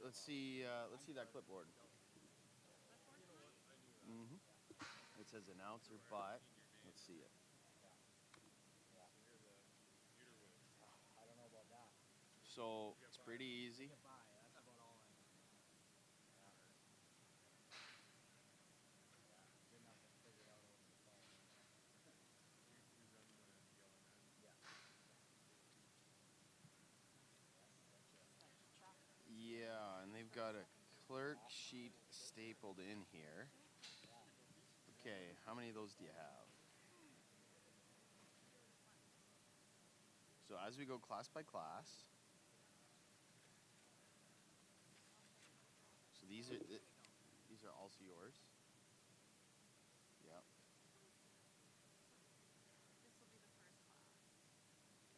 let's see that clipboard. Mm-hmm. It says announcer, but let's see it. I don't know about that. So it's pretty easy. Get by. That's about all I know. Good enough to figure it out over the phone. Yeah, and they've got a clerk sheet stapled in here. Okay, how many of those do you have? So as we go class by class, so these are also yours. Yep.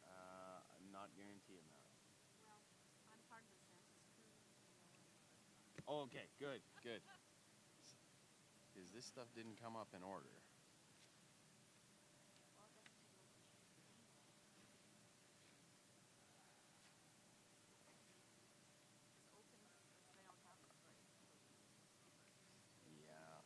I'm not guaranteeing that. Oh, okay, good. Because this stuff didn't come up in order. Yeah.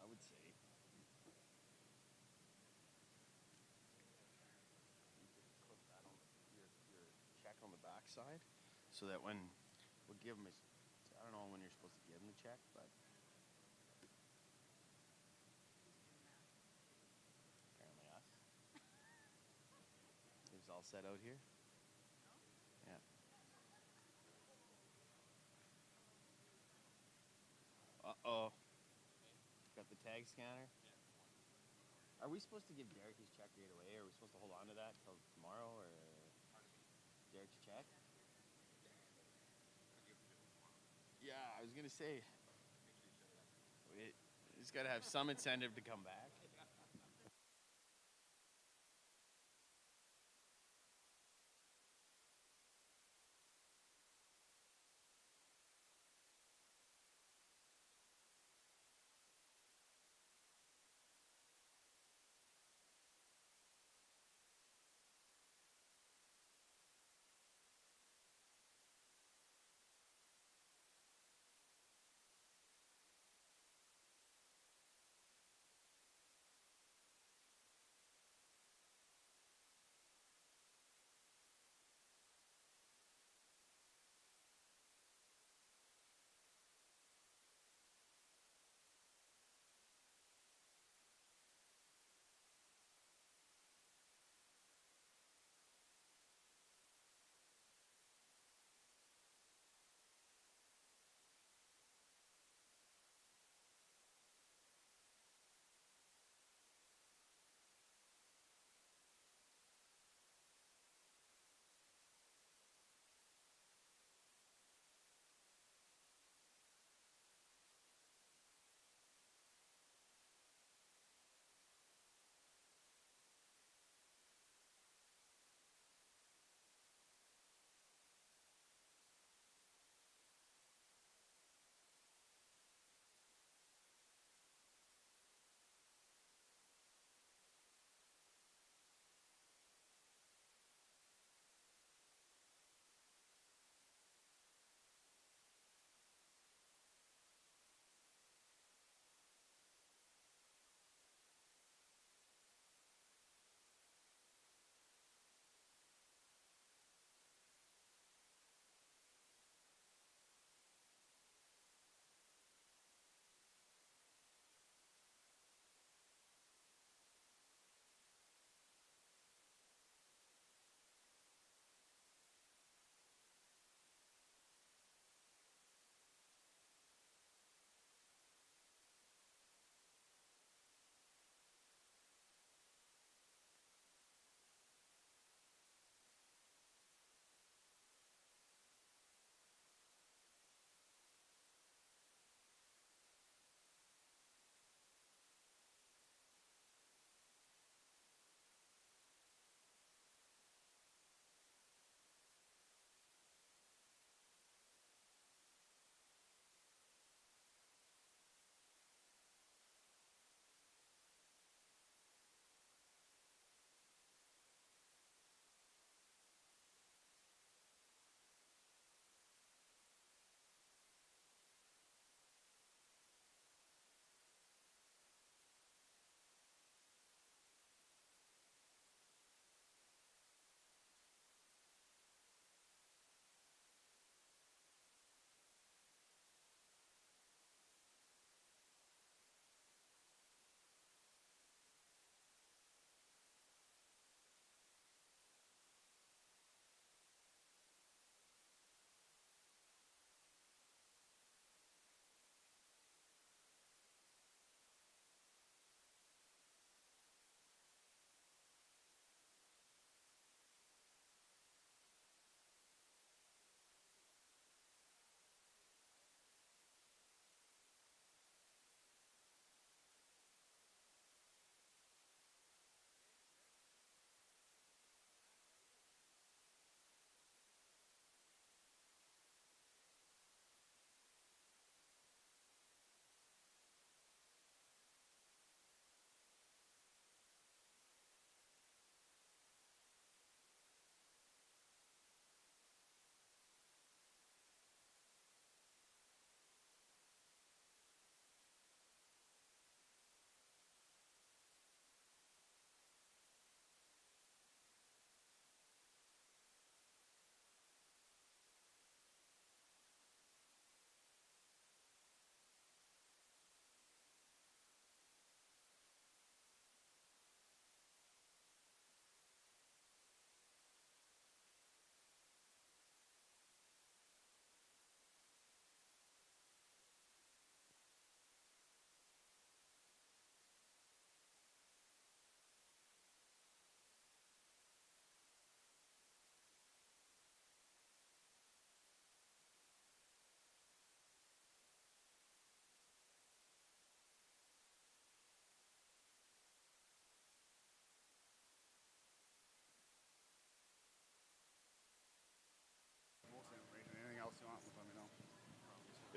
I would say. You could clip that on your check on the back side, so that when we'll give them I don't know when you're supposed to give them the check, but apparently us. It's all set out here. Yeah. Uh-oh. Got the tag scanner. Are we supposed to give Derek his check right away? Or are we supposed to hold on to that till tomorrow? Or Derek's check? Yeah, I was gonna say. He's got to have some incentive to come back.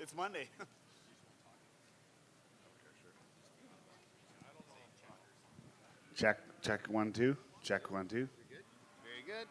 It's Monday. Check 1 2. Check 1 2. Very good.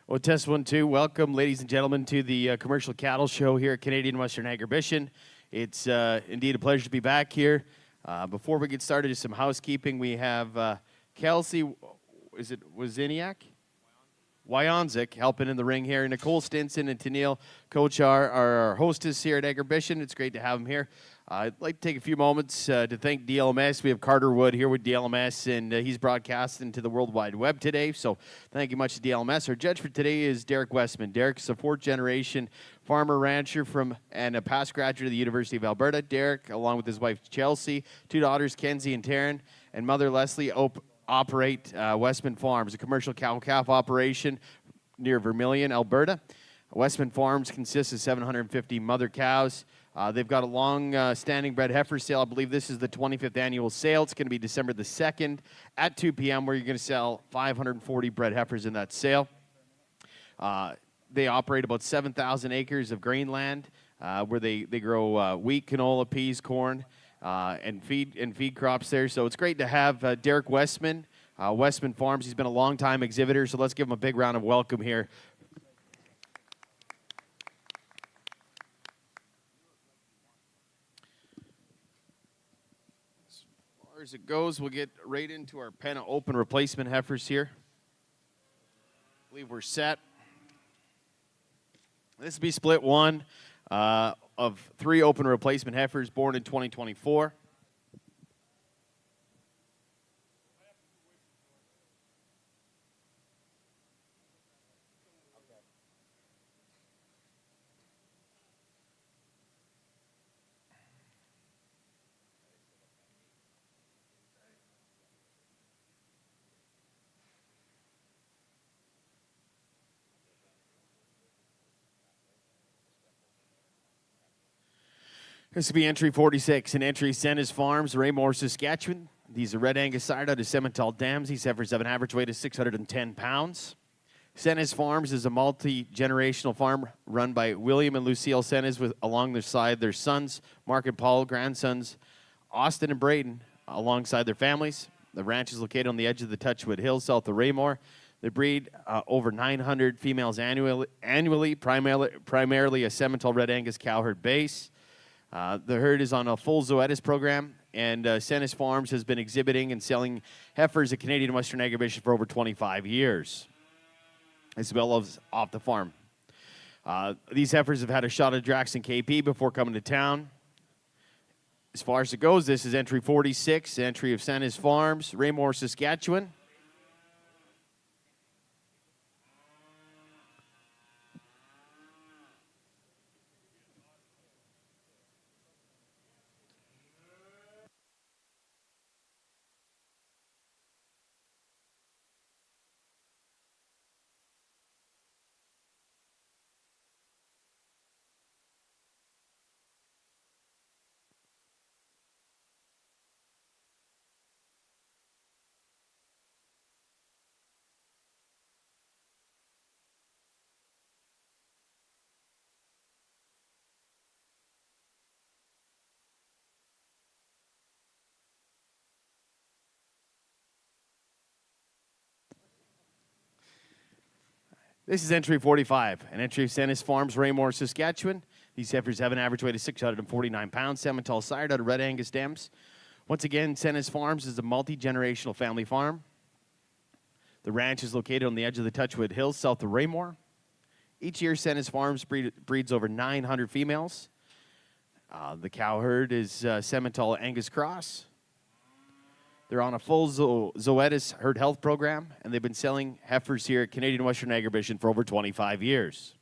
Well, test 1 2. Welcome, ladies and gentlemen, to the commercial cattle show here at Canadian Western Agribition. It's indeed a pleasure to be back here. Before we get started, just some housekeeping. We have Kelsey, is it Wozniak? Wyonzik helping in the ring here. Nicole Stinson and Tennille Kochar are our hostess here at Agribition. It's great to have them here. I'd like to take a few moments to thank DLMS. We have Carter Wood here with DLMS, and he's broadcasting to the World Wide Web today. So thank you much to DLMS. Our judge for today is Derek Westman. Derek's a fourth-generation farmer rancher and a past graduate of the University of Alberta. Derek, along with his wife Chelsea, two daughters Kenzie and Taryn, and mother Leslie, operate Westman Farms, a commercial cow-calf operation near Vermilion, Alberta. Westman Farms consists of 750 mother cows. They've got a long-standing bred heifer sale. I believe this is the 25th annual sale. It's going to be December the 2nd at 2 p.m. where you're going to sell 540 bred heifers in that sale. They operate about 7,000 acres of grain land where they grow wheat, canola, peas, corn, and feed crops there. So it's great to have Derek Westman, Westman Farms. He's been a long-time exhibitor, so let's give him a big round of welcome here. As it goes, we'll get right into our pen of open replacement heifers here. I believe we're set. This will be split one of 3 open replacement heifers born in 2024. This will be entry 46 and entry Senna's Farms, Raymore, Saskatchewan. These are Red Angus sire out of Simmental Dams. These heifers have an average weight of 610 pounds. Senna's Farms is a multi-generational farm run by William and Lucille Senna's with along their side their sons, Mark and Paul, grandsons, Austin and Braden, alongside their families. The ranch is located on the edge of the Touchwood Hills, south of Raymore. They breed over 900 females annually, primarily a Simmental Red Angus cow herd base. The herd is on a full Zoetis program, and Senna's Farms has been exhibiting and selling heifers at Canadian Western Agribition for over 25 years, as well as off the farm. These heifers have had a shot of Draxon KP before coming to town. As far as it goes, this is entry 46, entry of Senna's Farms, Raymore, Saskatchewan. This is entry 45, an entry of Senna's Farms, Raymore, Saskatchewan. These heifers have an average weight of 649 pounds, Simmental sired out of Red Angus dams. Once again, Senna's Farms is a multi-generational family farm. The ranch is located on the edge of the Touchwood Hills, south of Raymore. Each year, Senna's Farms breeds over 900 females. The cow herd is Simmental Angus Cross. They're on a full Zoetis herd health program, and they've been selling heifers here at Canadian Western Agribition for over 25 years.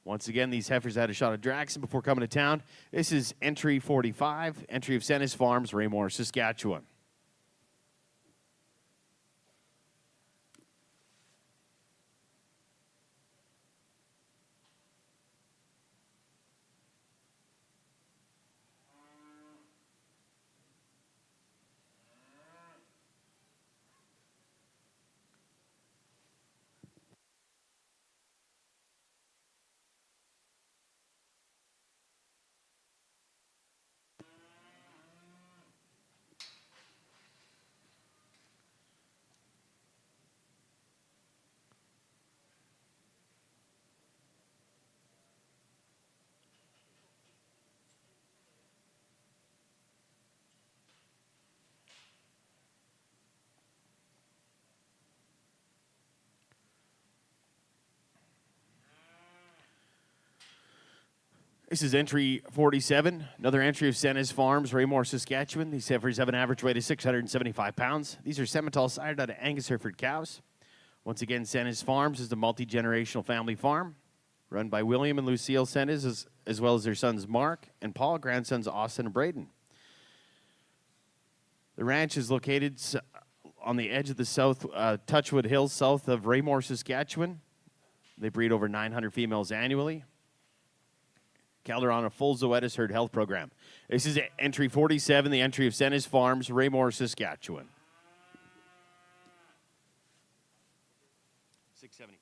Once again, these heifers had a shot of Draxon before coming to town. This is entry 45, entry of Senna's Farms, Raymore, Saskatchewan. This is entry 47, another entry of Senna's Farms, Raymore, Saskatchewan. These heifers have an average weight of 675 pounds. These are Simmental sired out of Angus Hereford cows. Once again, Senna's Farms is a multi-generational family farm run by William and Lucille Sennas, as well as their sons Mark and Paul, grandsons Austin and Braden. The ranch is located on the edge of the Touchwood Hills, south of Raymore, Saskatchewan. They breed over 900 females annually. Cattle are on a full Zoetis herd health program. This is entry 47, the entry of Senna's Farms, Raymore, Saskatchewan. 675.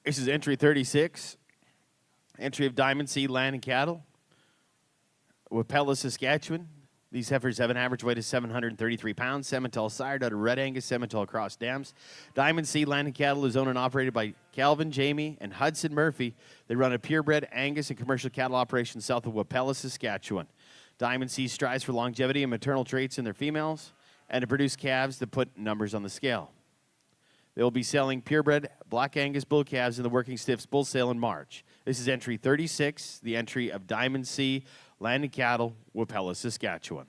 This is entry 36, entry of Diamond Seed Land and Cattle, Wapella, Saskatchewan. These heifers have an average weight of 733 pounds. Simmental sired out of Red Angus, Simmental Cross Dams. Diamond Seed Land and Cattle is owned and operated by Calvin, Jamie, and Hudson Murphy. They run a purebred Angus and commercial cattle operation south of Wapella, Saskatchewan. Diamond Seed strives for longevity and maternal traits in their females and to produce calves that put numbers on the scale. They will be selling purebred Black Angus bull calves in the Working Stiffs bull sale in March. This is entry 36, the entry of Diamond Sea Land and Cattle, Wapella, Saskatchewan.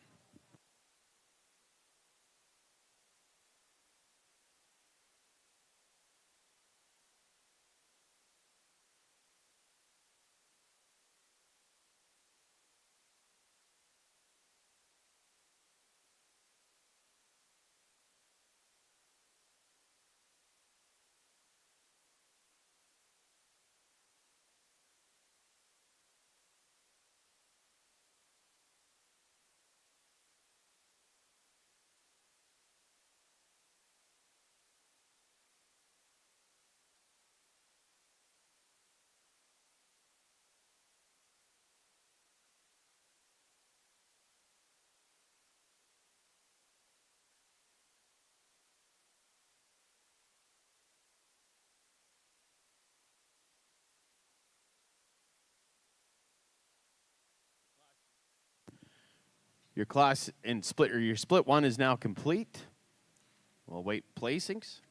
Your class in split, or your split one is now complete. We'll wait placings.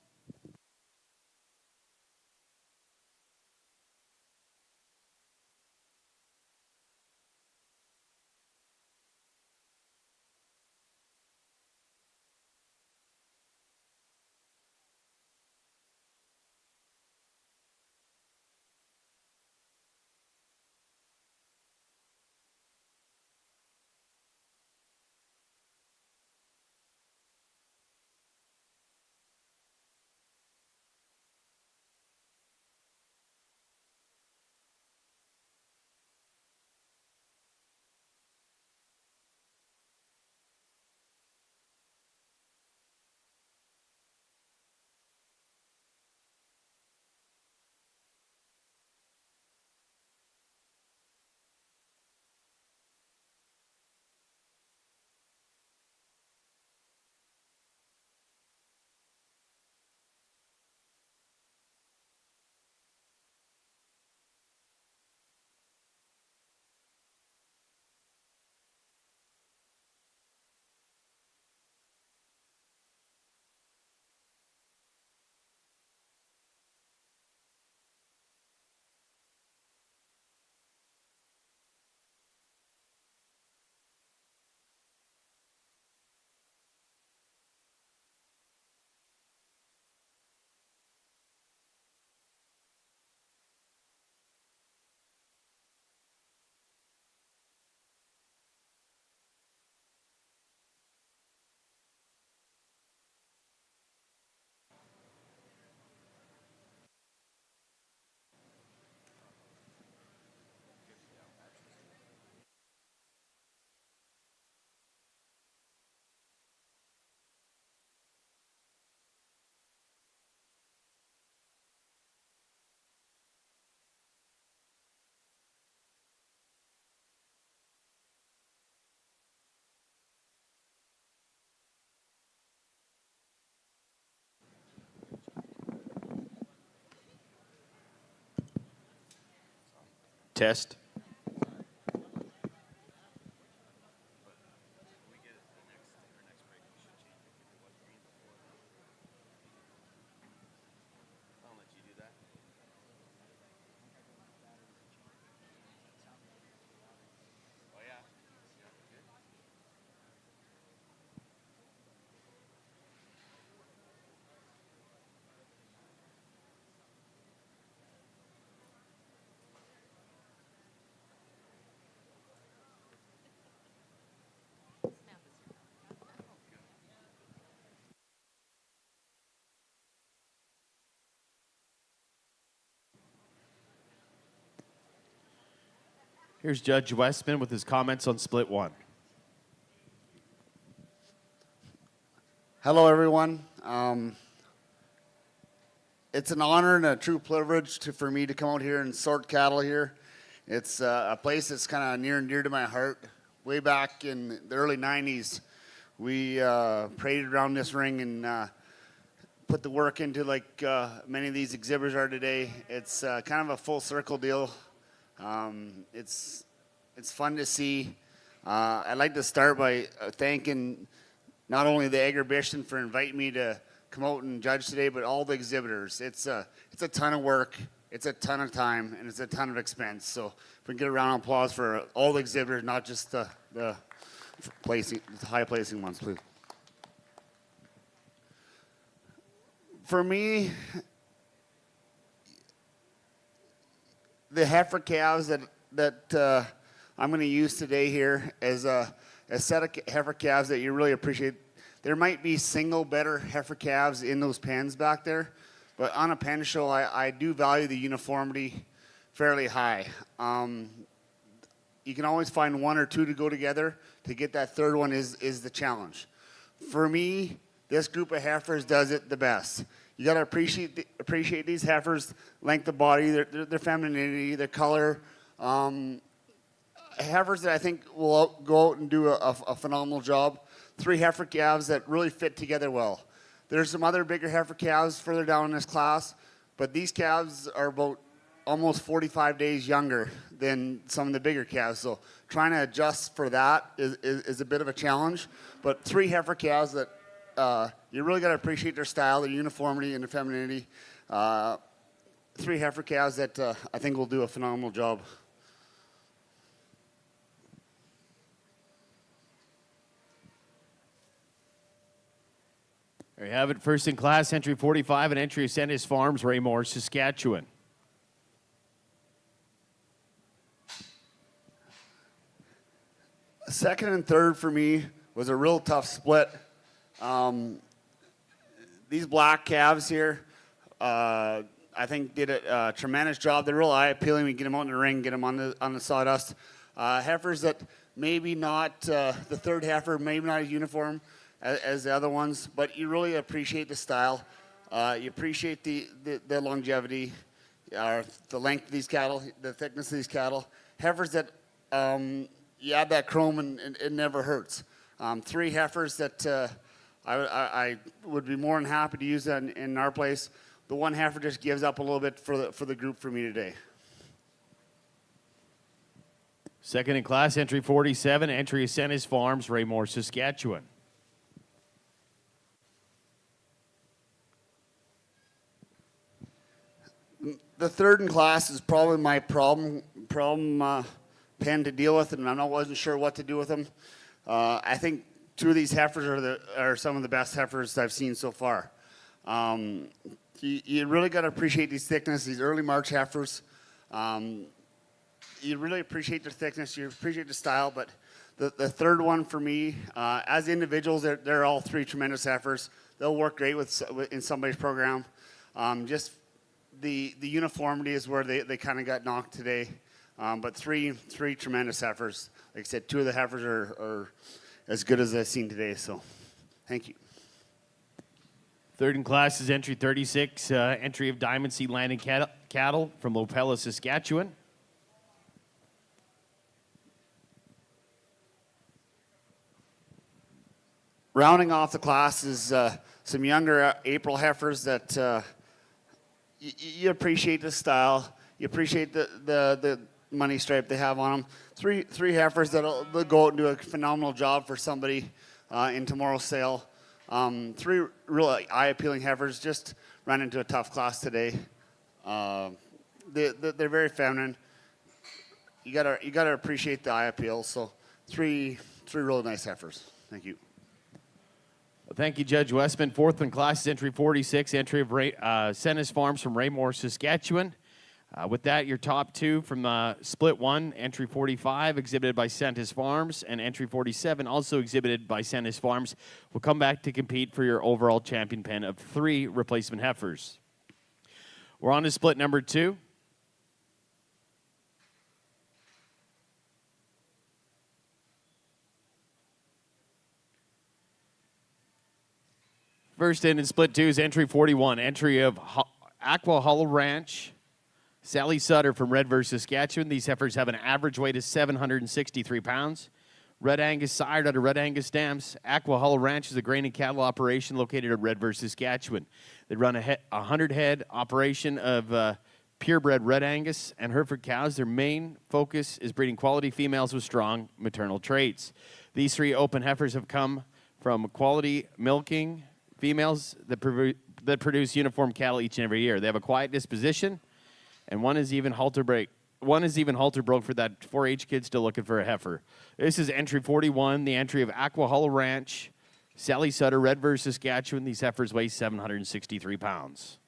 Test. Here's Judge Westman with his comments on split one. Hello, everyone. It's an honor and a true privilege for me to come out here and sort cattle here. It's a place that's kind of near and dear to my heart. Way back in the early 90s, we paraded around this ring and put the work into like many of these exhibitors are today. It's kind of a full circle deal. It's fun to see. I'd like to start by thanking not only the exhibition for inviting me to come out and judge today, but all the exhibitors. It's a ton of work, it's a ton of time, and it's a ton of expense. So if we can get a round of applause for all the exhibitors, not just the high placing ones, please. For me, the heifer calves that I'm going to use today here as a set of heifer calves that you really appreciate. There might be single better heifer calves in those pens back there, but on a pen show, I do value the uniformity fairly high. You can always find one or two to go together. To get that third one is the challenge. For me, this group of heifers does it the best. You got to appreciate these heifers' length of body, their femininity, their color. Heifers that I think will go out and do a phenomenal job. 3 heifer calves that really fit together well. There's some other bigger heifer calves further down in this class, but these calves are about almost 45 days younger than some of the bigger calves. So trying to adjust for that is a bit of a challenge. But 3 heifer calves that you really got to appreciate their style, their uniformity, and their femininity. 3 heifer calves that I think will do a phenomenal job. There you have it. First in class, entry 45, and entry Ascendis Farms, Raymore, Saskatchewan. Second and third for me was a real tough split. These black calves here, I think did a tremendous job. They're real eye appealing. We get them out in the ring, get them on the sawdust. Heifers that maybe not the third heifer, maybe not as uniform as the other ones, but you really appreciate the style. You appreciate the longevity, the length of these cattle, the thickness of these cattle. Heifers that you add that chrome and it never hurts. 3 heifers that I would be more than happy to use that in our place. The one heifer just gives up a little bit for the group for me today. Second in class, entry 47, entry Ascendis Farms, Raymore, Saskatchewan. The third in class is probably my problem pen to deal with, and I wasn't sure what to do with them. I think 2 of these heifers are some of the best heifers I've seen so far. You really got to appreciate these thickness, these early March heifers. You really appreciate their thickness, you appreciate the style, but the third one for me, as individuals, they're all 3 tremendous heifers. They'll work great in somebody's program. Just the uniformity is where they kind of got knocked today. But three tremendous heifers. Like I said, 2 of the heifers are as good as I've seen today. So, thank you. Third in class is entry 36, entry of Diamond Sea Landing Cattle from Lopella, Saskatchewan. Rounding off the class is some younger April heifers that you appreciate the style. You appreciate the money stripe they have on them. Three heifers that'll they'll go out and do a phenomenal job for somebody in tomorrow's sale. Three real eye-appealing heifers. Just ran into a tough class today. They're very feminine. You gotta appreciate the eye appeal. So three really nice heifers. Thank you. Well, thank you, Judge Westman. Fourth in class is entry 46, entry of Sennis Farms from Raymore, Saskatchewan. With that, your top two from split one, entry 45, exhibited by Sentis Farms, and entry 47, also exhibited by Sentis Farms, will come back to compete for your overall champion pen of 3 replacement heifers. We're on to split number 2. First in split 2 is entry 41, entry of Aqua Hollow Ranch, Sally Sutter from Red versus Saskatchewan. These heifers have an average weight of 763 pounds. Red Angus sired out of Red Angus dams. Aqua Hollow Ranch is a grain and cattle operation located at Red versus Saskatchewan. They run a 100-head operation of purebred Red Angus and Hereford cows. Their main focus is breeding quality females with strong maternal traits. These 3 open heifers have come from quality milking females that produce uniform cattle each and every year. They have a quiet disposition, and one is even halter broke for that 4-H kid still looking for a heifer. This is entry 41, the entry of Aqua Hollow Ranch, Sally Sutter, Red versus Saskatchewan. These heifers weigh 763 pounds.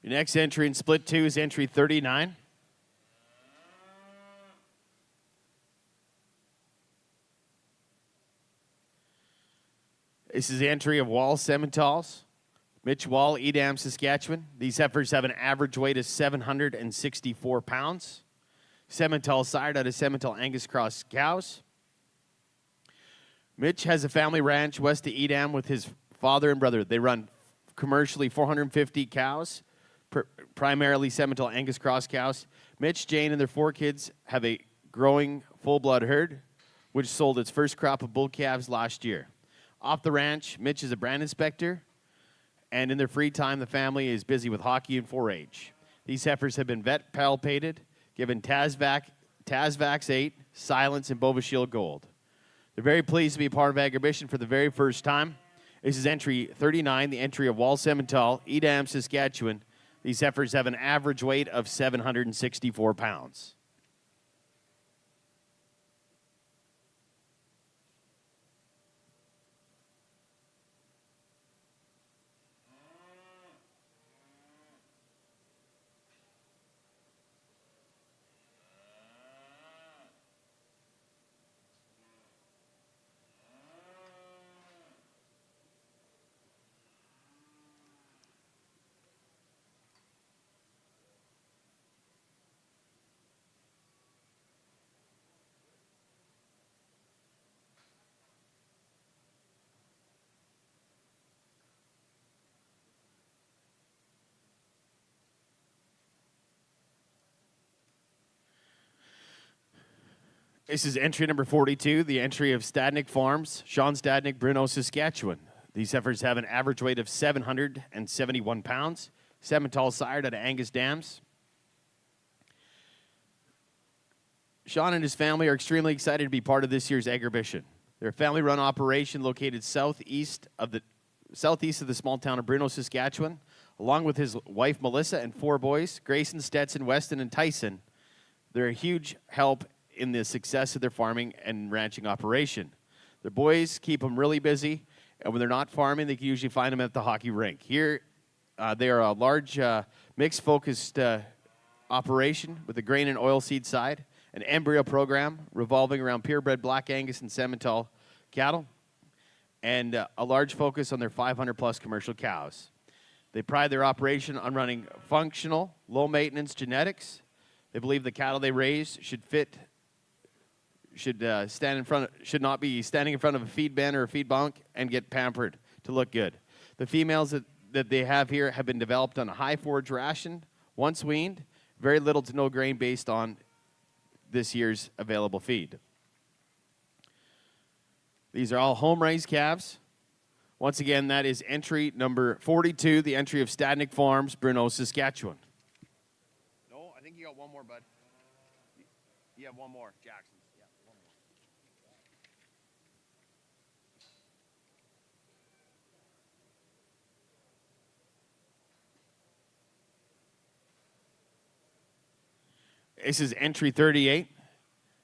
Your next entry in split 2 is entry 39. This is the entry of Wall Simmentals, Mitch Wall, Edam, Saskatchewan. These heifers have an average weight of 764 pounds. Simmental sired out of Simmental Angus Cross cows. Mitch has a family ranch west of Edam with his father and brother. They run commercially 450 cows, primarily Simmental Angus Cross cows. Mitch, Jane, and their 4 kids have a growing full-blood herd, which sold its first crop of bull calves last year. Off the ranch, Mitch is a brand inspector, and in their free time, the family is busy with hockey and 4-H. These heifers have been vet palpated, given Tasvax 8, Silence, and Bovashield Gold. They're very pleased to be a part of Agribition for the very first time. This is entry 39, the entry of Wall Simmental, Edam, Saskatchewan. These heifers have an average weight of 764 pounds. This is entry number 42, the entry of Stadnick Farms, Sean Stadnick, Bruno, Saskatchewan. These heifers have an average weight of 771 pounds. Simmental sired out of Angus Dams. Sean and his family are extremely excited to be part of this year's Agribition. They're a family-run operation located southeast of the small town of Bruno, Saskatchewan, along with his wife Melissa and 4 boys, Grayson, Stetson, Weston, and Tyson. They're a huge help in the success of their farming and ranching operation. Their boys keep them really busy, And when they're not farming, they can usually find them at the hockey rink. Here, they are a large mixed-focused operation with a grain and oilseed side, an embryo program revolving around purebred Black Angus and Simmental cattle, and a large focus on their 500-plus commercial cows. They pride their operation on running functional, low-maintenance genetics. They believe the cattle they raise should not be standing in front of a feed bin or a feed bunk and get pampered to look good. The females that they have here have been developed on a high forage ration, once weaned, very little to no grain based on this year's available feed. These are all home-raised calves. Once again, that is entry number 42, the entry of Stadnick Farms, Bruno, Saskatchewan. No, I think you got one more, bud. You have one more, Jackson. Yeah, one more. This is entry 38,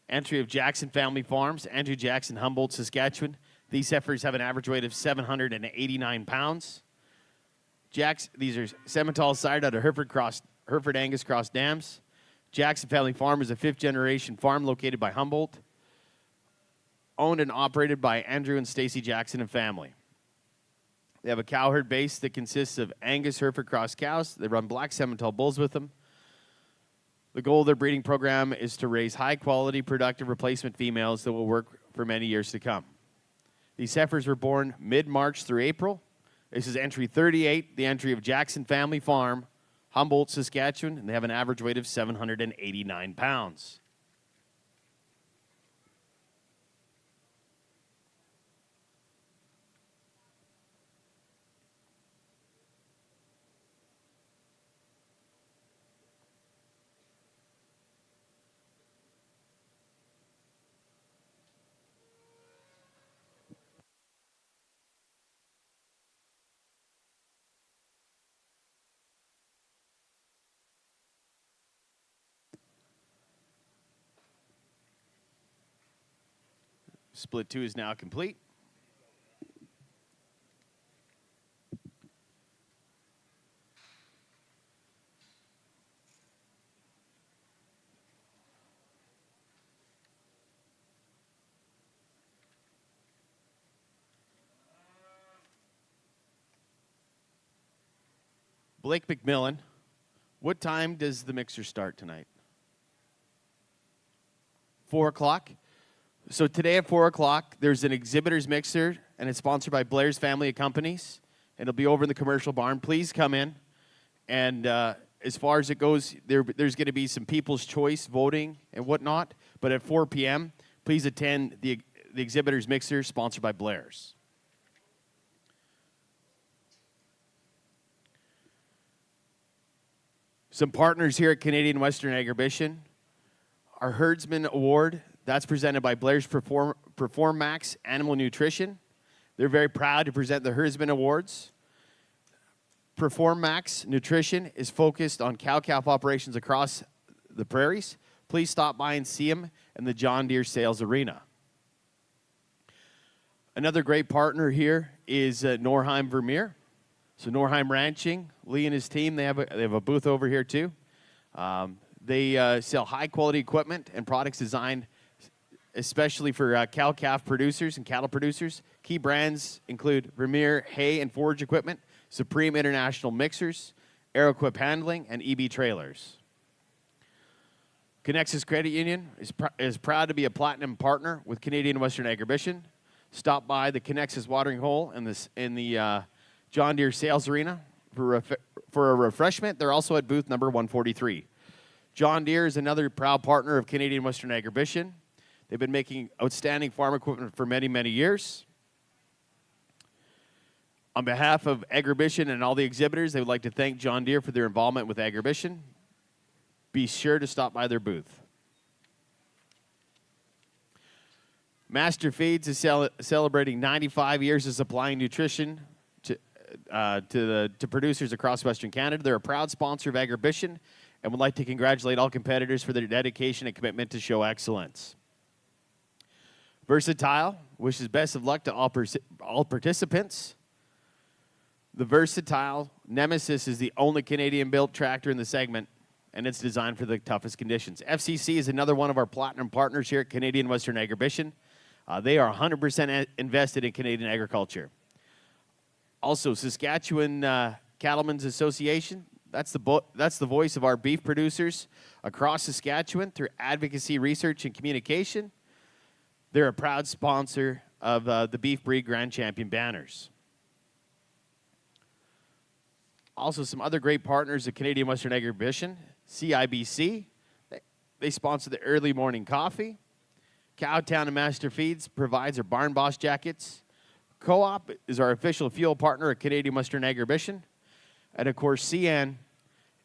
entry of Jackson Family Farms, Andrew Jackson, Humboldt, Saskatchewan. These heifers have an average weight of 789 pounds. These are Simmental side out of Hereford Angus Cross Dams. Jackson Family Farm is a fifth-generation farm located by Humboldt, owned and operated by Andrew and Stacy Jackson and family. They have a cow herd base that consists of Angus Hereford Cross cows. They run black Simmental bulls with them. The goal of their breeding program is to raise high-quality, productive replacement females that will work for many years to come. These heifers were born mid-March through April. This is entry 38, the entry of Jackson Family Farm, Humboldt, Saskatchewan, and they have an average weight of 789 pounds. Split 2 is now complete. Blake McMillan, what time does the mixer start tonight? 4 o'clock? So today at 4 o'clock, there's an exhibitor's mixer, and it's sponsored by Blair's Family of Companies. It'll be over in the commercial barn. Please come in. And as far as it goes, there's going to be some people's choice voting and whatnot. But at 4 p.m., please attend the exhibitor's mixer, sponsored by Blair's. Some partners here at Canadian Western Agribition. Our Herdsman Award, that's presented by Blair's Perform Max Animal Nutrition. They're very proud to present the Herdsman Awards. Perform Max Nutrition is focused on cow-calf operations across the prairies. Please stop by and see them in the John Deere Sales Arena. Another great partner here is Norheim Vermeer. So Norheim Ranching, Lee and his team, they have a booth over here too. They sell high-quality equipment and products designed especially for cow-calf producers and cattle producers. Key brands include Vermeer hay and forage equipment, Supreme International mixers, AeroQuip handling, and EB trailers. Connexus Credit Union is proud to be a platinum partner with Canadian Western Agribition. Stop by the Connexus watering hole in the John Deere Sales Arena for a refreshment. They're also at booth number 143. John Deere is another proud partner of Canadian Western Agribition. They've been making outstanding farm equipment for many, many years. On behalf of Agribition and all the exhibitors, they would like to thank John Deere for their involvement with Agribition. Be sure to stop by their booth. Master Feeds is celebrating 95 years of supplying nutrition to producers across Western Canada. They're a proud sponsor of Agribition and would like to congratulate all competitors for their dedication and commitment to show excellence. Versatile wishes best of luck to all participants. The Versatile Nemesis is the only Canadian-built tractor in the segment, and it's designed for the toughest conditions. FCC is another one of our platinum partners here at Canadian Western Agribition. They are 100% invested in Canadian agriculture. Also, Saskatchewan Cattlemen's Association, that's the voice of our beef producers across Saskatchewan through advocacy, research, and communication. They're a proud sponsor of the Beef Breed Grand Champion banners. Also, some other great partners of Canadian Western Agribition, CIBC. They sponsor the early morning coffee. Cowtown and Master Feeds provides our Barn Boss jackets. Co-op is our official fuel partner at Canadian Western Agribition. And, of course, CN.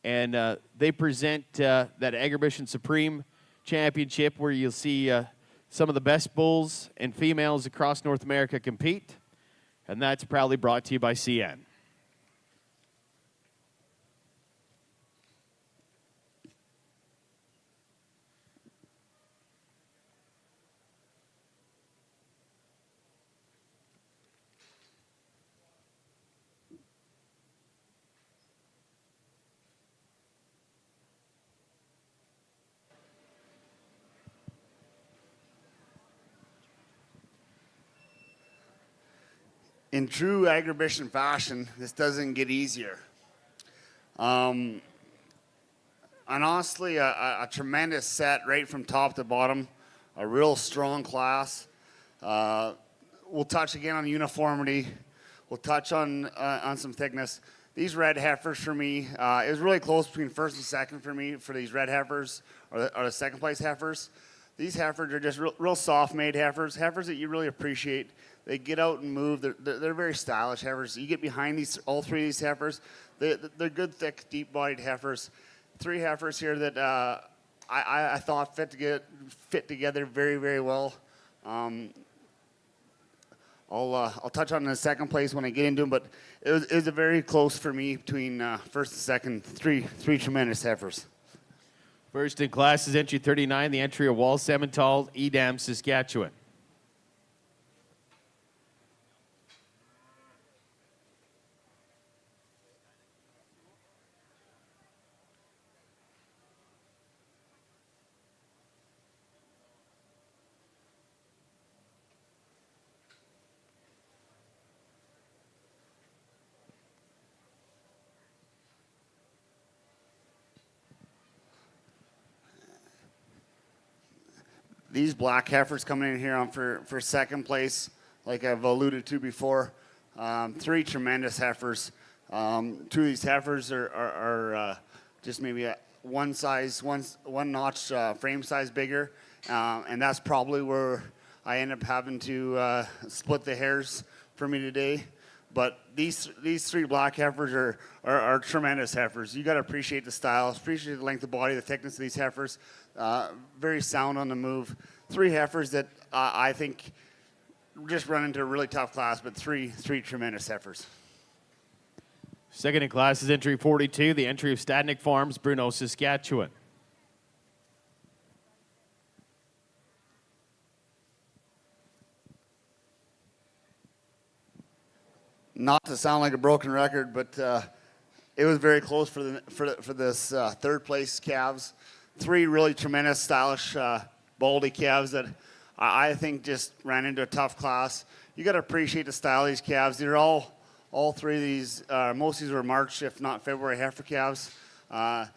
And they present that Agribition Supreme Championship where you'll see some of the best bulls and females across North America compete. And that's proudly brought to you by CN. In true agribition fashion, this doesn't get easier. And honestly, a tremendous set right from top to bottom, a real strong class. We'll touch again on uniformity. We'll touch on some thickness. These red heifers for me, it was really close between first and second for me for these red heifers or the second place heifers. These heifers are just real soft-made heifers that you really appreciate. They get out and move. They're very stylish heifers. You get behind all three of these heifers. They're good, thick, deep-bodied heifers. Three heifers here that I thought fit together very, very well. I'll touch on the second place when I get into them, but it was a very close for me between first and second. Three tremendous heifers. First in class is entry 39, the entry of Wall Simmental, Edam, Saskatchewan. These black heifers coming in here on for second place, like I've alluded to before. Three tremendous heifers. Two of these heifers are just maybe one notch frame size bigger, and that's probably where I end up having to split the hairs for me today. But these three black heifers are tremendous heifers. You got to appreciate the styles, appreciate the length of body, the thickness of these heifers. Very sound on the move. Three heifers that I think just run into a really tough class, but three tremendous heifers. Second in class is entry 42, the entry of Stadnick Farms, Bruno, Saskatchewan. Not to sound like a broken record, but it was very close for this third place calves. Three really tremendous, stylish, baldy calves that I think just ran into a tough class. You got to appreciate the style of these calves. They're all three of these. Most of these were March, if not February, heifer calves. I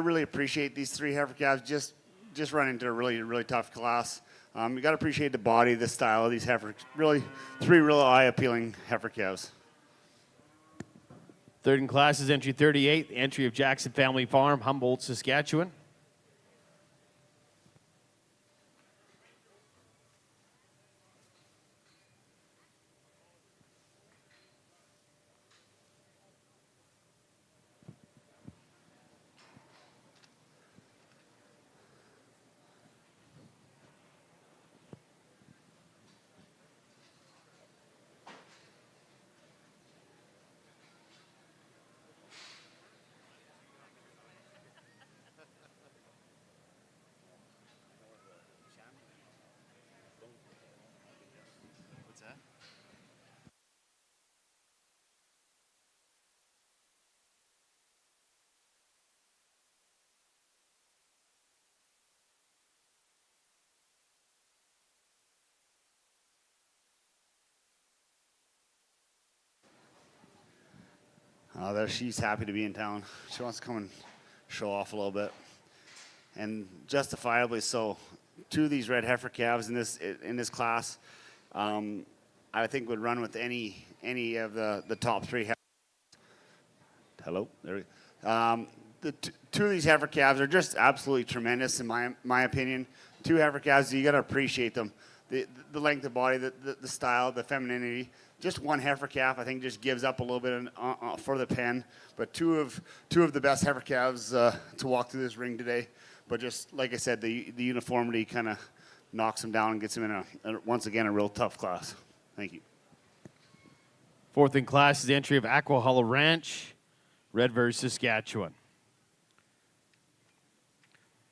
really appreciate these three heifer calves. Just run into a really tough class. You got to appreciate the body, the style of these heifers. Really, three real eye-appealing heifer calves. Third in class is entry 38, the entry of Jackson Family Farm, Humboldt, Saskatchewan. There, she's happy to be in town. She wants to come and show off a little bit, and justifiably so. Two of these red heifer calves in this class, I think would run with any of the top three. Hello, there we go. Two of these heifer calves are just absolutely tremendous in my opinion. Two heifer calves, you got to appreciate them. The length of body, the style, the femininity. Just one heifer calf, I think, just gives up a little bit for the pen. But two of the best heifer calves to walk through this ring today. But just like I said, the uniformity kind of knocks them down and gets them in once again a real tough class. Thank you. Fourth in class is the entry of Aqua Hollow Ranch, Red versus Saskatchewan.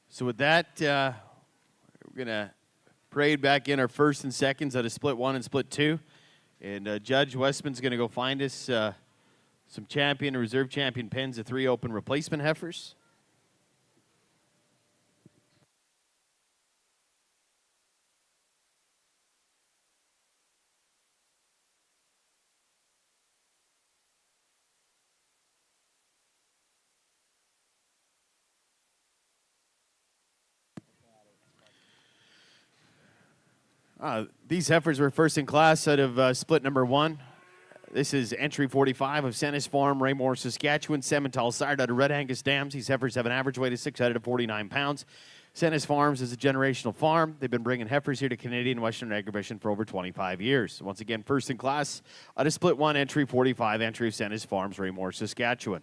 So with that, we're going to parade back in our first and seconds out of split 1 and split 2. And Judge Westman's going to go find us some champion and reserve champion pens of 3 open replacement heifers. These heifers were first in class out of split number 1. This is entry 45 of Sennis Farm, Raymore, Saskatchewan. Simmental sire out of Red Angus dams. These heifers have an average weight of 649 pounds. Sennis Farms is a generational farm. They've been bringing heifers here to Canadian Western Agribition for over 25 years. Once again, first in class out of split 1, entry 45, entry of Sennis Farms, Raymore, Saskatchewan.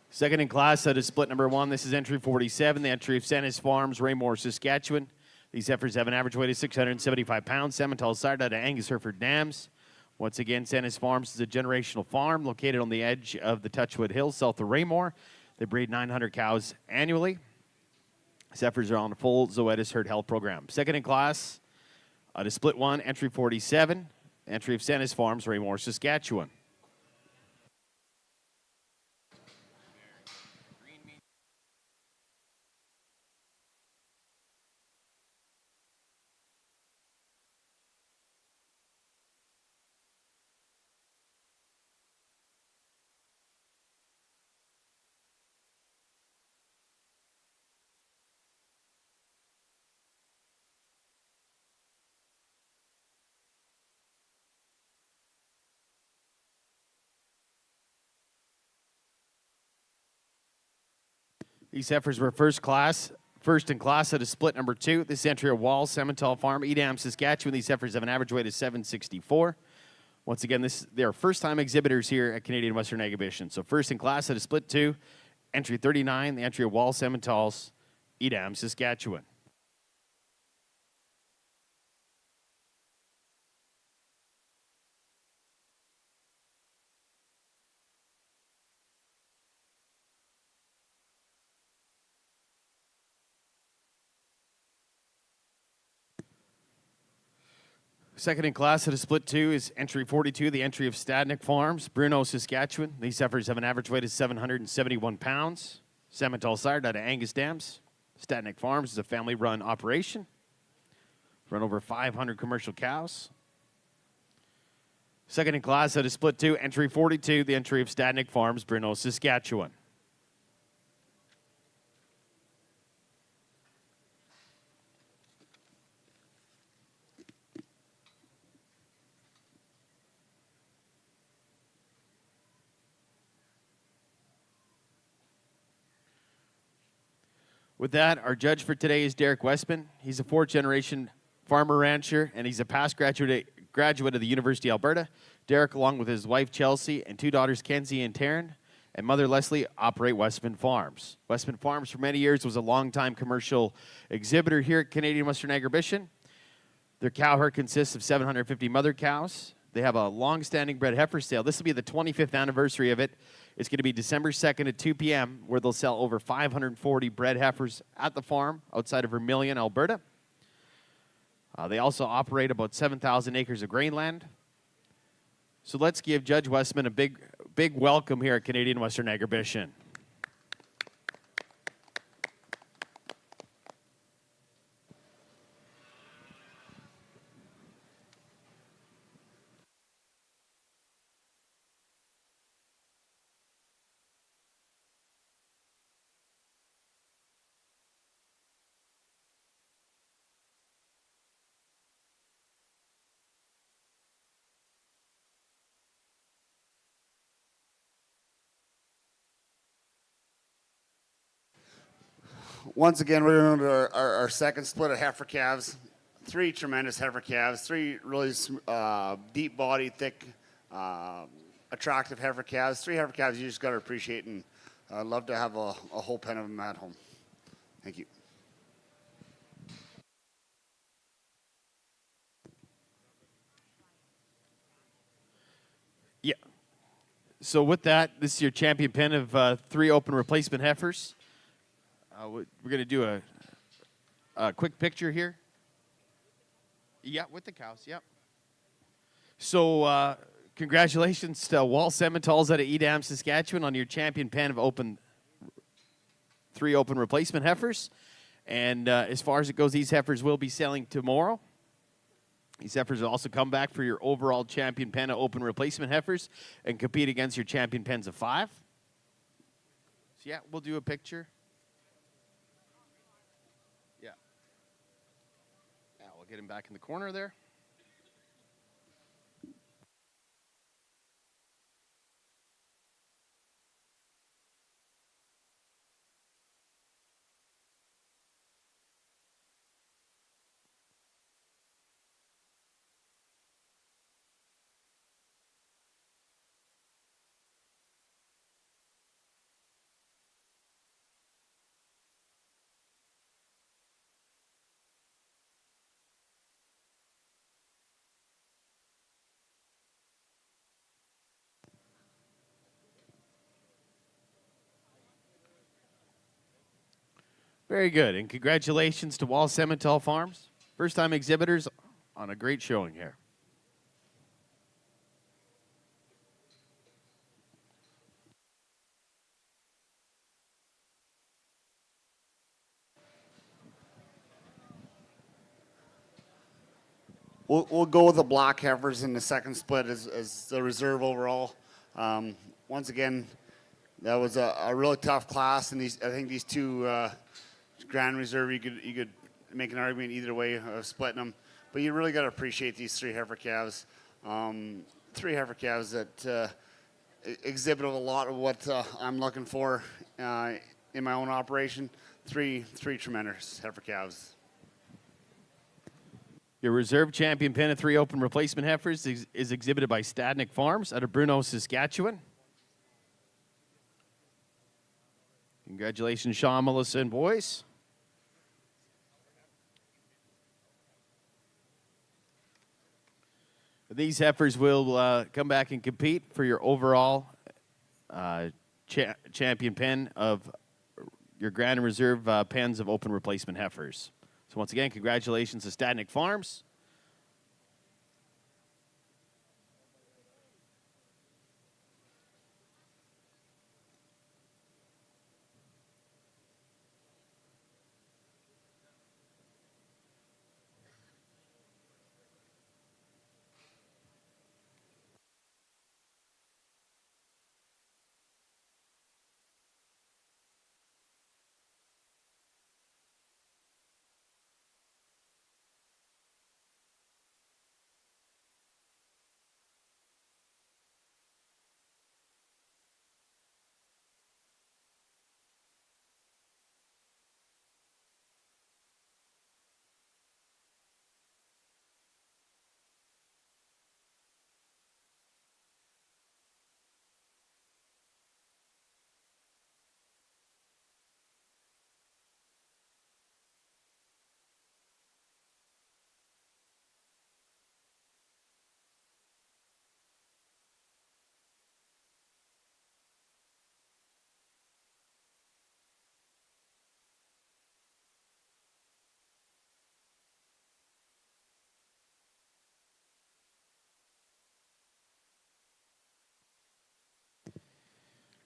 Second in class out of split number 1. This is entry 47, the entry of Sennis Farms, Raymore, Saskatchewan. These heifers have an average weight of 675 pounds. Simmental sire out of Angus Hereford dams. Once again, Sennis Farms is a generational farm located on the edge of the Touchwood Hills, south of Raymore. They breed 900 cows annually. These heifers are on a full Zoetis herd health program. Second in class out of split 1, entry 47, entry of Sennis Farms, Raymore, Saskatchewan. These heifers were first in class at a split number 2. This is entry of Wall, Simmental Farm, Edam, Saskatchewan. These heifers have an average weight of 764. Once again, they are first-time exhibitors here at Canadian Western Agribition. So first in class at a split 2, entry 39, the entry of Wall, Simmentals, Edam, Saskatchewan. Second in class at a split 2 is entry 42, the entry of Stadnick Farms, Bruno, Saskatchewan. These heifers have an average weight of 771 pounds. Simmental sire out of Angus dams. Stadnick Farms is a family-run operation. Run over 500 commercial cows. Second in class at a split 2, entry 42, the entry of Stadnick Farms, Bruno, Saskatchewan. With that, our judge for today is Derek Westman. He's a 4th-generation farmer rancher, and he's a past graduate of the University of Alberta. Derek, along with his wife Chelsea and 2 daughters Kenzie and Taryn, and mother Leslie, operate Westman Farms. Westman Farms for many years was a long-time commercial exhibitor here at Canadian Western Agribition. Their cow herd consists of 750 mother cows. They have a long-standing bred heifer sale. This will be the 25th anniversary of it. It's going to be December 2nd at 2 p.m., where they'll sell over 540 bred heifers at the farm outside of Vermilion, Alberta. They also operate about 7,000 acres of grain land. So let's give Judge Westman a big welcome here at Canadian Western Agribition. once again, we're going to our second split of heifer calves. 3 tremendous heifer calves, 3 really deep body, thick, attractive heifer calves. 3 heifer calves you just got to appreciate, and I'd love to have a whole pen of them at home. Thank you. Yeah. So with that, this is your champion pen of 3 open replacement heifers. We're going to do a quick picture here. Yeah, with the cows, yep. So congratulations to Wall Sementals out of Edam, Saskatchewan on your champion pen of 3 open replacement heifers. And as far as it goes, these heifers will be selling tomorrow. These heifers will also come back for your overall champion pen of open replacement heifers and compete against your champion pens of 5. So yeah, we'll do a picture. Yeah. Yeah, we'll get him back in the corner there. Very good, and congratulations to Wall Semental Farms. First-time exhibitors on a great showing here. We'll go with the black heifers in the second split as the reserve overall. Once again, that was a really tough class, and I think these 2 Grand Reserve, you could make an argument either way of splitting them, but you really got to appreciate these 3 heifer calves. 3 heifer calves that exhibit a lot of what I'm looking for in my own operation. 3 tremendous heifer calves. Your reserve champion pen of 3 open replacement heifers is exhibited by Stadnick Farms out of Bruno, Saskatchewan. Congratulations, Sean, Melissa, and boys. These heifers will come back and compete for your overall champion pen of your Grand and Reserve pens of open replacement heifers. So once again, congratulations to Stadnick Farms.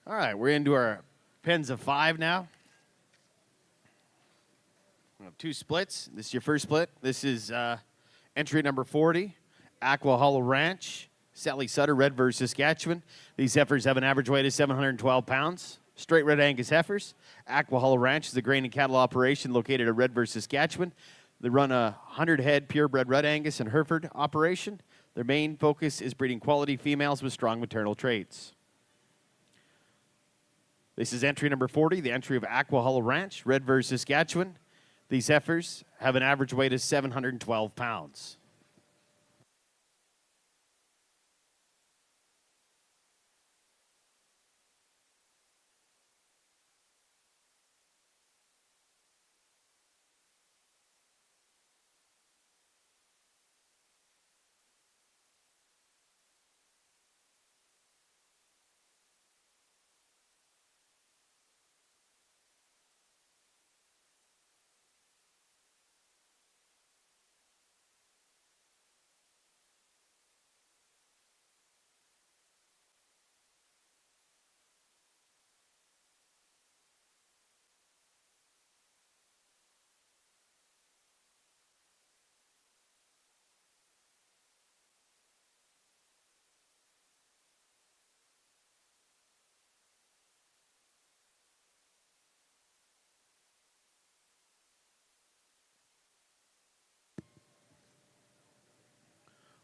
All right, we're into our pens of 5 now. We have 2 splits. This is your first split. This is entry number 40, Aqua Hollow Ranch, Sally Sutter, Redverse, Saskatchewan. These heifers have an average weight of 712 pounds. Straight Red Angus heifers. Aqua Hollow Ranch is a grain and cattle operation located at Redverse, Saskatchewan. They run a 100-head purebred Red Angus and Hereford operation. Their main focus is breeding quality females with strong maternal traits. This is entry number 40, the entry of Aqua Hollow Ranch, Red versus Saskatchewan. These heifers have an average weight of 712 pounds.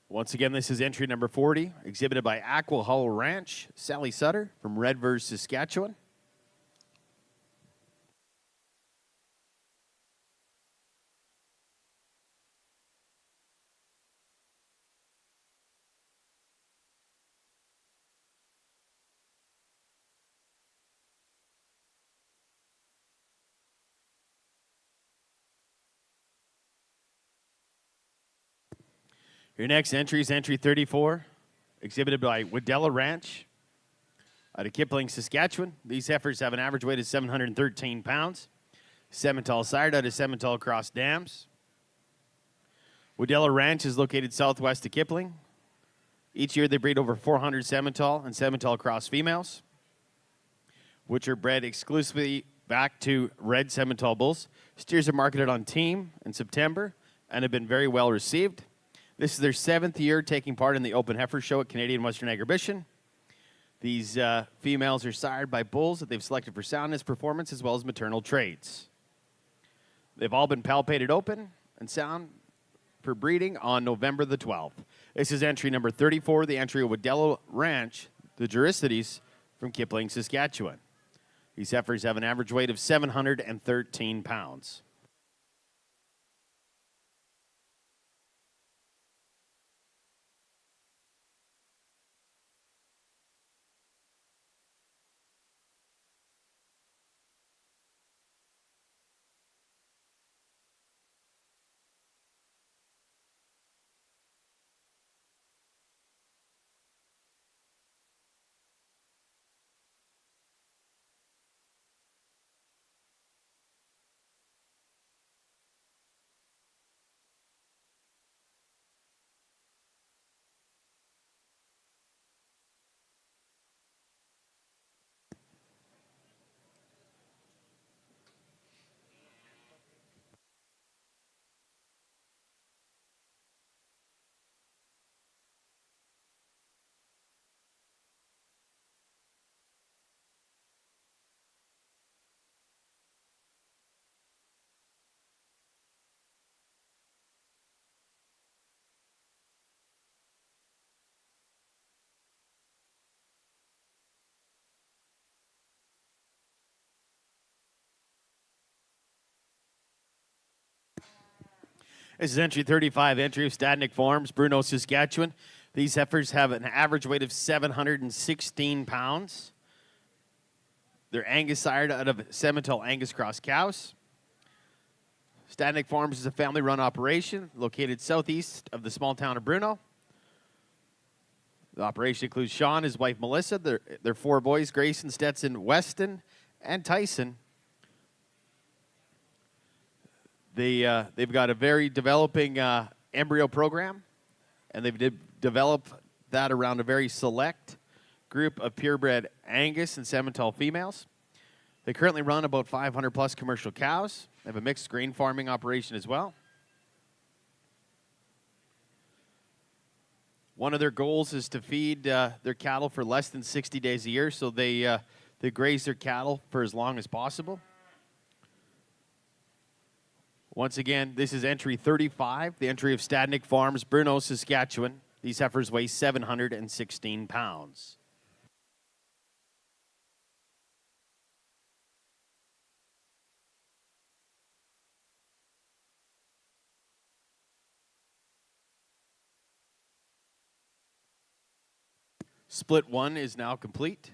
Once again, this is entry number 40, exhibited by Aqua Hollow Ranch, Sally Sutter from Red versus Saskatchewan. Your next entry is entry 34, exhibited by Wadella Ranch out of Kipling, Saskatchewan. These heifers have an average weight of 713 pounds. Simmental sired out of Simmental Cross Dams. Wadella Ranch is located southwest of Kipling. Each year they breed over 400 Simmental and Simmental Cross females, which are bred exclusively back to red Simmental bulls. Steers are marketed on team in September and have been very well received. This is their 7th year taking part in the Open Heifer Show at Canadian Western Agribition. These females are sired by bulls that they've selected for soundness, performance, as well as maternal traits. They've all been palpated open and sound for breeding on November the 12th. This is entry number 34, the entry of Wadella Ranch, the Juricities from Kipling, Saskatchewan. These heifers have an average weight of 713 pounds. This is entry 35, entry of Stadnick Farms, Bruno, Saskatchewan. These heifers have an average weight of 716 pounds. They're Angus sired out of Simmental Angus Cross cows. Stadnick Farms is a family-run operation located southeast of the small town of Bruno. The operation includes Sean, his wife Melissa, their 4 boys, Grayson, Stetson, Weston, and Tyson. They've got a very developing embryo program, and they've developed that around a very select group of purebred Angus and Simmental females. They currently run about 500 plus commercial cows. They have a mixed grain farming operation as well. One of their goals is to feed their cattle for less than 60 days a year, so they graze their cattle for as long as possible. Once again, this is entry 35, the entry of Stadnick Farms, Bruno, Saskatchewan. These heifers weigh 716 pounds. Split 1 is now complete.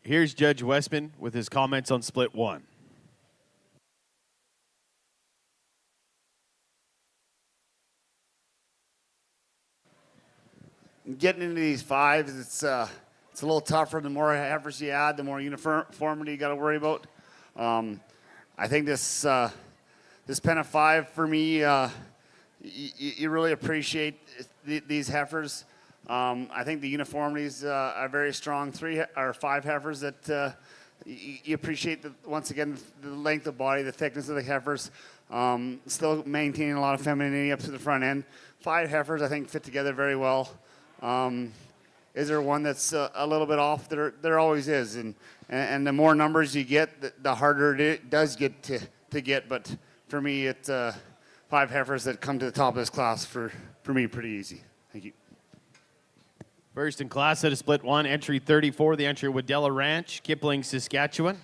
Here's Judge Westman with his comments on Split 1. Getting into these fives, it's a little tougher. The more heifers you add, the more uniformity you got to worry about. I think this pen of 5 for me, you really appreciate these heifers. I think the uniformities are very strong. 3 or 5 heifers that you appreciate once again the length of body, the thickness of the heifers. Still maintaining a lot of femininity up to the front end. 5 heifers I think fit together very well. Is there one that's a little bit off? There always is, and the more numbers you get, the harder it does get to get. But for me, it's 5 heifers that come to the top of this class for me pretty easy. Thank you. First in class at a Split 1, entry 34, the entry Waddella Ranch, Kipling, Saskatchewan.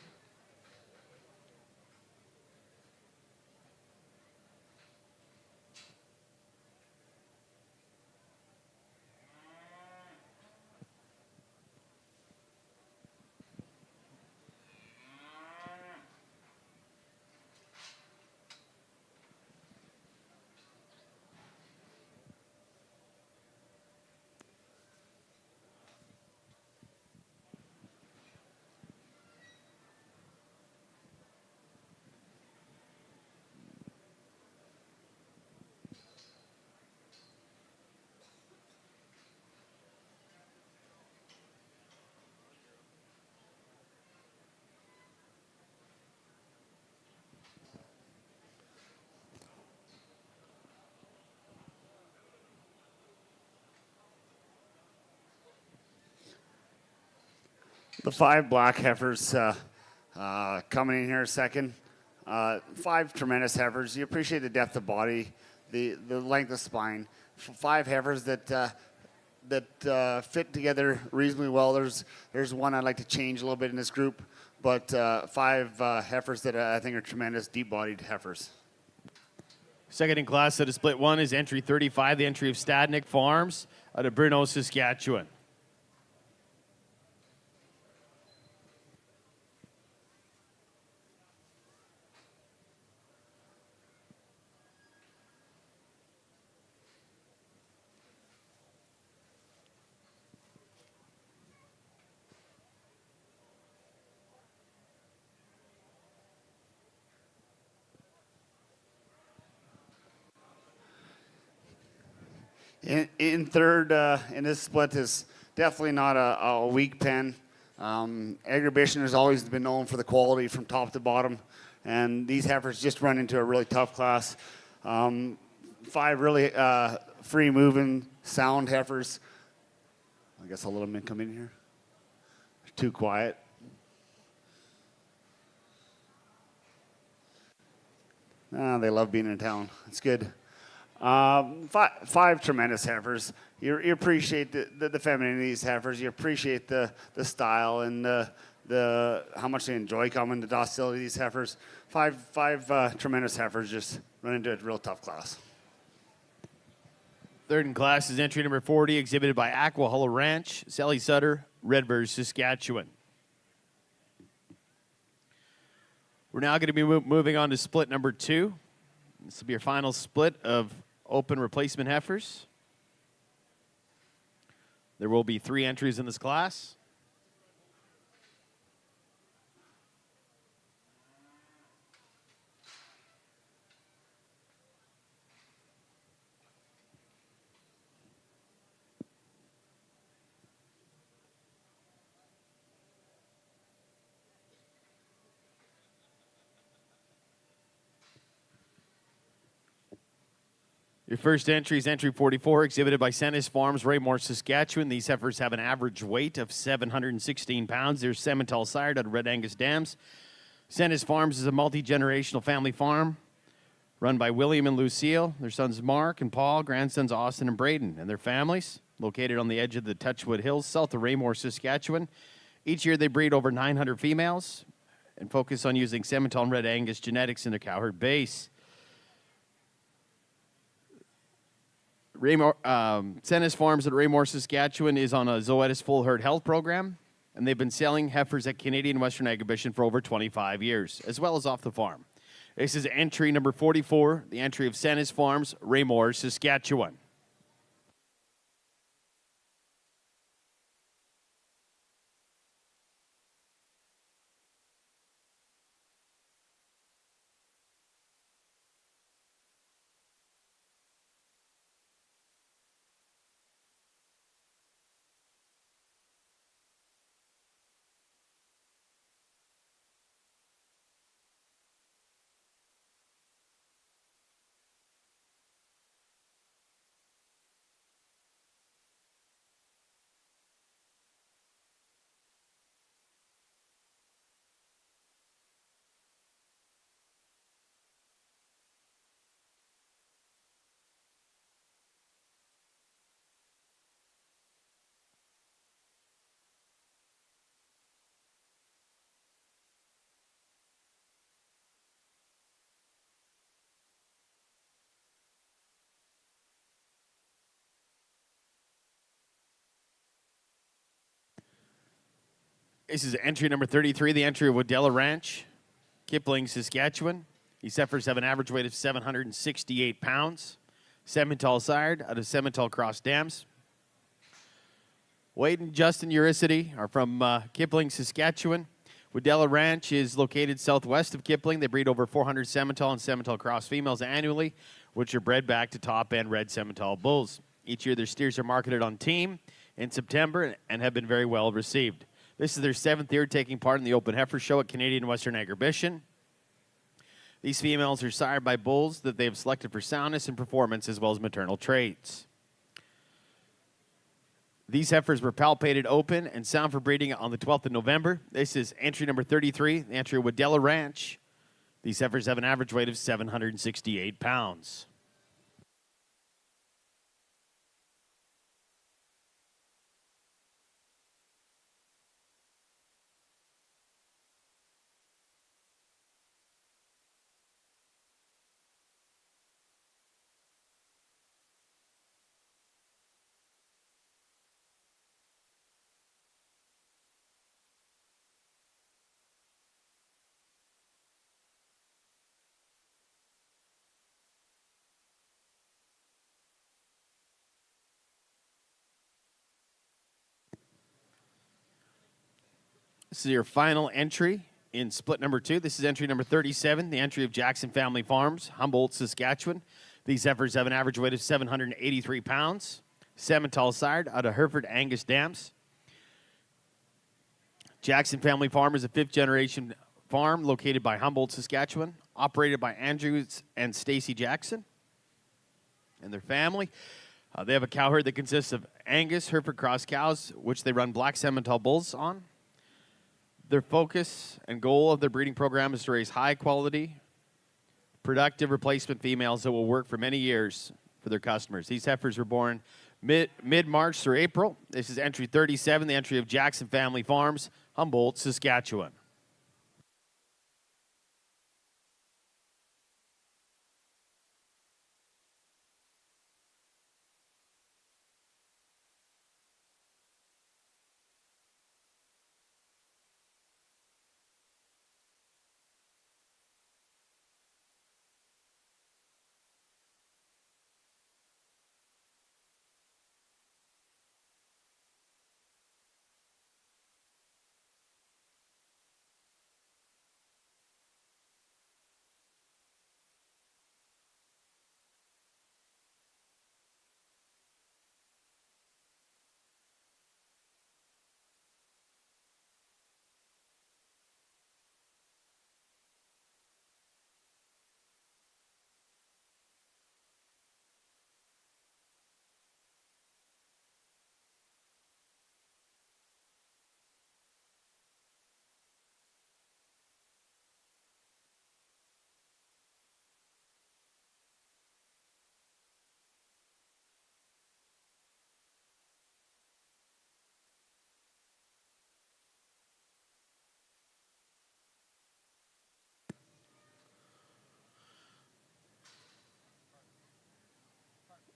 The 5 black heifers coming in here second. 5 tremendous heifers. You appreciate the depth of body, the length of spine. 5 heifers that fit together reasonably well. There's one I'd like to change a little bit in this group, but 5 heifers that I think are tremendous, deep-bodied heifers. Second in class at a Split 1 is entry 35, the entry of Stadnick Farms out of Bruno, Saskatchewan. In third in this split is definitely not a weak pen. Agribition has always been known for the quality from top to bottom, and these heifers just run into a really tough class. 5 really free moving, sound heifers. I guess I'll let them come in here. They're too quiet. They love being in town. It's good. Five tremendous heifers. You appreciate the femininity of these heifers. You appreciate the style and the how much they enjoy coming to docility. These heifers. Five tremendous heifers just run into a real tough class. Third in class is entry number 40, exhibited by Aquahullo Ranch, Sally Sutter, Redbird, Saskatchewan. We're now going to be moving on to split number 2. This will be your final split of open replacement heifers. There will be 3 entries in this class. Your first entry is entry 44, exhibited by Sennis Farms, Raymore, Saskatchewan. These heifers have an average weight of 716 pounds. They're Simmental sired out of Red Angus dams. Sennis Farms is a multi-generational family farm run by William and Lucille, their sons Mark and Paul, grandsons Austin and Braden, and their families, located on the edge of the Touchwood Hills, south of Raymore, Saskatchewan. Each year they breed over 900 females and focus on using Simmental and Red Angus genetics in their cow herd base. Sennis Farms at Raymore, Saskatchewan is on a Zoetis full herd health program, and they've been selling heifers at Canadian Western Exhibition for over 25 years, as well as off the farm. This is entry number 44, the entry of Sennis Farms, Raymore, Saskatchewan. This is entry number 33, the entry of Waddella Ranch, Kipling, Saskatchewan. These heifers have an average weight of 768 pounds. Simmental sired out of Simmental Cross Dams. Wade and Justin Uricity are from Kipling, Saskatchewan. Waddella Ranch is located southwest of Kipling. They breed over 400 Simmental and Simmental Cross females annually, which are bred back to top-end red Simmental bulls. Each year, their steers are marketed on team in September and have been very well received. This is their 7th year taking part in the Open Heifer Show at Canadian Western Exhibition. These females are sired by bulls that they have selected for soundness and performance as well as maternal traits. These heifers were palpated open and sound for breeding on the 12th of November. This is entry number 33, the entry of Waddella Ranch. These heifers have an average weight of 768 pounds. This is your final entry in split number 2. This is entry number 37, the entry of Jackson Family Farms, Humboldt, Saskatchewan. These heifers have an average weight of 783 pounds. Simmental sired out of Hereford Angus Dams. Jackson Family Farm is a 5th-generation farm located by Humboldt, Saskatchewan, operated by Andrews and Stacy Jackson and their family. They have a cow herd that consists of Angus, Hereford Cross cows, which they run black Simmental bulls on. Their focus and goal of their breeding program is to raise high-quality, productive replacement females that will work for many years for their customers. These heifers were born mid-March through April. This is entry 37, the entry of Jackson Family Farms, Humboldt, Saskatchewan.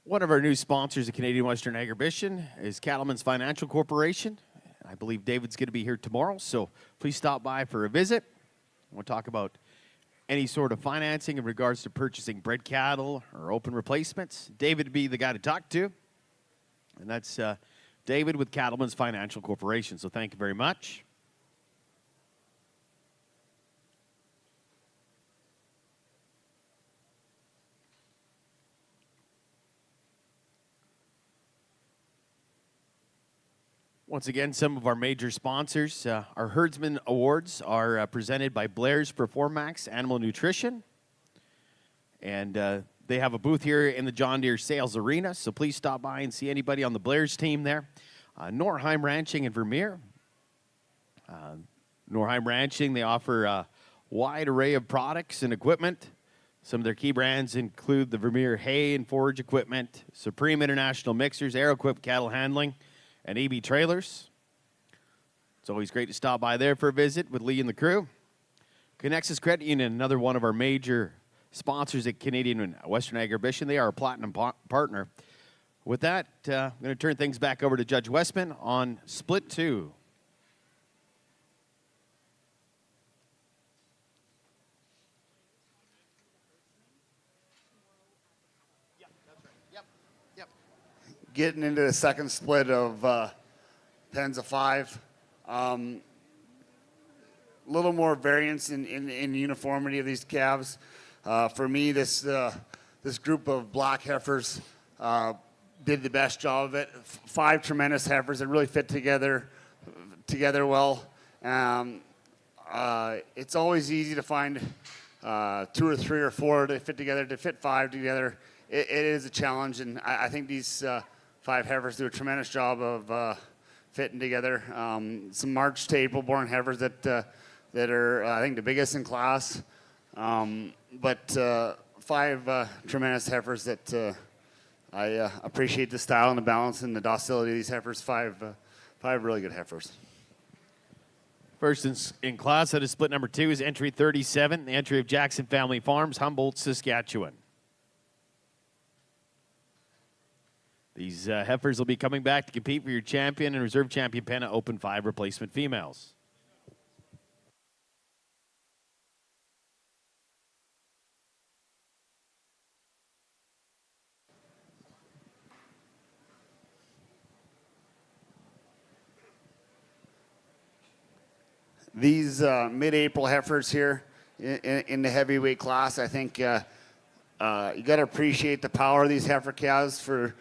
One of our new sponsors of Canadian Western Agribition is Cattlemen's Financial Corporation. I believe David's going to be here tomorrow, so please stop by for a visit. We'll talk about any sort of financing in regards to purchasing bred cattle or open replacements. David would be the guy to talk to, and that's David with Cattlemen's Financial Corporation, so thank you very much. Once again, some of our major sponsors. Our Herdsman Awards are presented by Blair's Performax Animal Nutrition. And they have a booth here in the John Deere Sales Arena, so please stop by and see anybody on the Blair's team there. Norheim Ranching in Vermeer. Norheim Ranching, they offer a wide array of products and equipment. Some of their key brands include the Vermeer hay and forage equipment, Supreme International Mixers, AeroQuip Cattle Handling, and EB Trailers. It's always great to stop by there for a visit with Lee and the crew. Connexus Credit Union, another one of our major sponsors at Canadian Western Agribition. They are a platinum partner. With that, I'm going to turn things back over to Judge Westman on Split 2. Getting into the second split of pens of 5. Little more variance in uniformity of these calves. For me, this group of black heifers did the best job of it. 5 tremendous heifers that really fit together well. It's always easy to find 2 or 3 or 4 to fit together. To fit 5 together, it is a challenge, and I think these 5 heifers do a tremendous job of fitting together. Some March to April born heifers that are, I think, the biggest in class. But 5 tremendous heifers that I appreciate the style and the balance and the docility of these heifers. 5 really good heifers. First in class, that is split number 2, is entry 37, the entry of Jackson Family Farms, Humboldt, Saskatchewan. These heifers will be coming back to compete for your champion and reserve champion pen at Open 5 replacement females. These mid-April heifers here in the heavyweight class, I think you got to appreciate the power of these heifer calves for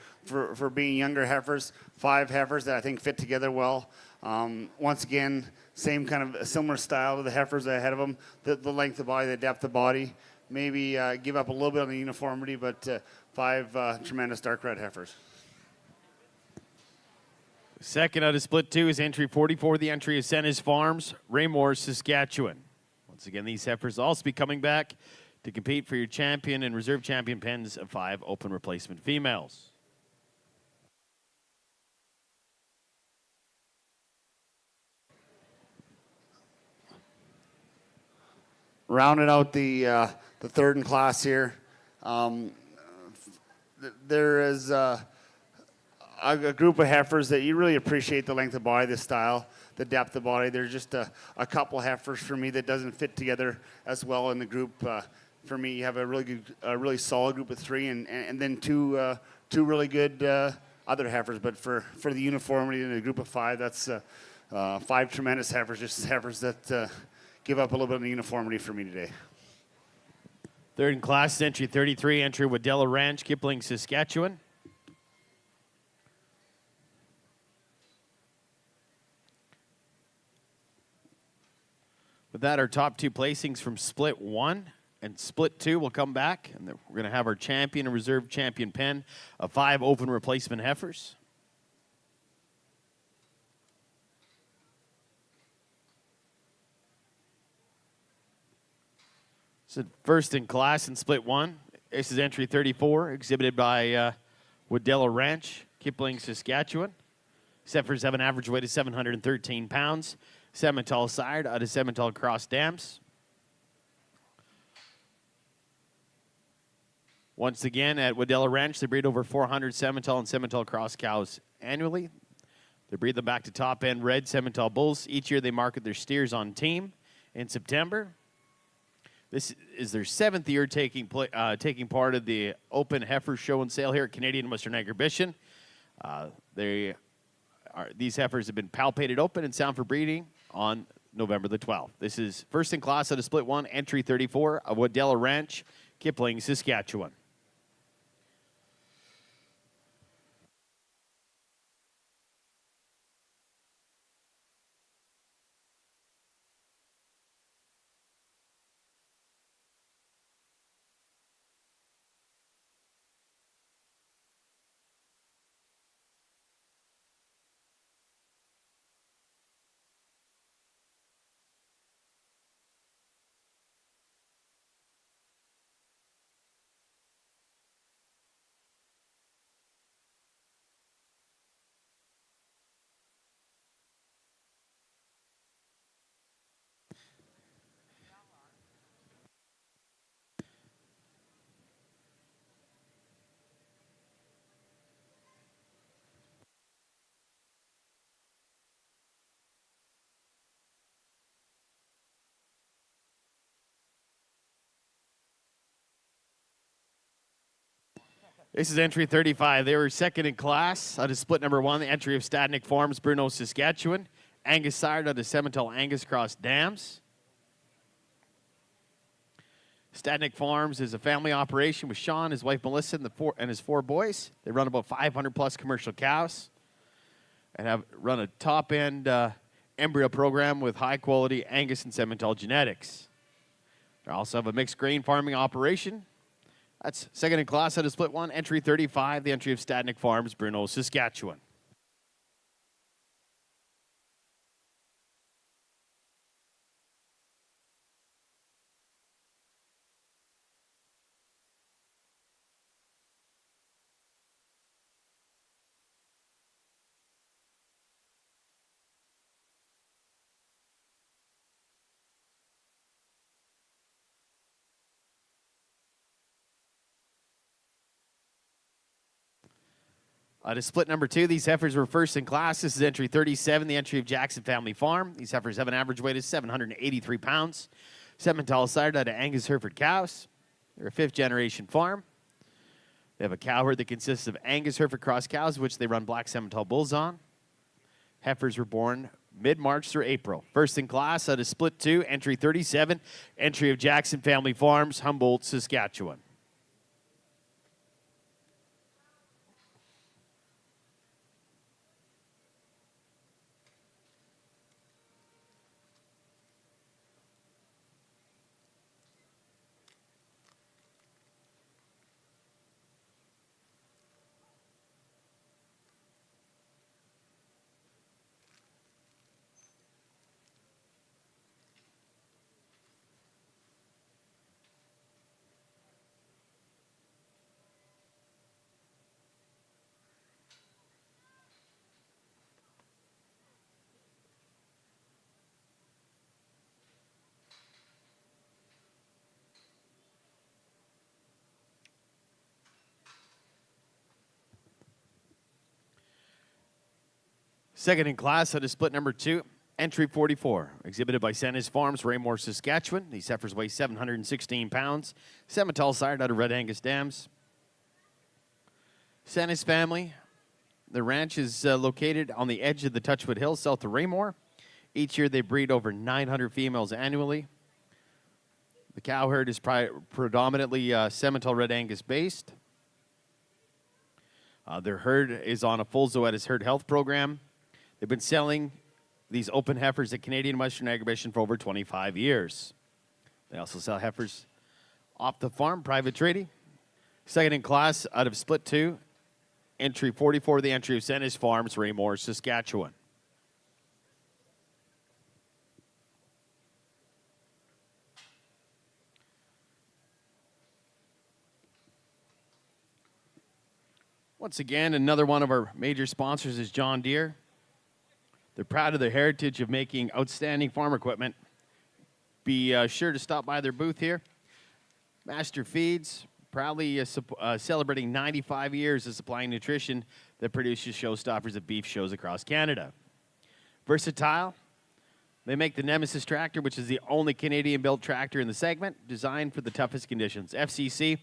being younger heifers. 5 heifers that I think fit together well. Once again, same kind of a similar style to the heifers ahead of them. The length of body, the depth of body. Maybe give up a little bit on the uniformity, but 5 tremendous dark red heifers. Second out of split 2 is entry 44, the entry of Senna's Farms, Raymore, Saskatchewan. Once again, these heifers will also be coming back to compete for your champion and reserve champion pens of 5 open replacement females. Rounding out the third in class here, there is a group of heifers that you really appreciate the length of body, the style, the depth of body. There's just a couple heifers for me that doesn't fit together as well in the group. For me, you have a really good, really solid group of 3, and then two really good other heifers. But for the uniformity in a group of 5, that's 5 tremendous heifers, just heifers that give up a little bit of the uniformity for me today. Third in class, entry 33, entry Waddella Ranch, Kipling, Saskatchewan. With that, our top 2 placings from Split 1 and Split 2 will come back, and we're going to have our champion and reserve champion pen of 5 open replacement heifers. So first in class in Split 1, this is entry 34, exhibited by Waddella Ranch, Kipling, Saskatchewan. These heifers have an average weight of 713 pounds. Simmental sired out of Simmental Cross Dams. Once again, at Waddella Ranch, they breed over 400 Simmental and Simmental Cross cows annually. They breed them back to top-end red Simmental bulls. Each year they market their steers on team in September. This is their 7th year taking part of the Open Heifer Show and Sale here at Canadian Western Agribition. These heifers have been palpated open and sound for breeding on November the 12th. This is first in class out of Split 1, entry 34 of Waddella Ranch, Kipling, Saskatchewan. This is entry 35. They were second in class out of Split number 1, the entry of Stadnick Farms, Bruno, Saskatchewan. Angus sired out of Simmental Angus Cross Dams. Stadnick Farms is a family operation with Sean, his wife Melissa, and his 4 boys. They run about 500 plus commercial cows and have run a top-end embryo program with high-quality Angus and Simmental genetics. They also have a mixed grain farming operation. That's second in class out of Split 1, entry 35, the entry of Stadnick Farms, Bruno, Saskatchewan. To Split number 2, these heifers were first in class. This is entry 37, the entry of Jackson Family Farm. These heifers have an average weight of 783 pounds. Simmental sired out of Angus Hereford cows. They're a 5th-generation farm. They have a cow herd that consists of Angus Hereford cross cows, which they run black Simmental bulls on. Heifers were born mid-March through April. First in class out of Split 2, entry 37, entry of Jackson Family Farms, Humboldt, Saskatchewan. Second in class out of split number 2, entry 44, exhibited by Sennis Farms, Raymore, Saskatchewan. These heifers weigh 716 pounds. Semitol sired out of Red Angus dams. Sennis family. The ranch is located on the edge of the Touchwood Hills, south of Raymore. Each year they breed over 900 females annually. The cow herd is predominantly Semitol Red Angus based. Their herd is on a full Zoetis herd health program. They've been selling these open heifers at Canadian Western Agribition for over 25 years. They also sell heifers off the farm, private trading. Second in class out of split 2, entry 44, the entry of Sennis Farms, Raymore, Saskatchewan. Once again, another one of our major sponsors is John Deere. They're proud of their heritage of making outstanding farm equipment. Be sure to stop by their booth here. Master Feeds, proudly celebrating 95 years of supplying nutrition that produces showstoppers at beef shows across Canada. Versatile, they make the Nemesis tractor, which is the only Canadian-built tractor in the segment, designed for the toughest conditions. FCC,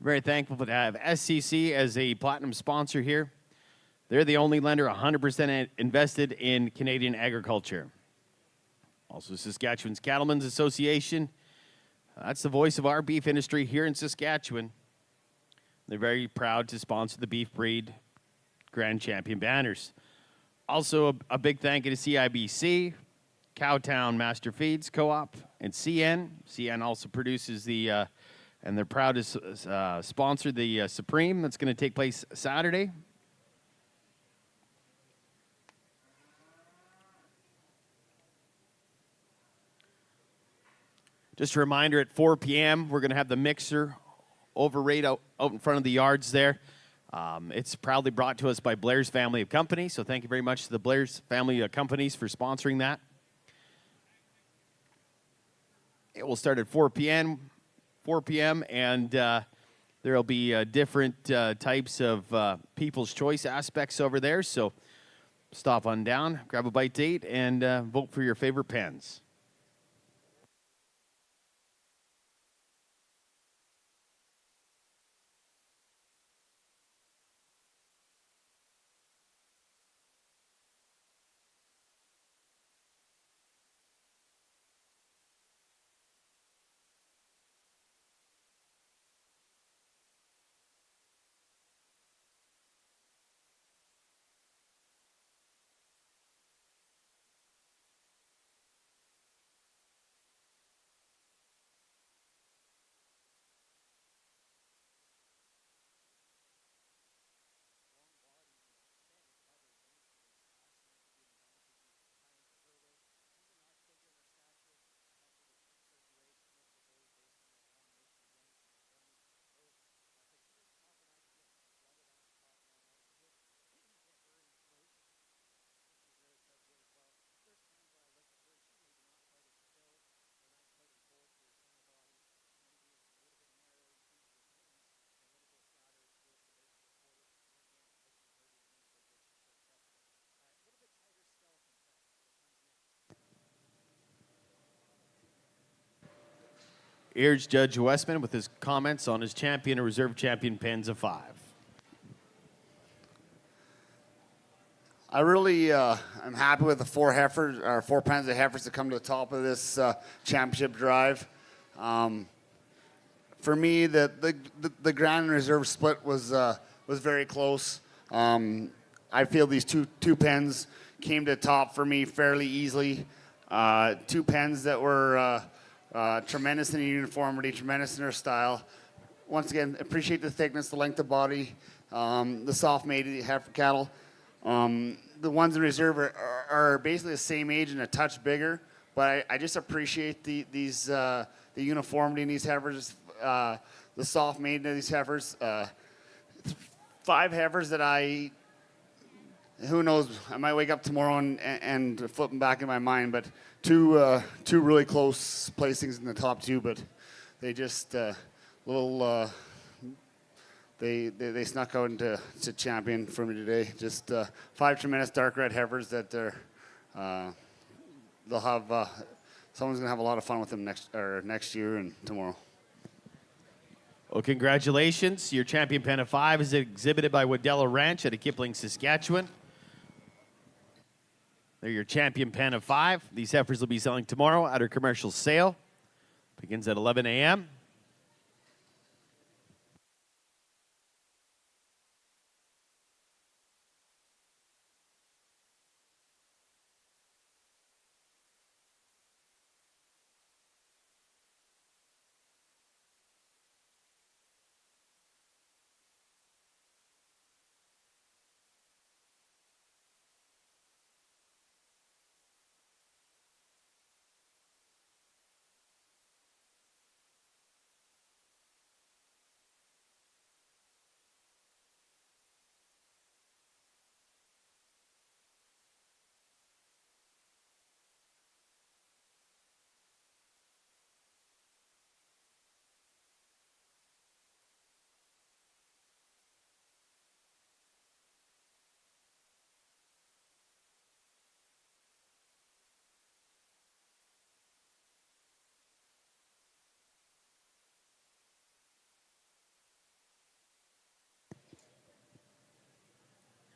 very thankful to have SCC as a platinum sponsor here. They're the only lender 100% invested in Canadian agriculture. Also, Saskatchewan's Cattlemen's Association. That's the voice of our beef industry here in Saskatchewan. They're very proud to sponsor the beef breed Grand Champion banners. Also, a big thank you to CIBC, Cowtown Master Feeds Co-op, and CN. CN also produces the, and they're proud to sponsor the Supreme that's going to take place Saturday. Just a reminder, at 4 p.m., we're going to have the mixer overrate out in front of the yards there. It's proudly brought to us by Blair's Family of Companies, so thank you very much to the Blair's Family of Companies for sponsoring that. It will start at 4 p.m., and there will be different types of People's Choice aspects over there, so stop on down, grab a bite to eat, and vote for your favorite pens. Here's Judge Westman with his comments on his champion and reserve champion pens of 5. I really am happy with the 4 heifers, or 4 pens of heifers that come to the top of this championship drive. For me, the Grand Reserve split was very close. I feel these two pens came to the top for me fairly easily. 2 pens that were tremendous in uniformity, tremendous in their style. Once again, appreciate the thickness, the length of body, the soft mated heifer cattle. The ones in reserve are basically the same age and a touch bigger, but I just appreciate the uniformity in these heifers, the soft maiden of these heifers. 5 heifers that who knows, I might wake up tomorrow and flip them back in my mind, but two really close placings in the top 2, but they just they're they snuck out to champion for me today. Just 5 tremendous dark red heifers that they'll have. Someone's gonna have a lot of fun with them next year and tomorrow. Well, congratulations. Your champion pen of 5 is exhibited by Waddella Ranch at Kipling, Saskatchewan. They're your champion pen of 5. These heifers will be selling tomorrow at our commercial sale. Begins at 11 a.m.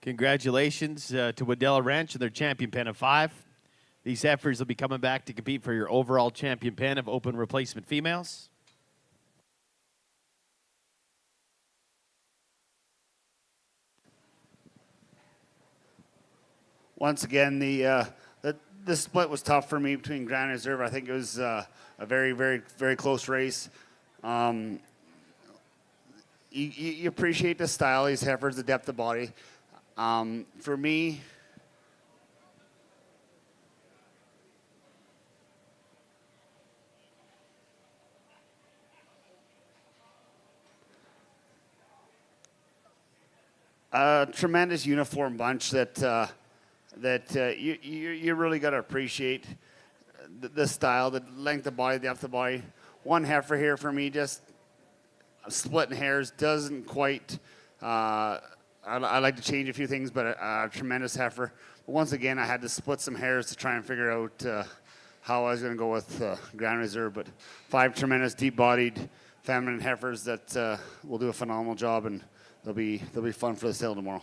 Congratulations to Waddella Ranch and their champion pen of 5. These heifers will be coming back to compete for your overall champion pen of open replacement females. Once again, the split was tough for me between Grand Reserve. I think it was a very, very, very close race. You appreciate the style of these heifers, the depth of body. For me, a tremendous uniform bunch that you really got to appreciate the style, the length of body, the depth of body. One heifer here for me, just splitting hairs, doesn't quite. I like to change a few things, but a tremendous heifer. But once again, I had to split some hairs to try and figure out how I was going to go with Grand Reserve. But 5 tremendous, deep-bodied, feminine heifers that will do a phenomenal job, and they'll be fun for the sale tomorrow.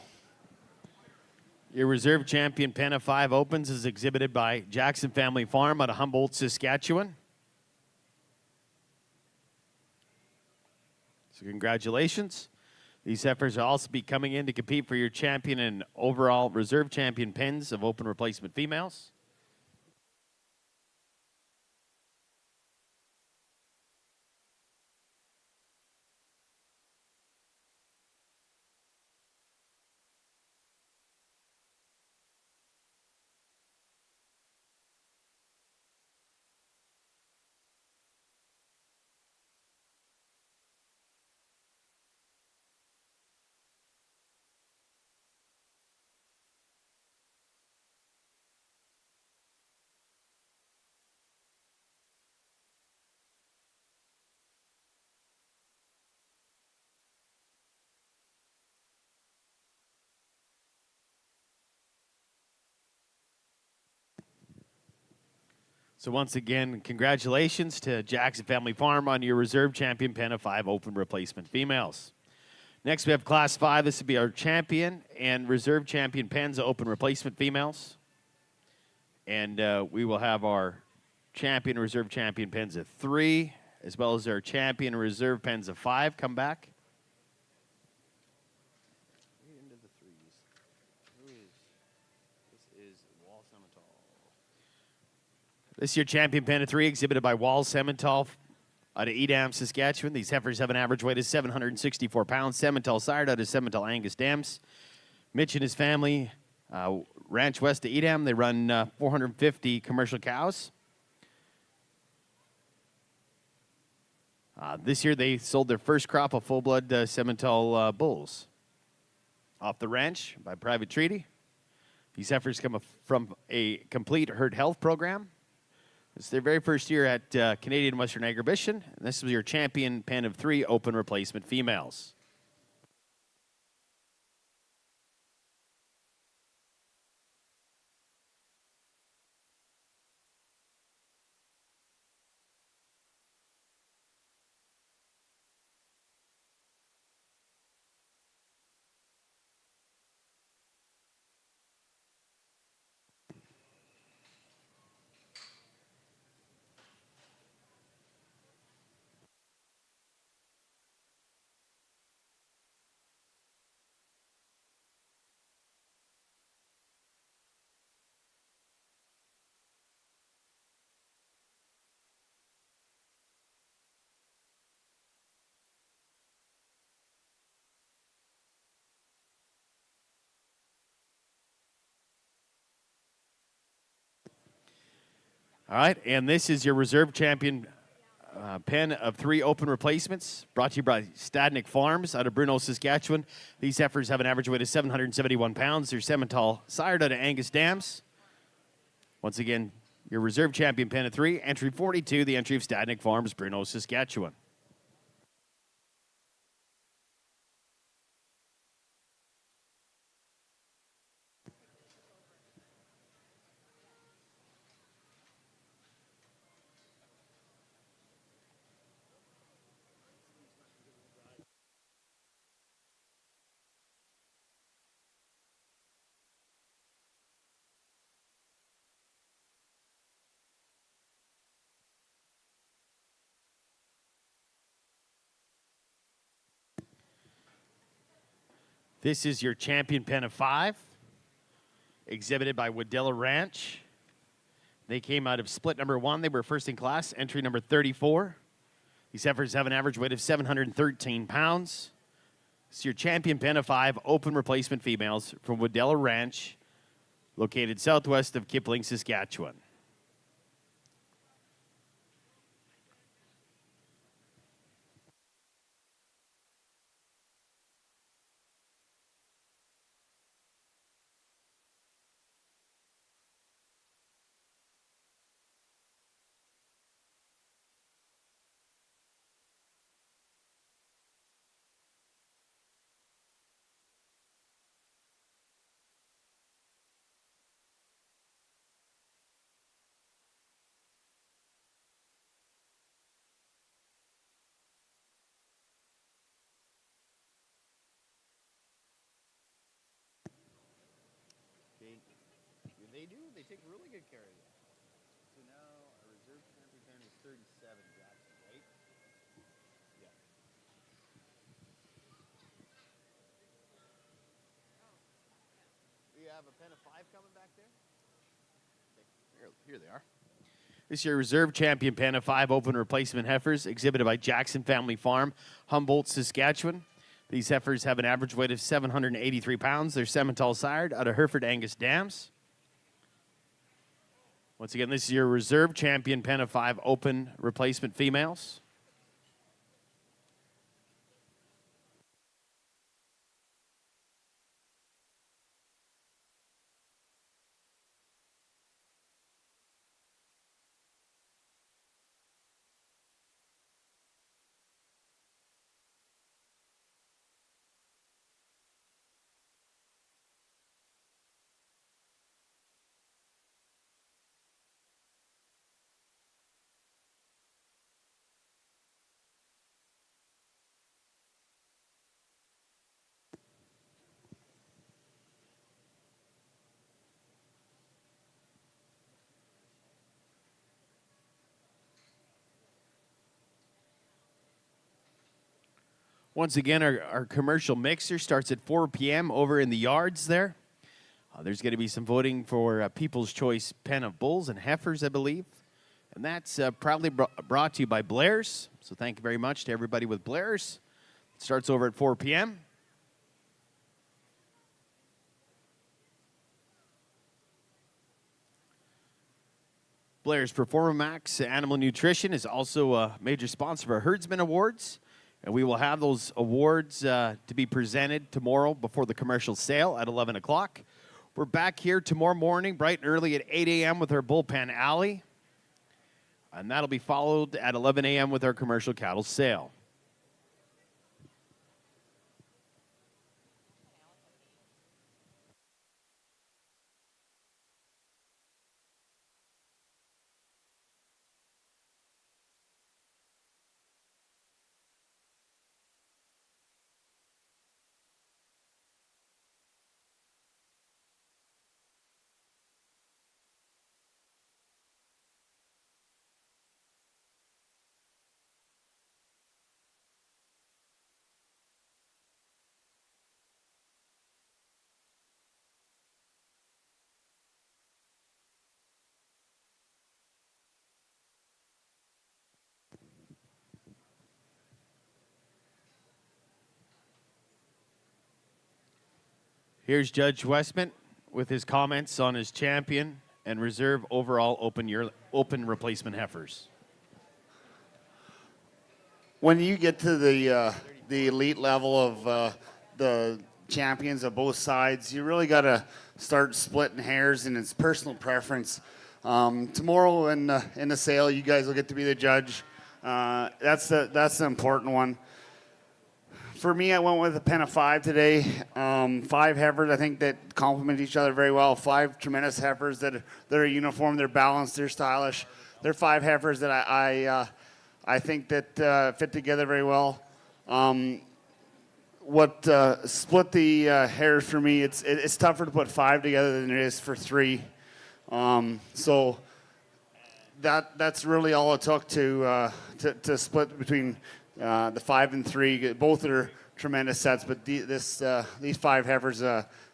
Your reserve champion pen of 5 opens is exhibited by Jackson Family Farm out of Humboldt, Saskatchewan. So congratulations. These heifers will also be coming in to compete for your champion and overall reserve champion pens of open replacement females. So once again, congratulations to Jackson Family Farm on your reserve champion pen of 5 open replacement females. Next, we have Class 5. This will be our champion and reserve champion pens of open replacement females. And we will have our champion and reserve champion pens of 3, as well as our champion and reserve pens of 5 come back. Into the 3s. This is Wall Simmental. This is your champion pen of 3, exhibited by Wall Simmental out of Edam, Saskatchewan. These heifers have an average weight of 764 pounds. Simmental sired out of Simmental Angus dams. Mitch and his family, ranch west of Edam. They run 450 commercial cows. This year they sold their first crop of full-blood Simmental bulls off the ranch by private treaty. These heifers come from a complete herd health program. It's their very first year at Canadian Western Agribition. And this was your champion pen of 3 open replacement females. All right, and this is your reserve champion pen of 3 open replacements, brought to you by Stadnick Farms out of Bruno, Saskatchewan. These heifers have an average weight of 771 pounds. They're Simmental sired out of Angus dams. Once again, your reserve champion pen of 3, entry 42, the entry of Stadnick Farms, Bruno, Saskatchewan. This is your champion pen of 5, exhibited by Woodilla Ranch. They came out of split number 1. They were first in class, entry number 34. These heifers have an average weight of 713 pounds. This is your champion pen of 5 open replacement females from Woodilla Ranch, located southwest of Kipling, Saskatchewan. They take really good care of you. So now our reserve champion pen is 37, Jackson, right? Yeah. Do you have a pen of 5 coming back there? Here they are. This is your reserve champion pen of 5 open replacement heifers, exhibited by Jackson Family Farm, Humboldt, Saskatchewan. These heifers have an average weight of 783 pounds. They're Simmental sired out of Hereford Angus dams. Once again, this is your reserve champion pen of 5 open replacement females. Once again, our commercial mixer starts at 4 p.m. over in the yards there. There's going to be some voting for People's Choice Pen of Bulls and Heifers, I believe. And that's proudly brought to you by Blair's. So thank you very much to everybody with Blair's. It starts over at 4 p.m. Blair's Performamax Animal Nutrition is also a major sponsor of our Herdsman Awards. And we will have those awards to be presented tomorrow before the commercial sale at 11 o'clock. We're back here tomorrow morning, bright and early at 8 a.m. with our Bullpen Alley. And that'll be followed at 11 a.m. with our commercial cattle sale. Here's Judge Westman with his comments on his champion and reserve overall open replacement heifers. When you get to the elite level of the champions of both sides, you really got to start splitting hairs, and it's personal preference. Tomorrow in the sale, you guys will get to be the judge. That's the important one. For me, I went with a pen of 5 today. 5 heifers, I think, that complement each other very well. 5 tremendous heifers that are uniform, they're balanced, they're stylish. They're 5 heifers that I think that fit together very well. What split the hairs for me? It's tougher to put 5 together than it is for 3. So that's really all it took to split between the 5 and 3. Both are tremendous sets, but these 5 heifers,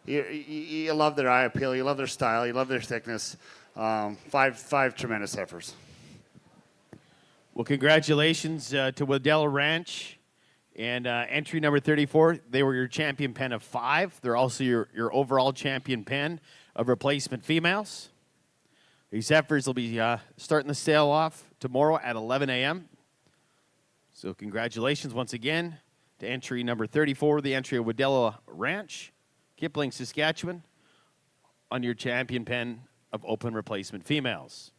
you love their eye appeal, you love their style, you love their thickness. 5 tremendous heifers. Well, congratulations to Waddell Ranch and entry number 34. They were your champion pen of 5. They're also your overall champion pen of replacement females. These heifers will be starting the sale off tomorrow at 11 a.m. So congratulations once again to entry number 34, the entry of Waddell Ranch, Kipling, Saskatchewan, on your champion pen of open replacement females.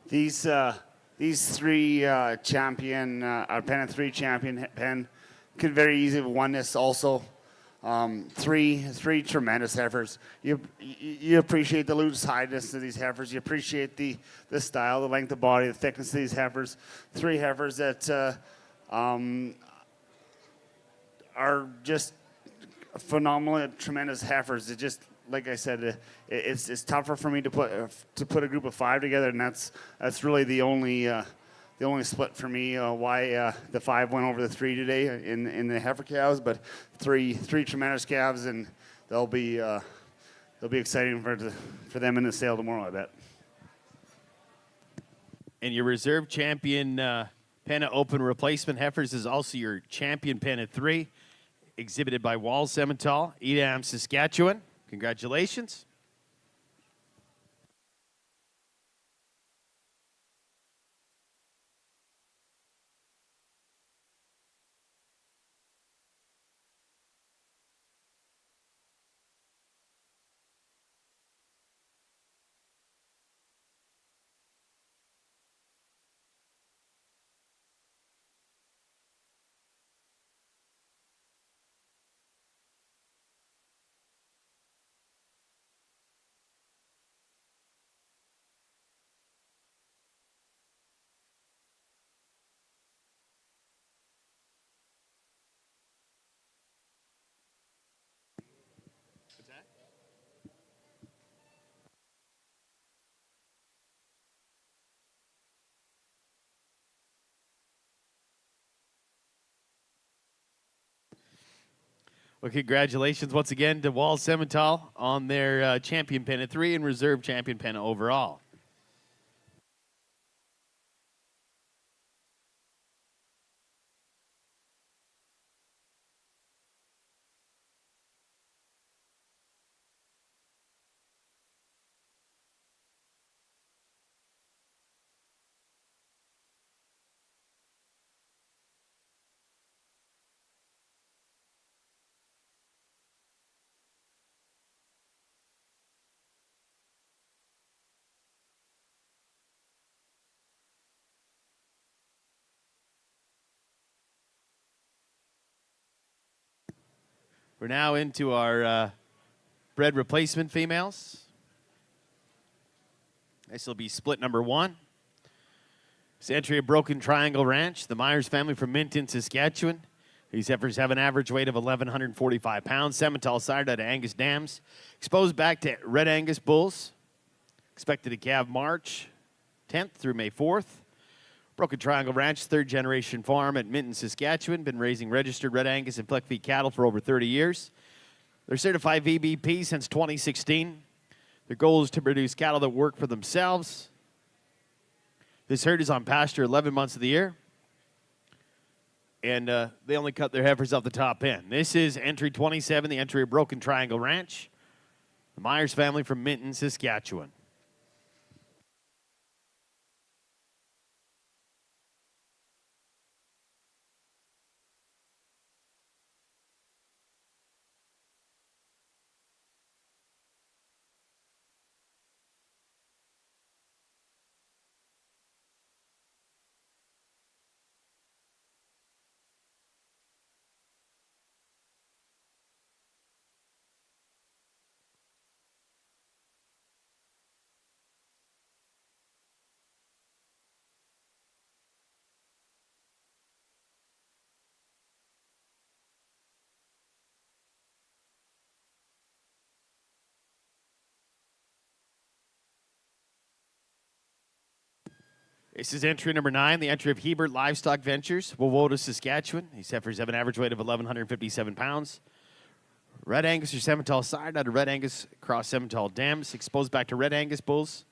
These 3 champion, our pen and 3 champion pen could very easily have won this also. 3 tremendous heifers. You appreciate the loose highness of these heifers. You appreciate the style, the length of body, the thickness of these heifers. 3 heifers that are just phenomenal, tremendous heifers. It just, like I said, it's tougher for me to put a group of 5 together, and that's really the only split for me. Why the 5 went over the 3 today in the heifer calves, but three tremendous calves, and they'll be exciting for them in the sale tomorrow, I bet. And your reserve champion pen of open replacement heifers is also your champion pen at 3, exhibited by Wall Simmental, Edam, Saskatchewan. Congratulations. Well, congratulations once again to Wall Simmental on their champion pen at 3 and reserve champion pen overall. We're now into our bred replacement females. This will be split number 1. It's entry of Broken Triangle Ranch, the Myers family from Minton, Saskatchewan. These heifers have an average weight of 1,145 pounds, Simmental sire out of Angus dams. Exposed back to Red Angus bulls. Expected to calve March 10th through May 4th. Broken Triangle Ranch, 3rd generation farm at Minton, Saskatchewan. Been raising registered Red Angus and Fleck feed cattle for over 30 years. They're certified VBP since 2016. Their goal is to produce cattle that work for themselves. This herd is on pasture 11 months of the year. And they only cut their heifers off the top end. This is entry 27, the entry of Broken Triangle Ranch. The Myers family from Minton, Saskatchewan. This is entry number 9, the entry of Hebert Livestock Ventures, Wawota, Saskatchewan. These heifers have an average weight of 1,157 pounds. Red Angus or Simmental side out of Red Angus cross Simmental dams, exposed back to Red Angus bulls.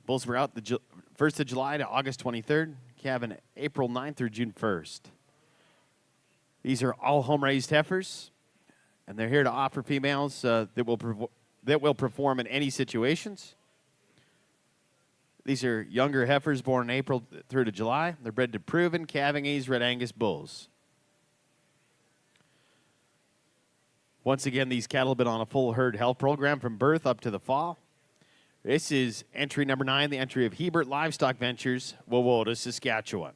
Bulls were out the 1st of July to August 23rd, calving April 9th through June 1st. These are all home-raised heifers, and they're here to offer females that will perform in any situations. These are younger heifers born in April through to July. They're bred to proven calving age Red Angus bulls. Once again, these cattle have been on a full herd health program from birth up to the fall. This is entry number 9, the entry of Hebert Livestock Ventures, Wawota, Saskatchewan.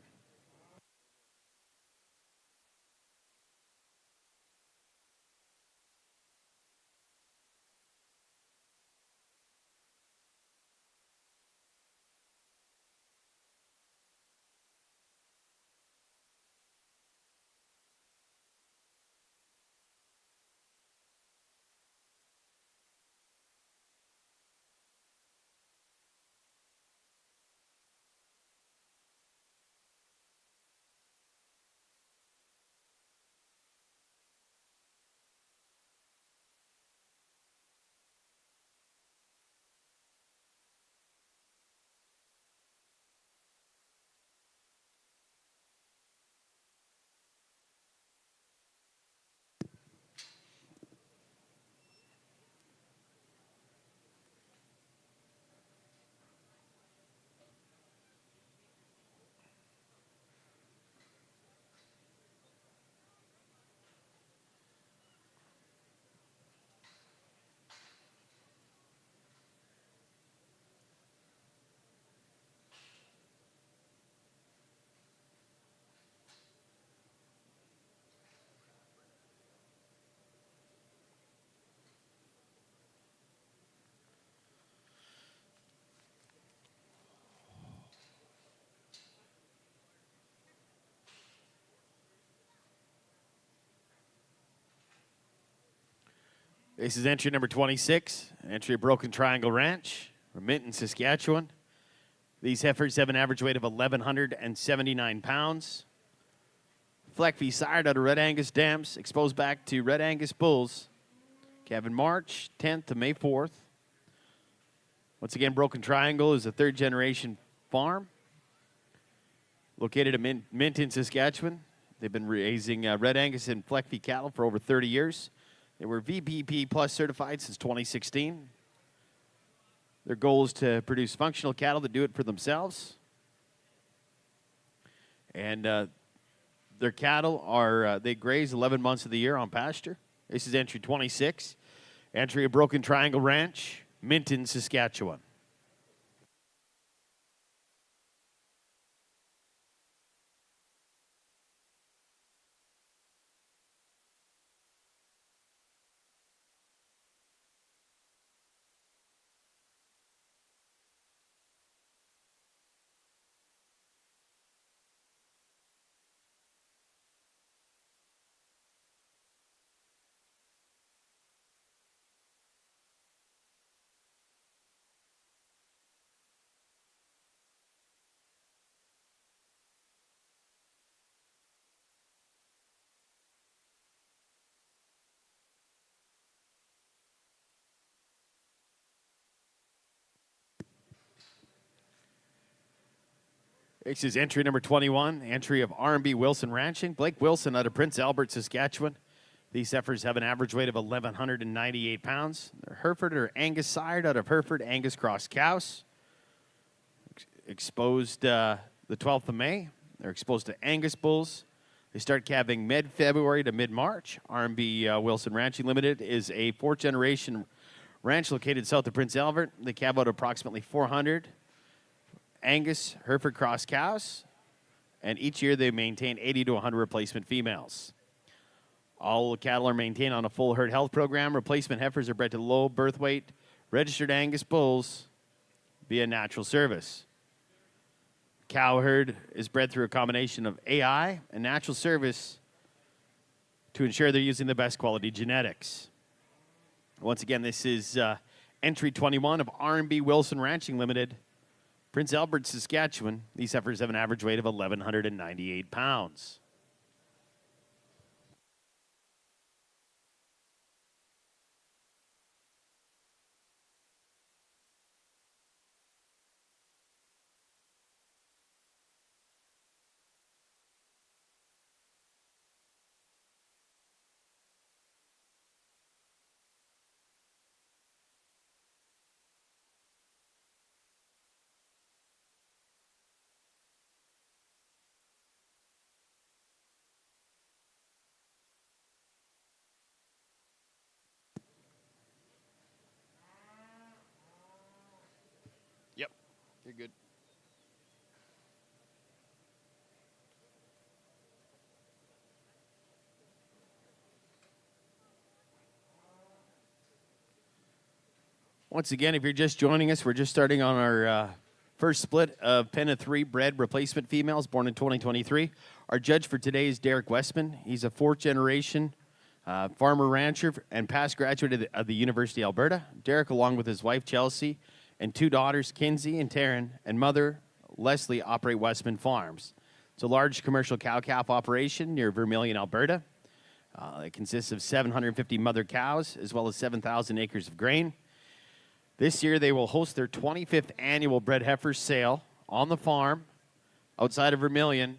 This is entry number 26, entry of Broken Triangle Ranch, from Minton, Saskatchewan. These heifers have an average weight of 1,179 pounds. Fleck fee sired out of Red Angus dams, exposed back to Red Angus bulls, calving March 10th to May 4th. Once again, Broken Triangle is a 3rd generation farm located at Minton, Saskatchewan. They've been raising Red Angus and Fleck fee cattle for over 30 years. They were VBP Plus certified since 2016. Their goal is to produce functional cattle that do it for themselves. And their cattle are, they graze 11 months of the year on pasture. This is entry 26, entry of Broken Triangle Ranch, Minton, Saskatchewan. This is entry number 21, entry of R&B Wilson Ranching. Blake Wilson out of Prince Albert, Saskatchewan. These heifers have an average weight of 1,198 pounds. They're Hereford or Angus sired out of Hereford Angus Cross cows. Exposed the 12th of May. They're exposed to Angus bulls. They start calving mid-February to mid-March. R&B Wilson Ranching Limited is a fourth-generation ranch located south of Prince Albert. They calve out approximately 400 Angus Hereford Cross cows, and each year they maintain 80 to 100 replacement females. All cattle are maintained on a full herd health program. Replacement heifers are bred to low birth weight, registered Angus bulls via natural service. Cow herd is bred through a combination of AI and natural service to ensure they're using the best quality genetics. Once again, this is entry 21 of R&B Wilson Ranching Limited, Prince Albert, Saskatchewan. These heifers have an average weight of 1,198 pounds. Yep, you're good. Once again, if you're just joining us, we're just starting on our first split of pen of 3 bred replacement females born in 2023. Our judge for today is Derek Westman. He's a fourth-generation farmer rancher and past graduate of the University of Alberta. Derek, along with his wife Chelsea and 2 daughters, Kinsey and Taryn, and mother Leslie, operate Westman Farms. It's a large commercial cow-calf operation near Vermilion, Alberta. It consists of 750 mother cows as well as 7,000 acres of grain. This year, they will host their 25th annual Bred Heifer Sale on the farm outside of Vermilion,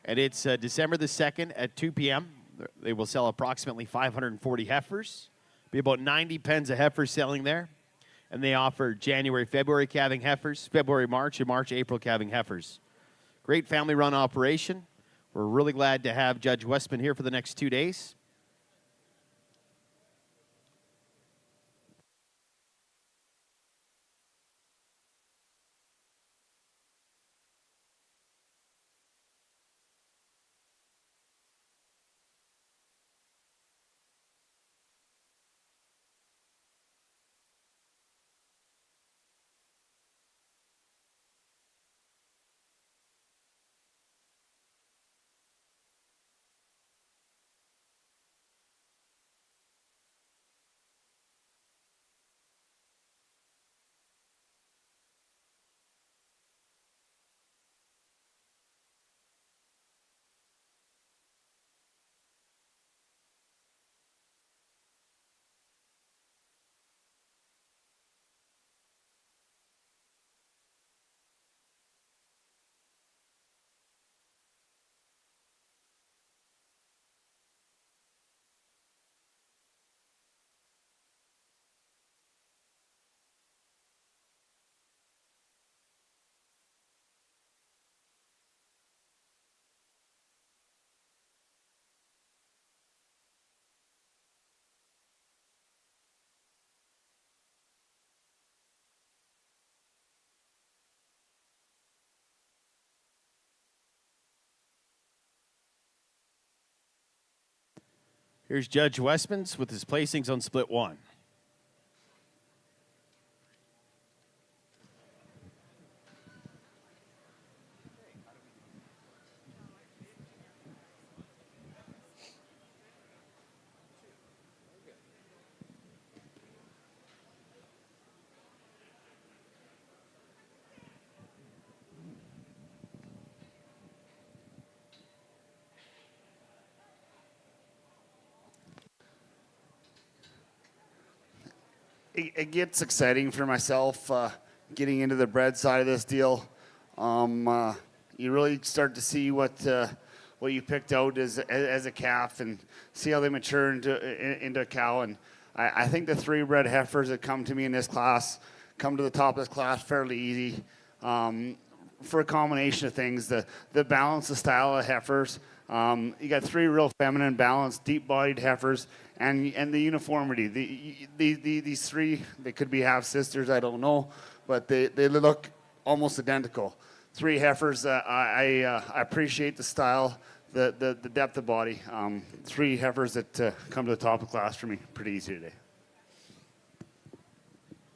and it's December the 2nd at 2 p.m. They will sell approximately 540 heifers. Be about 90 pens of heifers selling there, and they offer January, February calving heifers, February, March, and March, April calving heifers. Great family-run operation. We're really glad to have Judge Westman here for the next 2 days. Here's Judge Westman's with his placings on split 1. It gets exciting for myself getting into the bred side of this deal. you really start to see what you picked out as a calf and see how they mature into a cow. And I think the 3 bred heifers that come to me in this class come to the top of this class fairly easy for a combination of things. The balance, the style of heifers. You got 3 real feminine, balanced, deep-bodied heifers, and the uniformity. These 3, they could be half sisters, I don't know, but they look almost identical. 3 heifers. I appreciate the style, the depth of body. 3 heifers that come to the top of the class for me. Pretty easy today.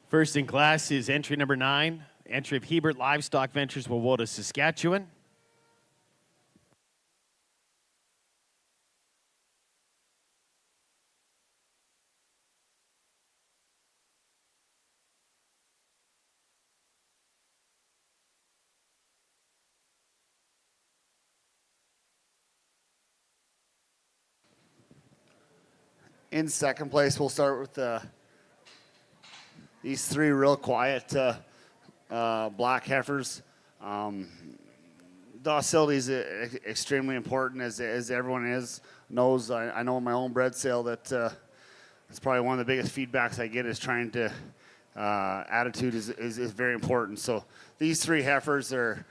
First in class is entry number 9, entry of Hebert Livestock Ventures, Wawota, Saskatchewan. In second place, we'll start with these 3 real quiet black heifers. Docility is extremely important, as everyone knows. I know in my own bred sale that it's probably one of the biggest feedbacks I get is trying to attitude is very important. So these 3 heifers are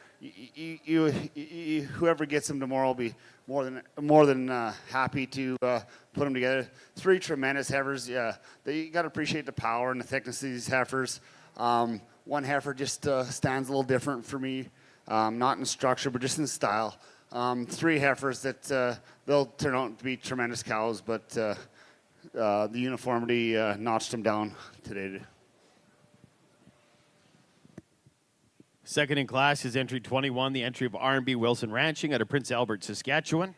whoever gets them tomorrow will be more than happy to put them together. 3 tremendous heifers. Yeah, you got to appreciate the power and the thickness of these heifers. One heifer just stands a little different for me, not in structure but just in style. 3 heifers that they'll turn out to be tremendous cows, but the uniformity notched them down today. Second in class is entry 21, the entry of R&B Wilson Ranching out of Prince Albert, Saskatchewan.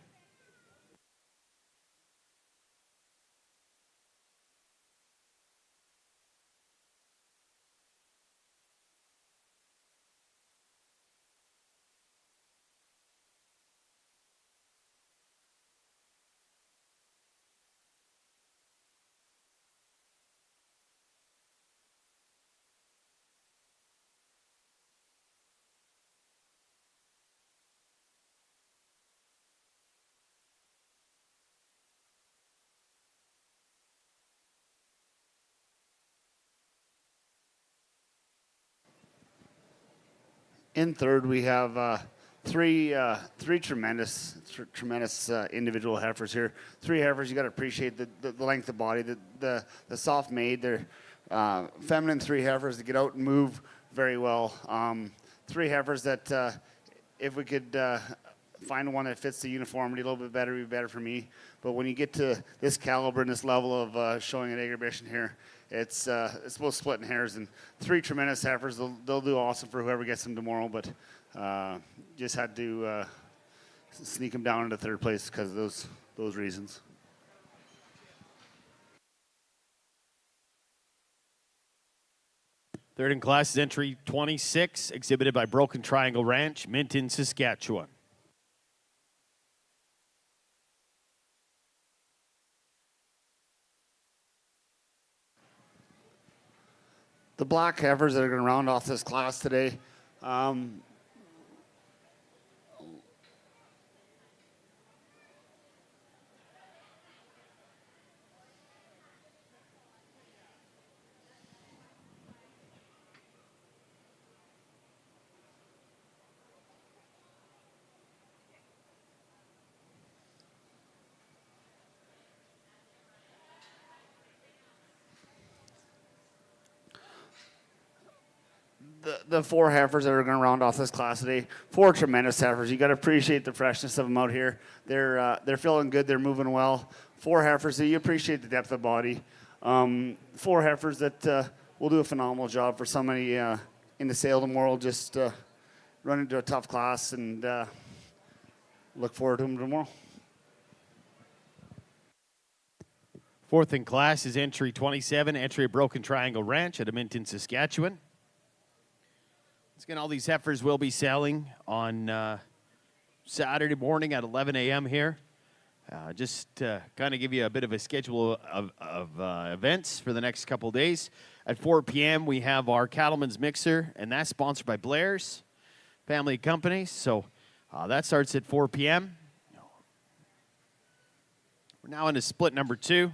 In third, we have three tremendous individual heifers here. 3 heifers, you got to appreciate the length of body, the soft made. They're feminine 3 heifers that get out and move very well. 3 heifers that if we could find one that fits the uniformity a little bit better, would be better for me. But when you get to this caliber and this level of showing an exhibition here, it's both splitting hairs. And 3 tremendous heifers. They'll do awesome for whoever gets them tomorrow. But just had to sneak them down into third place because of those reasons. Third in class is entry 26, exhibited by Broken Triangle Ranch, Minton, Saskatchewan. The black heifers that are going to round off this class today. The 4 heifers that are going to round off this class today, 4 tremendous heifers. You got to appreciate the freshness of them out here. They're feeling good. They're moving well. 4 heifers that you appreciate the depth of body. 4 heifers that will do a phenomenal job for somebody in the sale tomorrow. Just run into a tough class and look forward to them tomorrow. Fourth in class is entry 27, entry of Broken Triangle Ranch at Minton, Saskatchewan. Again, all these heifers will be selling on Saturday morning at 11 a.m. here. Just to kind of give you a bit of a schedule of events for the next couple of days. At 4 p.m., we have our Cattleman's Mixer, and that's sponsored by Blair's Family Company. So That starts at 4 p.m. We're now into split number 2.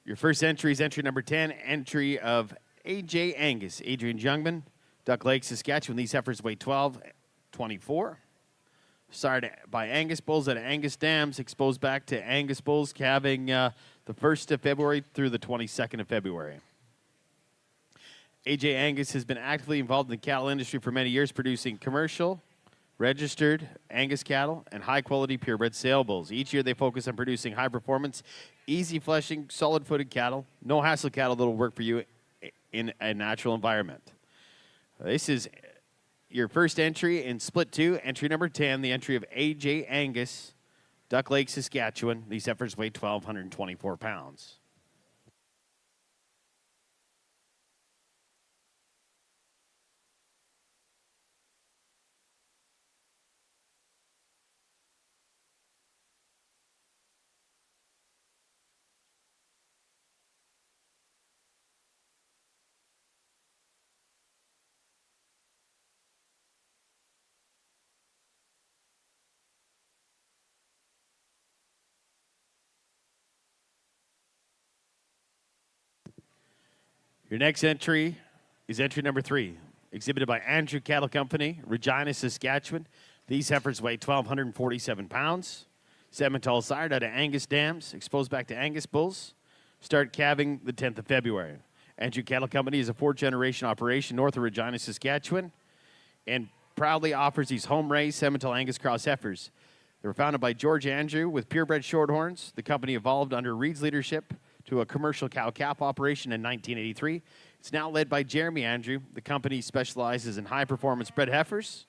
Your first entry is entry number 10, entry of A.J. Angus, Adrian Jungman, Duck Lake, Saskatchewan. These heifers weigh 12-24. Started by Angus bulls at Angus Dams, exposed back to Angus bulls, calving the 1st of February through the 22nd of February. A.J. Angus has been actively involved in the cattle industry for many years, producing commercial, registered Angus cattle, and high-quality purebred sale bulls. Each year they focus on producing high-performance, easy-fleshing, solid-footed cattle, no-hassle cattle that will work for you in a natural environment. This is your first entry in split 2, entry number 10, the entry of A.J. Angus, Duck Lake, Saskatchewan. These heifers weigh 1,224 pounds. Your next entry is entry number 3, exhibited by Andrew Cattle Company, Regina, Saskatchewan. These heifers weigh 1,247 pounds. Simmental sired out of Angus Dams, exposed back to Angus bulls. Start calving the 10th of February. Andrew Cattle Company is a 4th-generation operation north of Regina, Saskatchewan, and proudly offers these home-raised Simmental Angus cross heifers. They were founded by George Andrew with purebred shorthorns. The company evolved under Reed's leadership to a commercial cow-calf operation in 1983. It's now led by Jeremy Andrew. The company specializes in high-performance bred heifers.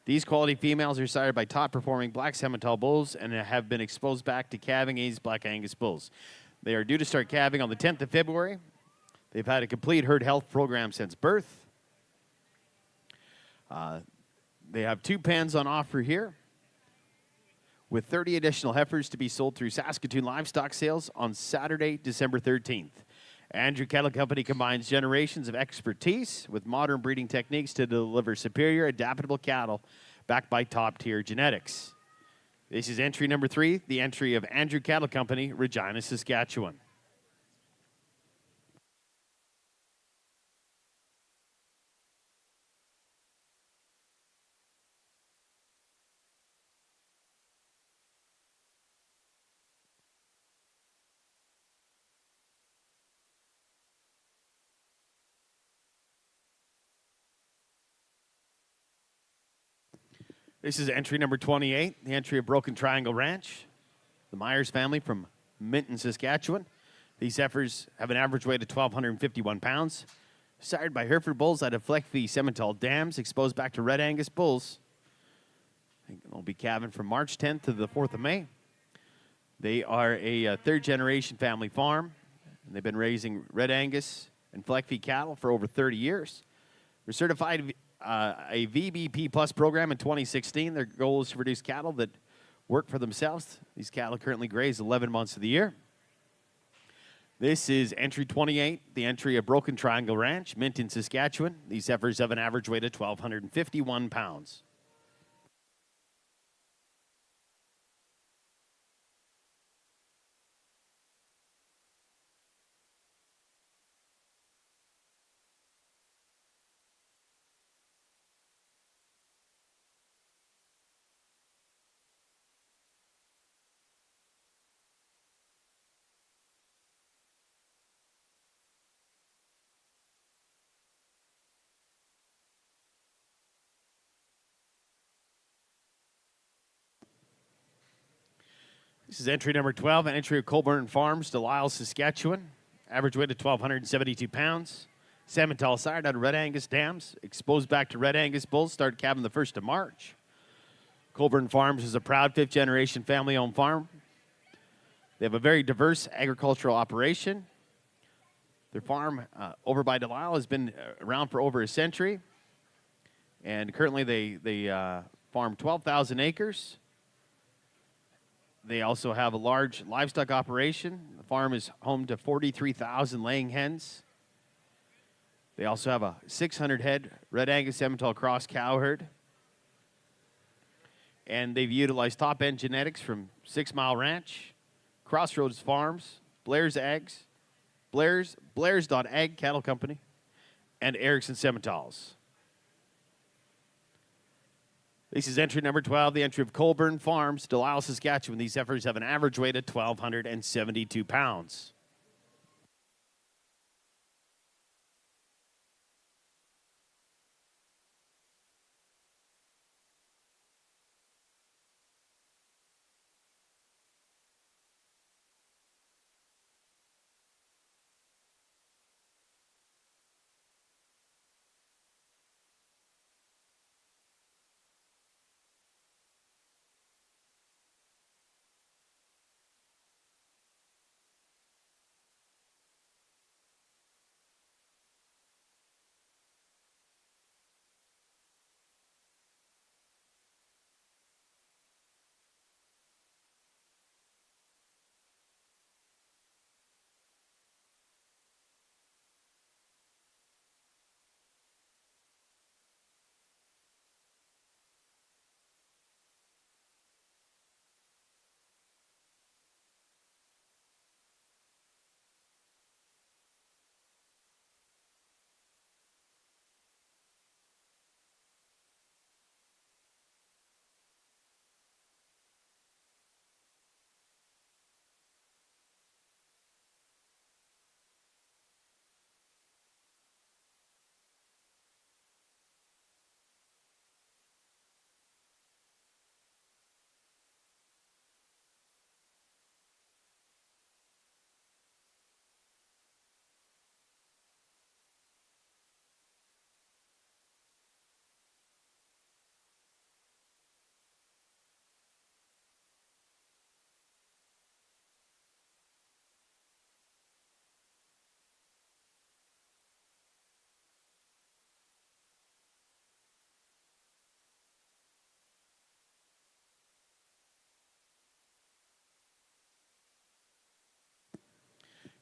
These quality females are sired by top-performing black Simmental bulls and have been exposed back to calving aged black Angus bulls. They are due to start calving on the 10th of February. They've had a complete herd health program since birth. They have 2 pens on offer here, with 30 additional heifers to be sold through Saskatoon livestock sales on Saturday, December 13th. Andrew Cattle Company combines generations of expertise with modern breeding techniques to deliver superior, adaptable cattle backed by top-tier genetics. This is entry number 3, the entry of Andrew Cattle Company, Regina, Saskatchewan. This is entry number 28, the entry of Broken Triangle Ranch, the Myers family from Minton, Saskatchewan. These heifers have an average weight of 1,251 pounds. Sired by Hereford bulls out of Fleckville Simmental Dams, exposed back to Red Angus bulls. They'll be calving from March 10th to the 4th of May. They are a 3rd-generation family farm, and they've been raising Red Angus and Fleckville cattle for over 30 years. They're certified a VBP Plus program in 2016. Their goal is to produce cattle that work for themselves. These cattle currently graze 11 months of the year. This is entry 28, the entry of Broken Triangle Ranch, Minton, Saskatchewan. These heifers have an average weight of 1,251 pounds. This is entry number 12, an entry of Colburn Farms, Delisle, Saskatchewan. Average weight of 1,272 pounds. Simmental sired out of Red Angus Dams, exposed back to Red Angus bulls, start calving the 1st of March. Colburn Farms is a proud 5th-generation family-owned farm. They have a very diverse agricultural operation. Their farm over by Delisle has been around for over a century. And currently they farm 12,000 acres. They also have a large livestock operation. The farm is home to 43,000 laying hens. They also have a 600 head Red Angus Emmental cross cow herd. And they've utilized top-end genetics from 6 Mile Ranch, Crossroads Farms, Blair's.Ag Cattle Company, and Erickson Semmentals. This is entry number 12, the entry of Colburn Farms, Delisle, Saskatchewan. These heifers have an average weight of 1,272 pounds.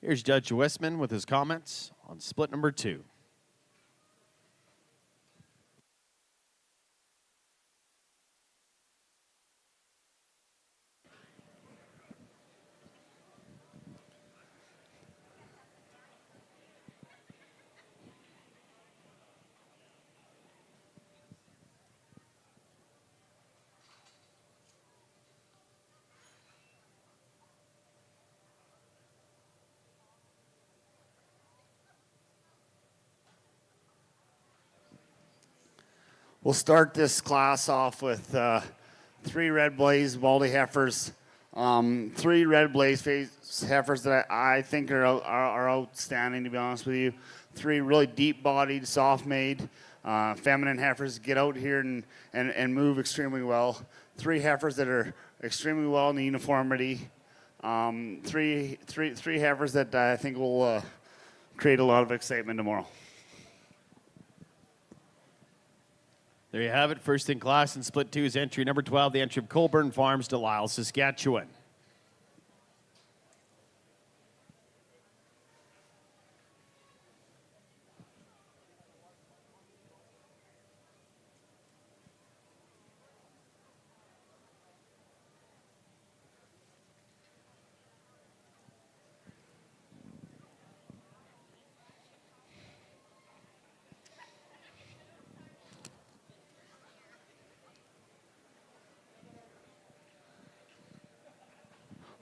Here's Judge Westman with his comments on split number 2. We'll start this class off with 3 red blaze baldy heifers. 3 red blaze face heifers that I think are outstanding, to be honest with you. 3 really deep-bodied, soft-made, feminine heifers get out here and move extremely well. 3 heifers that are extremely well in the uniformity. 3 heifers that I think will create a lot of excitement tomorrow. There you have it. First in class in split 2 is entry number 12, the entry of Colburn Farms, Delisle, Saskatchewan.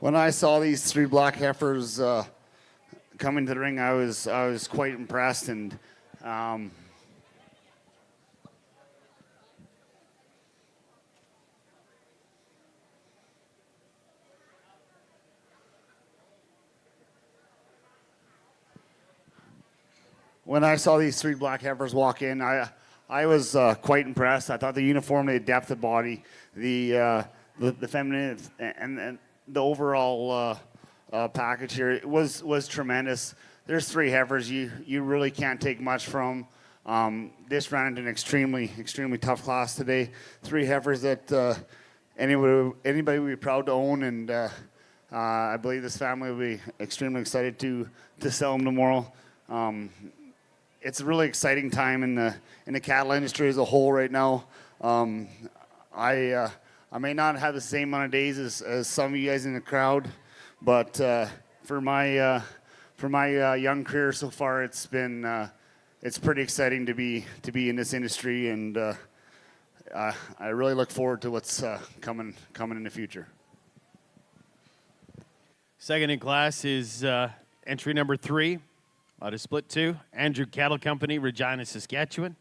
When I saw these 3 black heifers coming to the ring, I was quite impressed, and when I saw these 3 black heifers walk in, I was quite impressed. I thought the uniformity, the depth of body, the feminine, and the overall package here was tremendous. There's 3 heifers you really can't take much from. This ran into an extremely tough class today. 3 heifers that anybody would be proud to own, and I believe this family will be extremely excited to sell them tomorrow. it's a really exciting time in the cattle industry as a whole right now. I may not have the same amount of days as some of you guys in the crowd, but for my young career so far, it's been it's pretty exciting to be in this industry, and I really look forward to what's coming in the future. Second in class is entry number 3 out of split 2, Andrew Cattle Company, Regina, Saskatchewan.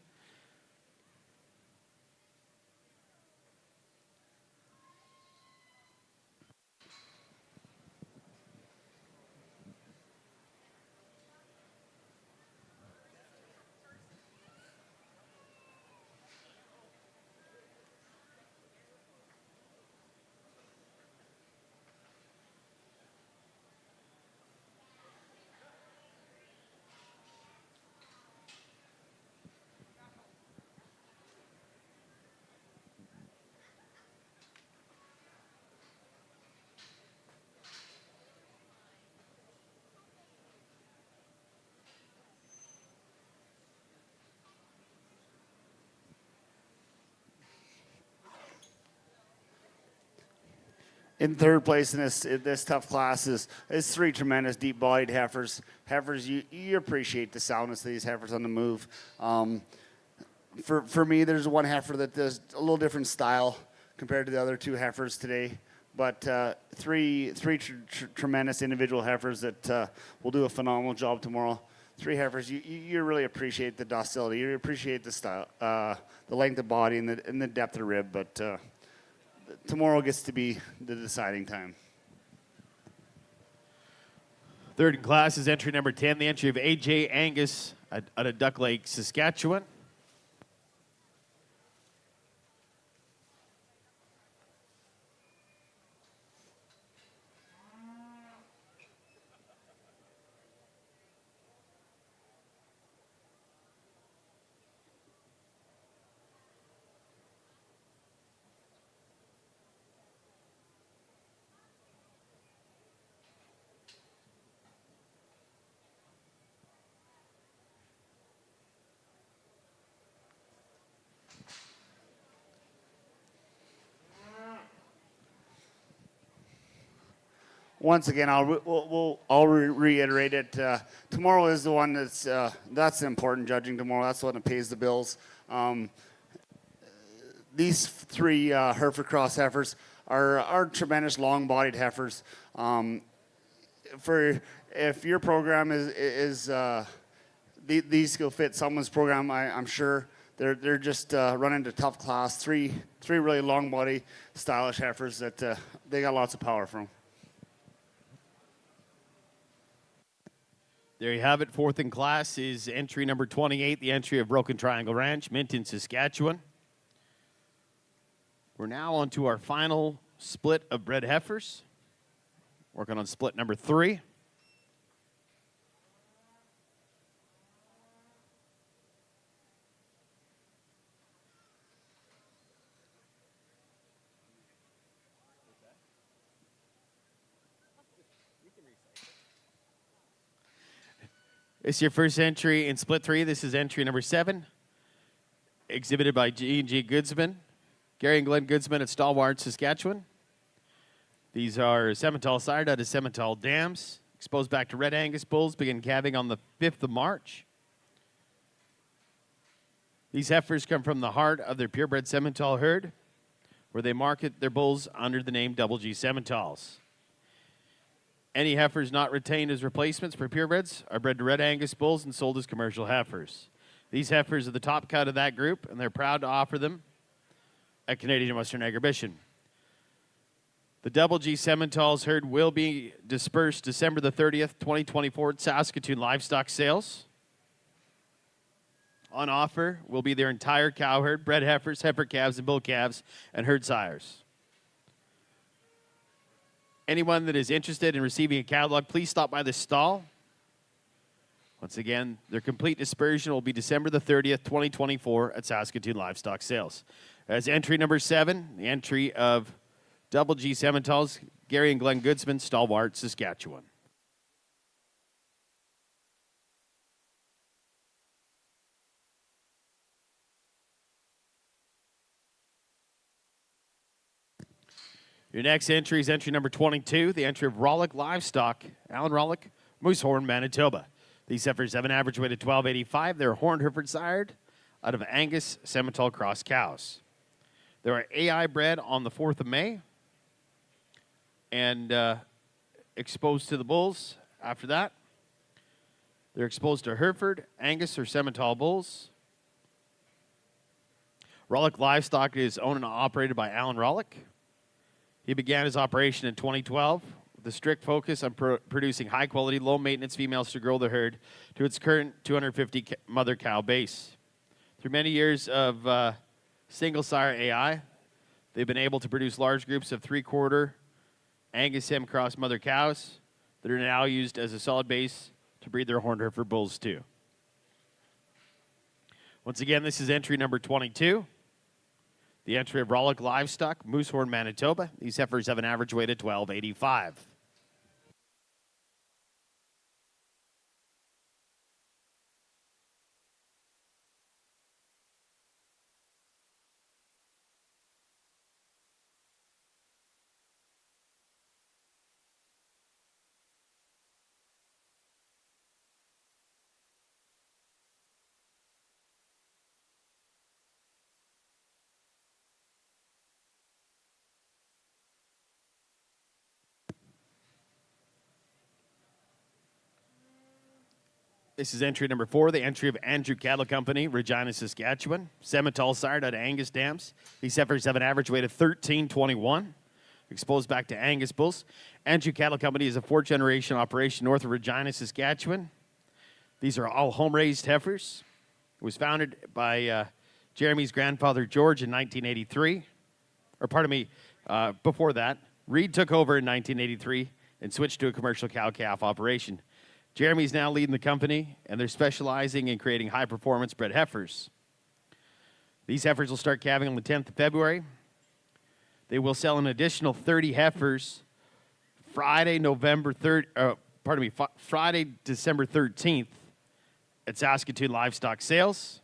In third place in this tough class is 3 tremendous deep-bodied heifers. Heifers, you appreciate the soundness of these heifers on the move. For me, there's one heifer that does a little different style compared to the other 2 heifers today. But three tremendous individual heifers that will do a phenomenal job tomorrow. 3 heifers, you really appreciate the docility. You appreciate the style, the length of body and the depth of rib. But tomorrow gets to be the deciding time. Third in class is entry number 10, the entry of A.J. Angus out of Duck Lake, Saskatchewan. Once again, I'll reiterate it. Tomorrow is the one that's the important judging tomorrow. That's the one that pays the bills. These 3 Hereford Cross heifers are tremendous long-bodied heifers. If your program is these go fit someone's program, I'm sure they're just running a tough class. Three really long-body, stylish heifers that they got lots of power from. There you have it. Fourth in class is entry number 28, the entry of Broken Triangle Ranch, Minton, Saskatchewan. We're now on to our final split of bred heifers. Working on split number 3. This is your first entry in split 3. This is entry number 7, exhibited by G&G Goodsman, Gary and Glenn Goodsman at Stalwart, Saskatchewan. These are Simmental sired out of Simmental dams, exposed back to Red Angus bulls, begin calving on the 5th of March. These heifers come from the heart of their purebred Simmental herd, where they market their bulls under the name Double G Simmentals. Any heifers not retained as replacements for purebreds are bred to Red Angus bulls and sold as commercial heifers. These heifers are the top cut of that group, and they're proud to offer them at Canadian Western Agribition. The Double G Simmentals herd will be dispersed December the 30th, 2024 at Saskatoon Livestock Sales. On offer will be their entire cow herd, bred heifers, heifer calves, and bull calves, and herd sires. Anyone that is interested in receiving a catalog, please stop by the stall. Once again, their complete dispersion will be December the 30th, 2024 at Saskatoon Livestock Sales. As entry number 7, the entry of Double G Simmentals, Gary and Glenn Goodsman, Stalwart, Saskatchewan. Your next entry is entry number 22, the entry of Rollick Livestock, Alan Rollick, Moosehorn, Manitoba. These heifers have an average weight of 1285. They're horned Hereford sired out of Angus Simmental cross cows. They are AI bred on the 4th of May and exposed to the bulls after that. They're exposed to Hereford, Angus, or Simmental bulls. Rollick Livestock is owned and operated by Alan Rollick. He began his operation in 2012 with a strict focus on producing high-quality, low-maintenance females to grow the herd to its current 250 mother cow base. Through many years of single-sire AI, they've been able to produce large groups of three-quarter Angus Sim cross mother cows that are now used as a solid base to breed their horned Hereford bulls too. Once again, this is entry number 22. The entry of Rollick Livestock, Moosehorn, Manitoba. These heifers have an average weight of 1285. This is entry number 4, the entry of Andrew Cattle Company, Regina, Saskatchewan. Simmental sired out of Angus dams. These heifers have an average weight of 1321, exposed back to Angus bulls. Andrew Cattle Company is a 4th-generation operation north of Regina, Saskatchewan. These are all home-raised heifers. It was founded by Jeremy's grandfather, George, in 1983. Or pardon me, before that. Reed took over in 1983 and switched to a commercial cow-calf operation. Jeremy's now leading the company, and they're specializing in creating high-performance bred heifers. These heifers will start calving on the 10th of February. They will sell an additional 30 heifers Friday, Friday, December 13th at Saskatoon Livestock Sales.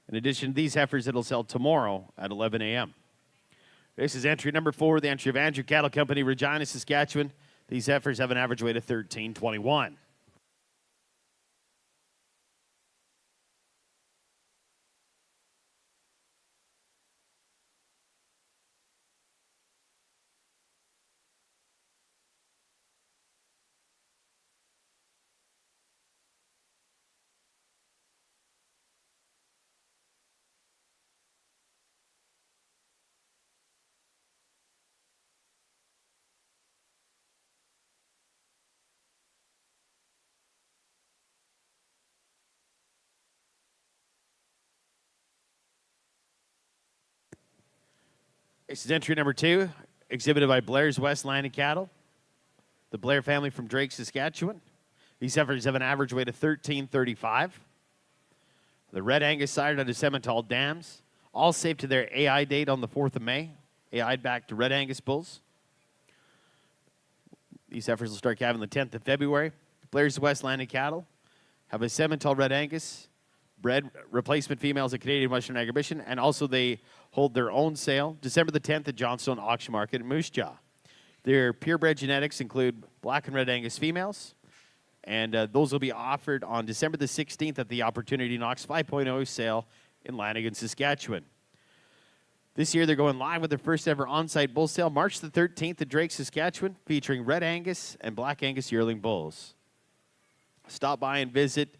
In addition to these heifers, it'll sell tomorrow at 11 a.m. This is entry number 4, the entry of Andrew Cattle Company, Regina, Saskatchewan. These heifers have an average weight of 1321. This is entry number 2, exhibited by Blair's West Landing Cattle, the Blair family from Drake, Saskatchewan. These heifers have an average weight of 1335. The Red Angus sired out of Simmental dams, all safe to their AI date on the 4th of May. AI'd back to Red Angus bulls. These heifers will start calving the 10th of February. Blair's West Landing Cattle have a Simmental Red Angus bred replacement females at Canadian Western Agribition, and also they hold their own sale December the 10th at Johnstone Auction Market in Moose Jaw. Their purebred genetics include black and red Angus females, and those will be offered on December the 16th at the Opportunity Knox 5.0 sale in Lanigan, Saskatchewan. This year, they're going live with their first ever on-site bull sale, March the 13th at Drake, Saskatchewan, featuring red Angus and black Angus yearling bulls. Stop by and visit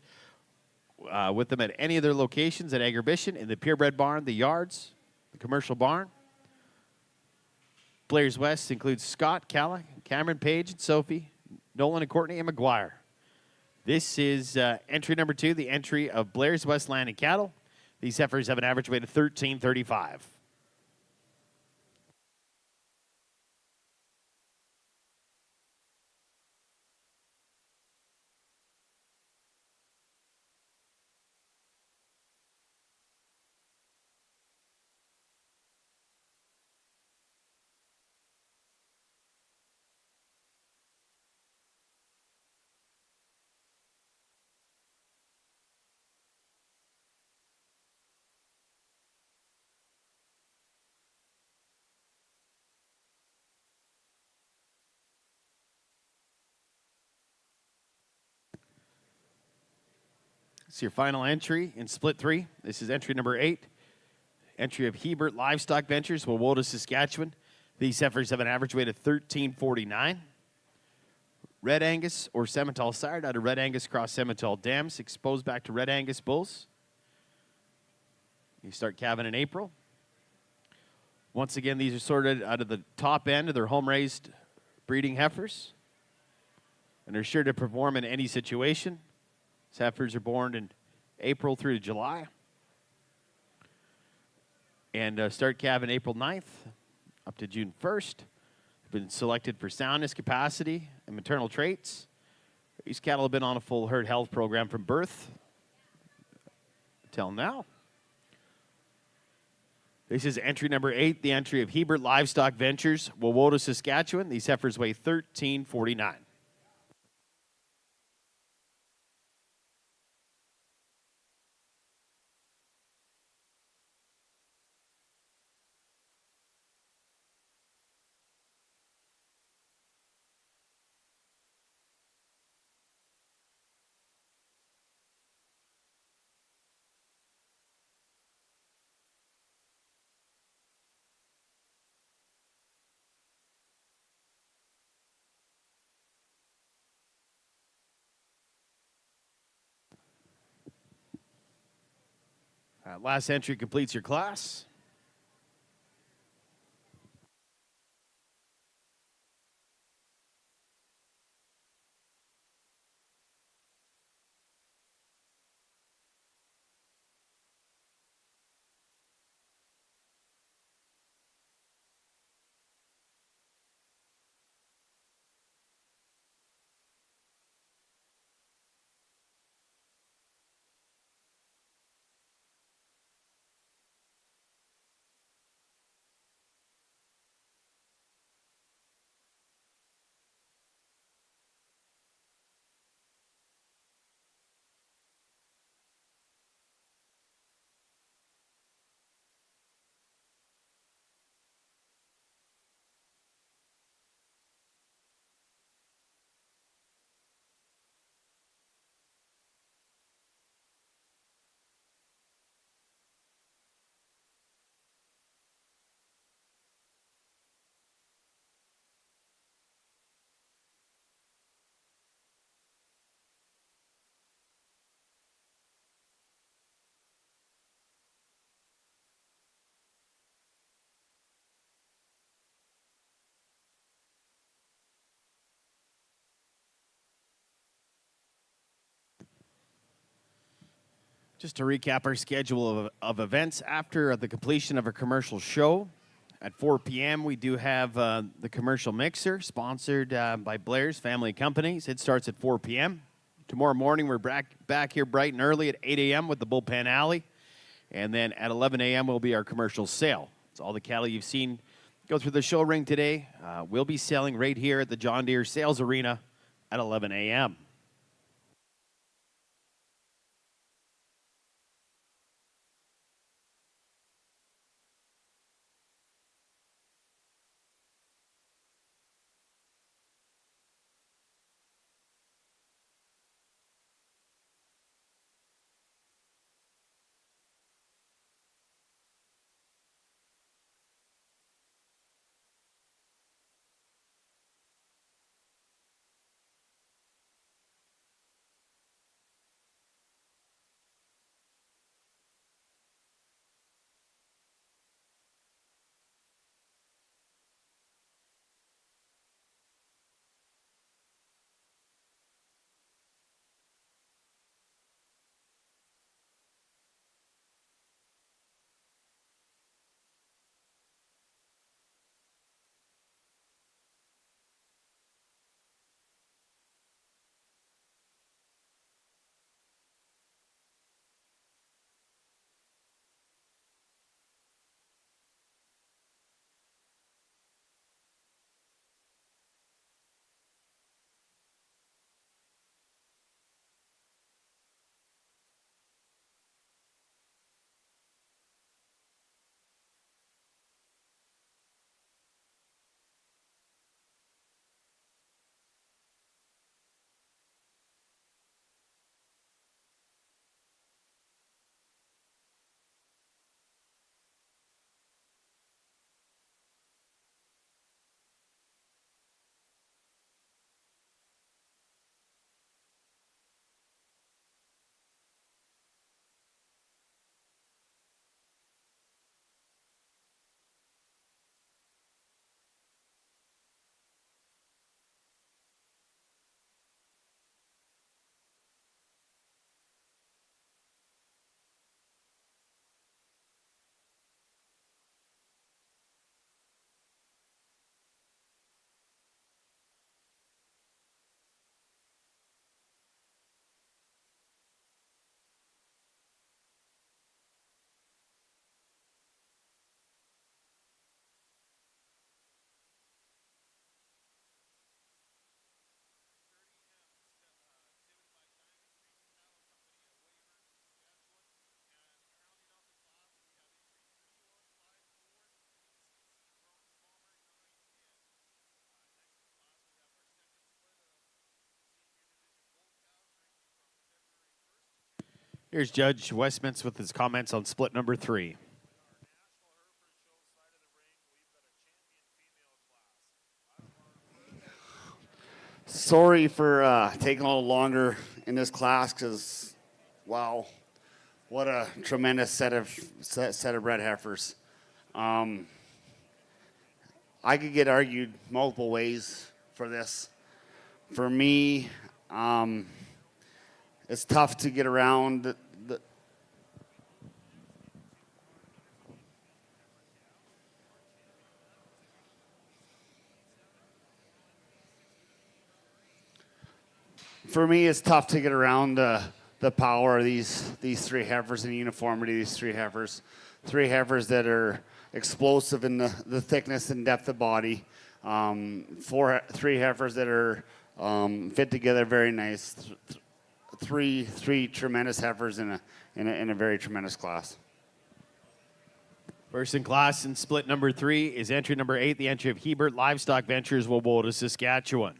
with them at any of their locations at Agribition, in the purebred barn, the yards, the commercial barn. Blair's West includes Scott, Calla, Cameron, Page, and Sophie, Nolan, and Courtney, and McGuire. This is entry number 2, the entry of Blair's West Landing Cattle. These heifers have an average weight of 1335. It's your final entry in split 3. This is entry number 8. Entry of Hebert Livestock Ventures, Wawota, Saskatchewan. These heifers have an average weight of 1349. Red Angus or Simmental sired out of Red Angus cross Simmental dams, exposed back to Red Angus bulls. You start calving in April. Once again, these are sorted out of the top end of their home-raised breeding heifers, and they're sure to perform in any situation. These heifers are born in April through to July, and start calving April 9th up to June 1st. They've been selected for soundness, capacity, and maternal traits. These cattle have been on a full herd health program from birth till now. This is entry number 8, the entry of Hebert Livestock Ventures, Wawota, Saskatchewan. These heifers weigh 1349. Last entry completes your class. Just to recap our schedule of events after the completion of a commercial show. At 4 p.m., we do have the commercial mixer, sponsored by Blair's Family Companies. It starts at 4 p.m. Tomorrow morning, we're back here bright and early at 8 a.m. with the Bullpen Alley. And then at 11 a.m. will be our commercial sale. So all the cattle you've seen go through the show ring today will be selling right here at the John Deere Sales Arena at 11 a.m. Here's Judge Westminster with his comments on split number 3. Sorry for taking a little longer in this class because, wow, what a tremendous set of bred heifers. I could get argued multiple ways for this. For me, it's tough to get around the for me, it's tough to get around the power of these three heifers and the uniformity of these three heifers that are explosive in the thickness and depth of body. Three heifers that are fit together very nice. Three tremendous heifers in a very tremendous class. First in class in split number 3 is entry number 8, the entry of Hebert Livestock Ventures, Wabota, Saskatchewan.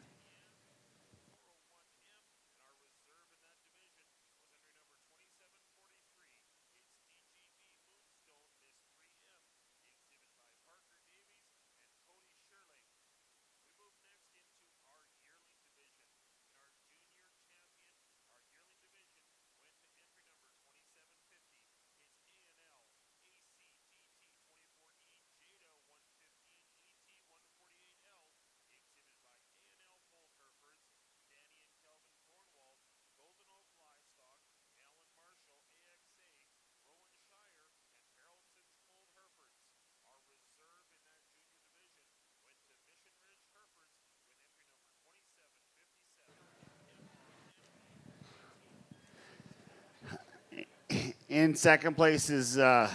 In second place is a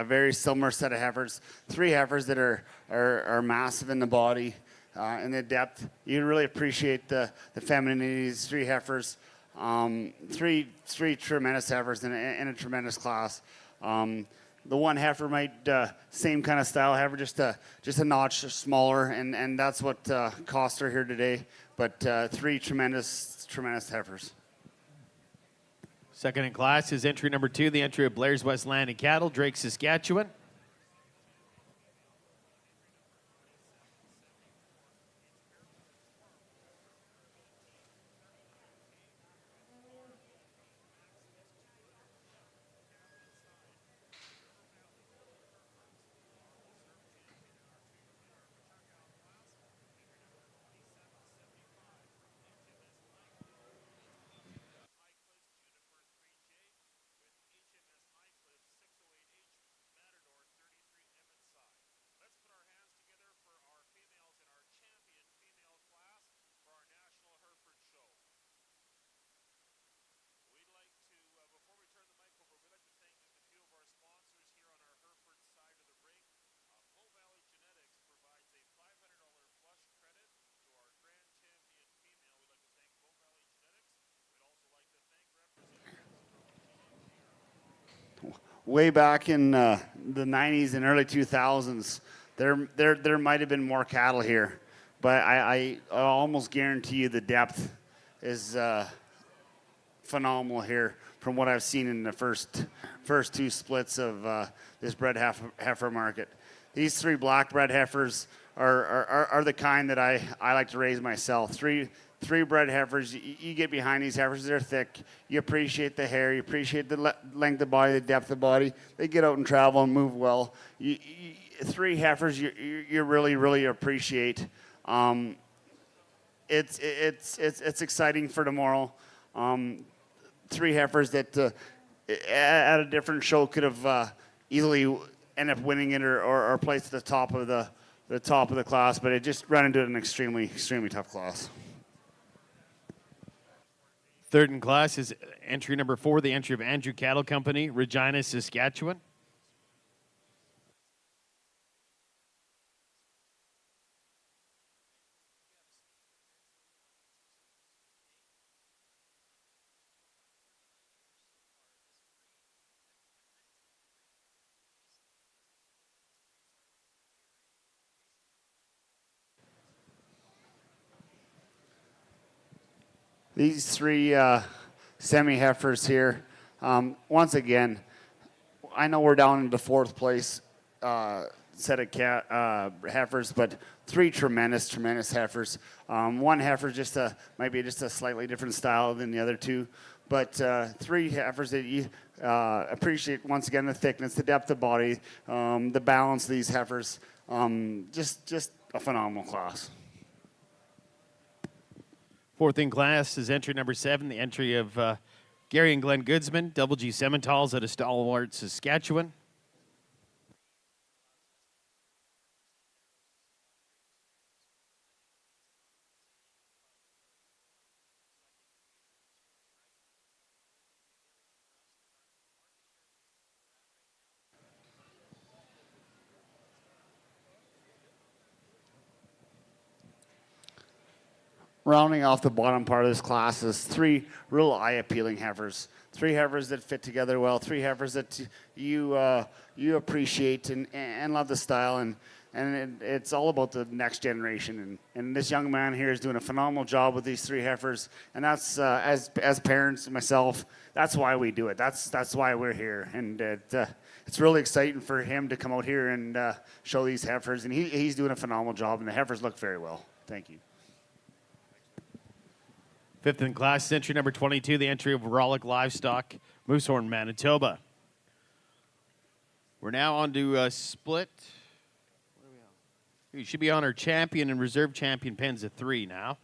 very similar set of heifers. Three heifers that are massive in the body, in the depth. You really appreciate the femininity of these three heifers. Three tremendous heifers in a tremendous class. The one heifer might same kind of style heifer, just a notch smaller, and that's what cost her here today. But three tremendous heifers. Second in class is entry number 2, the entry of Blair's West Land and Cattle, Drake, Saskatchewan. Way back in the 90s and early 2000s, there might have been more cattle here, but I almost guarantee you the depth is phenomenal here from what I've seen in the first two splits of this bred heifer market. These three black bred heifers are the kind that I like to raise myself. Three bred heifers. You get behind these heifers; they're thick. You appreciate the hair. You appreciate the length of body, the depth of body. They get out and travel and move well. Three heifers you really appreciate. It's exciting for tomorrow. Three heifers that at a different show could have easily end up winning it or placed at the top of the class, but it just ran into an extremely tough class. Third in class is entry number 4, the entry of Andrew Cattle Company, Regina, Saskatchewan. These three semi-heifers here. Once again, I know we're down into fourth place set of heifers, but three tremendous heifers. One heifer might be just a slightly different style than the other two, but three heifers that you appreciate. Once again, the thickness, the depth of body, the balance of these heifers. Just a phenomenal class. Fourth in class is entry number 7, the entry of Gary and Glenn Goodsman, Double G Simmentals out of Stalwart, Saskatchewan. Rounding off the bottom part of this class is three real eye-appealing heifers. Three heifers that fit together well. Three heifers that you appreciate and love the style, and it's all about the next generation. And this young man here is doing a phenomenal job with these three heifers. And that's as parents, myself, that's why we do it. That's why we're here. And it's really exciting for him to come out here and show these heifers. And he's doing a phenomenal job, and the heifers look very well. Thank you. Fifth in class, entry number 22, the entry of Rolick Livestock, Moosehorn, Manitoba. We're now on to split. What are we on? We should be on our champion and reserve champion pens at 3 now.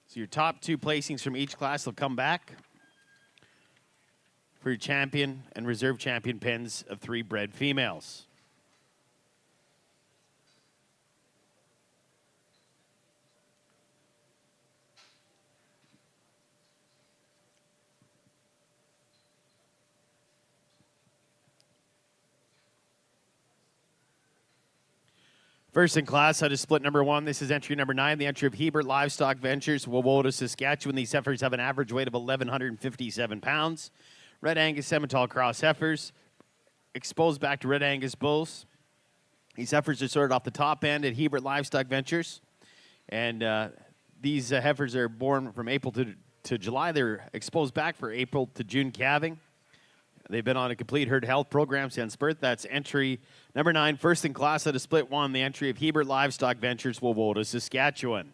So your top 2 placings from each class will come back for your champion and reserve champion pens of 3 bred females. First in class, out of split number 1, this is entry number 9, the entry of Hebert Livestock Ventures, Wawota, Saskatchewan. These heifers have an average weight of 1,157 pounds. Red Angus Simmental cross heifers, exposed back to Red Angus bulls. These heifers are sorted off the top end at Hebert Livestock Ventures. And these heifers are born from April to July. They're exposed back for April to June calving. They've been on a complete herd health program since birth. That's entry number 9, first in class out of split 1, the entry of Hebert Livestock Ventures, Wawota, Saskatchewan.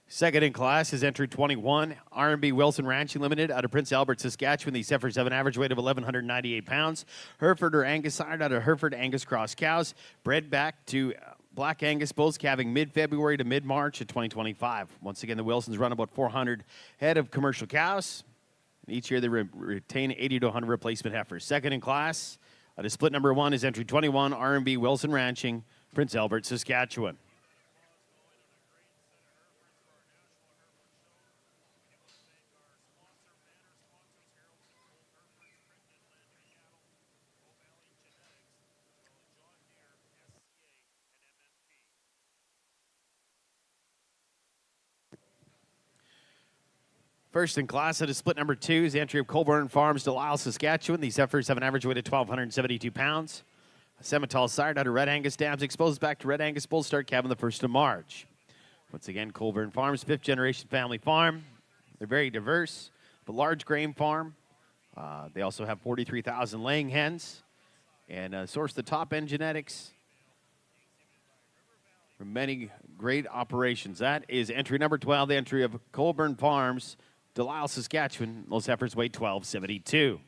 Second in class is entry 21, R&B Wilson Ranching Limited out of Prince Albert, Saskatchewan. These heifers have an average weight of 1,198 pounds. Hereford or Angus sire out of Hereford Angus cross cows, bred back to Black Angus bulls calving mid-February to mid-March of 2025. Once again, the Wilsons run about 400 head of commercial cows. And each year they retain 80 to 100 replacement heifers. Second in class, out of split number 1 is entry 21, R&B Wilson Ranching, Prince Albert, Saskatchewan. First in class, it is split number 2 is the entry of Colborne Farms, Delisle, Saskatchewan. These heifers have an average weight of 1,272 pounds. A Simmental sired out of Red Angus dams, exposed back to Red Angus bulls, start calving the 1st of March. Once again, Colborne Farms, 5th generation family farm. They're very diverse, but large grain farm. They also have 43,000 laying hens and source the top end genetics from many great operations. That is entry number 12, the entry of Colborne Farms, Delisle, Saskatchewan. Those heifers weigh 1,272.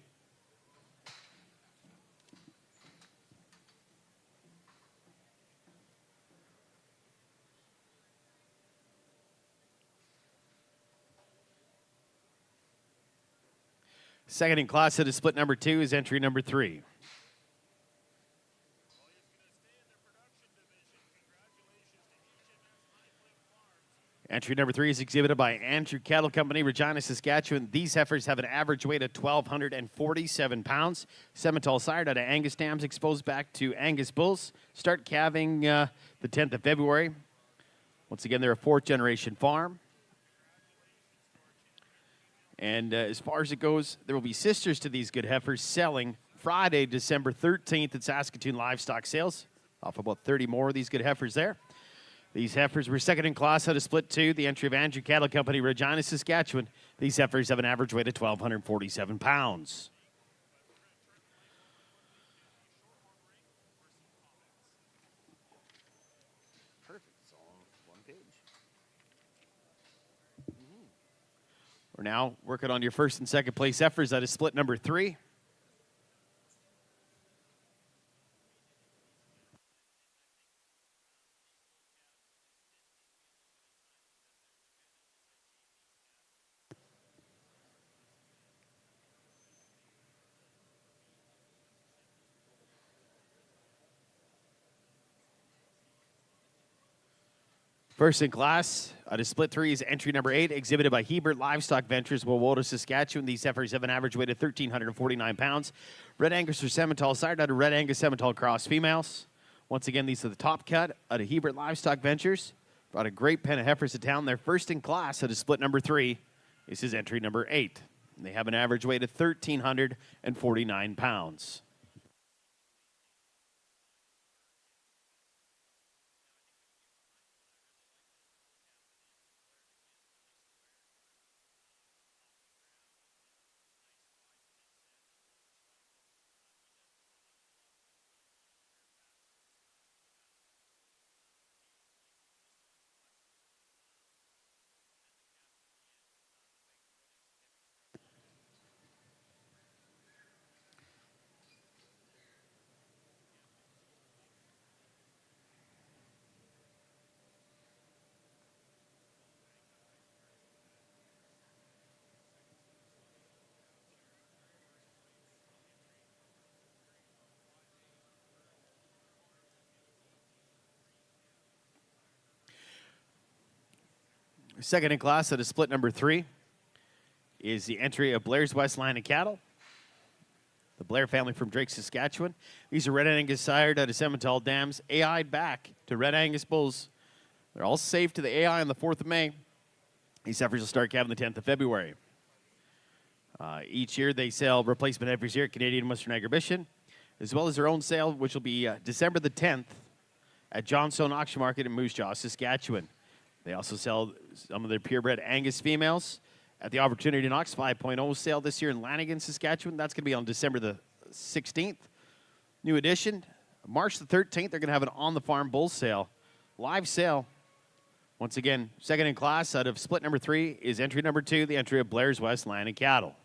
Second in class, it is split number 2 is entry number 3. Entry number 3 is exhibited by Andrew Cattle Company, Regina, Saskatchewan. These heifers have an average weight of 1,247 pounds. Simmental sired out of Angus dams, exposed back to Angus bulls. Start calving the 10th of February. Once again, they're a 4th-generation farm. And as far as it goes, there will be sisters to these good heifers selling Friday, December 13th at Saskatoon Livestock Sales. Off about 30 more of these good heifers there. These heifers were second in class out of Split 2, the entry of Andrew Cattle Company, Regina, Saskatchewan. These heifers have an average weight of 1,247 pounds. Perfect. It's all on one page. We're now working on your first and second place heifers out of Split number 3. First in class, out of Split 3 is entry number 8, exhibited by Hebert Livestock Ventures, Wawota, Saskatchewan. These heifers have an average weight of 1,349 pounds. Red Angus or Simmental, sired out of Red Angus Simmental cross females. Once again, these are the top cut out of Hebert Livestock Ventures. Brought a great pen of heifers to town. They're first in class out of Split number 3. This is entry number 8. They have an average weight of 1,349 pounds. Second in class out of Split number 3 is the entry of Blair's West Line of Cattle. The Blair family from Drake, Saskatchewan. These are Red Angus sired out of Simmental dams, AI'd back to Red Angus bulls. They're all safe to the AI on the 4th of May. These heifers will start calving the 10th of February. Each year they sell replacement heifers here at Canadian Western Agribition, as well as their own sale, which will be December the 10th at Johnstone Auction Market in Moose Jaw, Saskatchewan. They also sell some of their purebred Angus females at the Opportunity Knox 5.0 sale this year in Lanigan, Saskatchewan. That's going to be on December the 16th. New edition, March the 13th, they're going to have an on-the-farm bull sale, live sale. Once again, second in class out of Split number 3 is entry number 2, the entry of Blair's West Line of Cattle.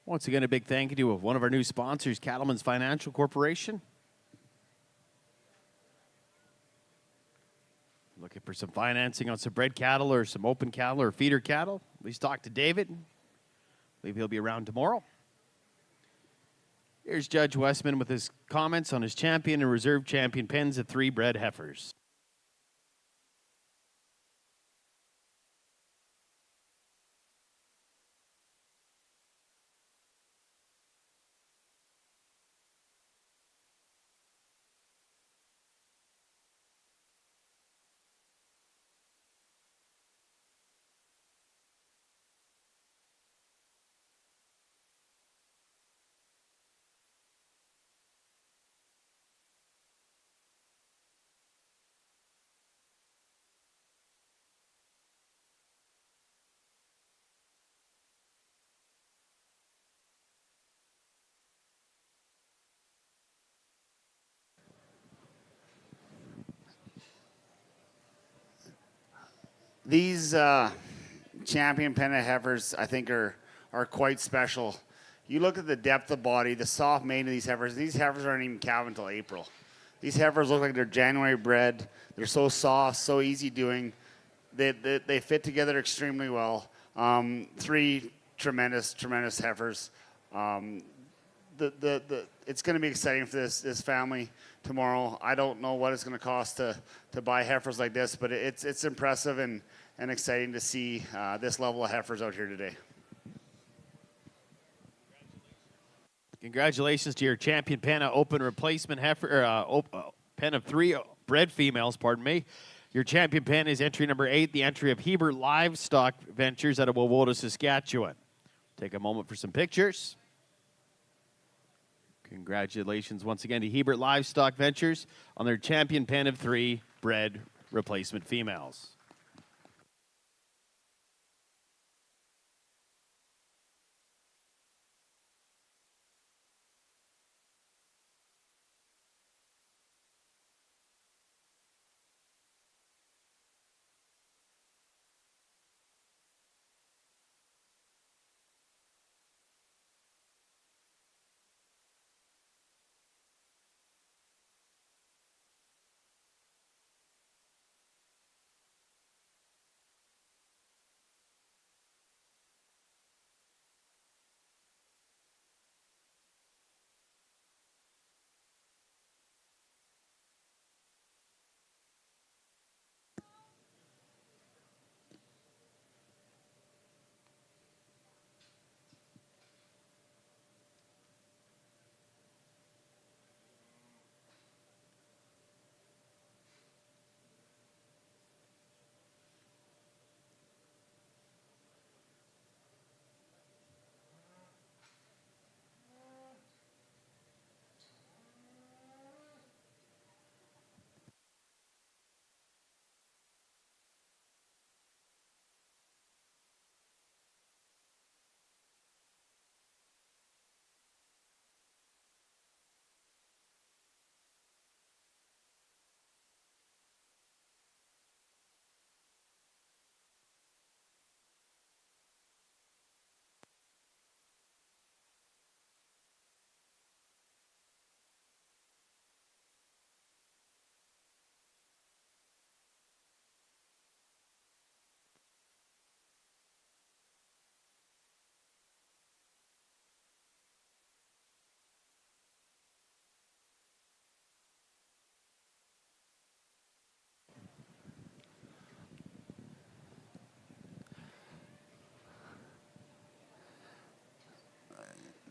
Once again, a big thank you to one of our new sponsors, Cattlemen's Financial Corporation. Looking for some financing on some bred cattle or some open cattle or feeder cattle? Please talk to David. I believe he'll be around tomorrow. Here's Judge Westman with his comments on his champion and reserve champion pens of 3 bred heifers. These champion pen of heifers, I think, are quite special. You look at the depth of body, the soft mane of these heifers. These heifers aren't even calved until April. These heifers look like they're January bred. They're so soft, so easy doing. They fit together extremely well. 3 tremendous heifers. It's going to be exciting for this family tomorrow. I don't know what it's going to cost to buy heifers like this, but it's impressive and exciting to see this level of heifers out here today. Congratulations to your champion pen of open replacement heifer, pen of 3 bred females, pardon me. Your champion pen is entry number 8, the entry of Hebert Livestock Ventures out of Wawota, Saskatchewan. Take a moment for some pictures. Congratulations once again to Hebert Livestock Ventures on their champion pen of 3 bred replacement females.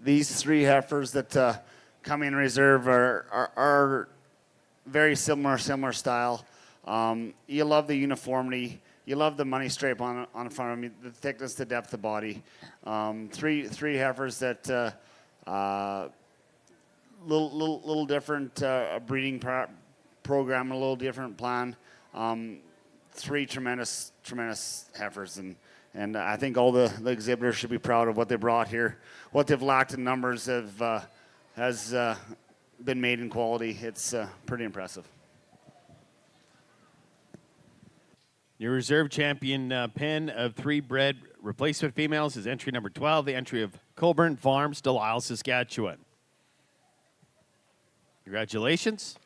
These 3 heifers that come in reserve are very similar style. You love the uniformity. You love the money stripe on front of them, the thickness, the depth of body. 3 heifers that little different breeding program, a little different plan. 3 tremendous heifers, and I think all the exhibitors should be proud of what they brought here. What they've lacked in numbers has been made in quality. It's pretty impressive. Your reserve champion pen of 3 bred replacement females is entry number 12, the entry of Colburn Farms, Delisle, Saskatchewan. Congratulations.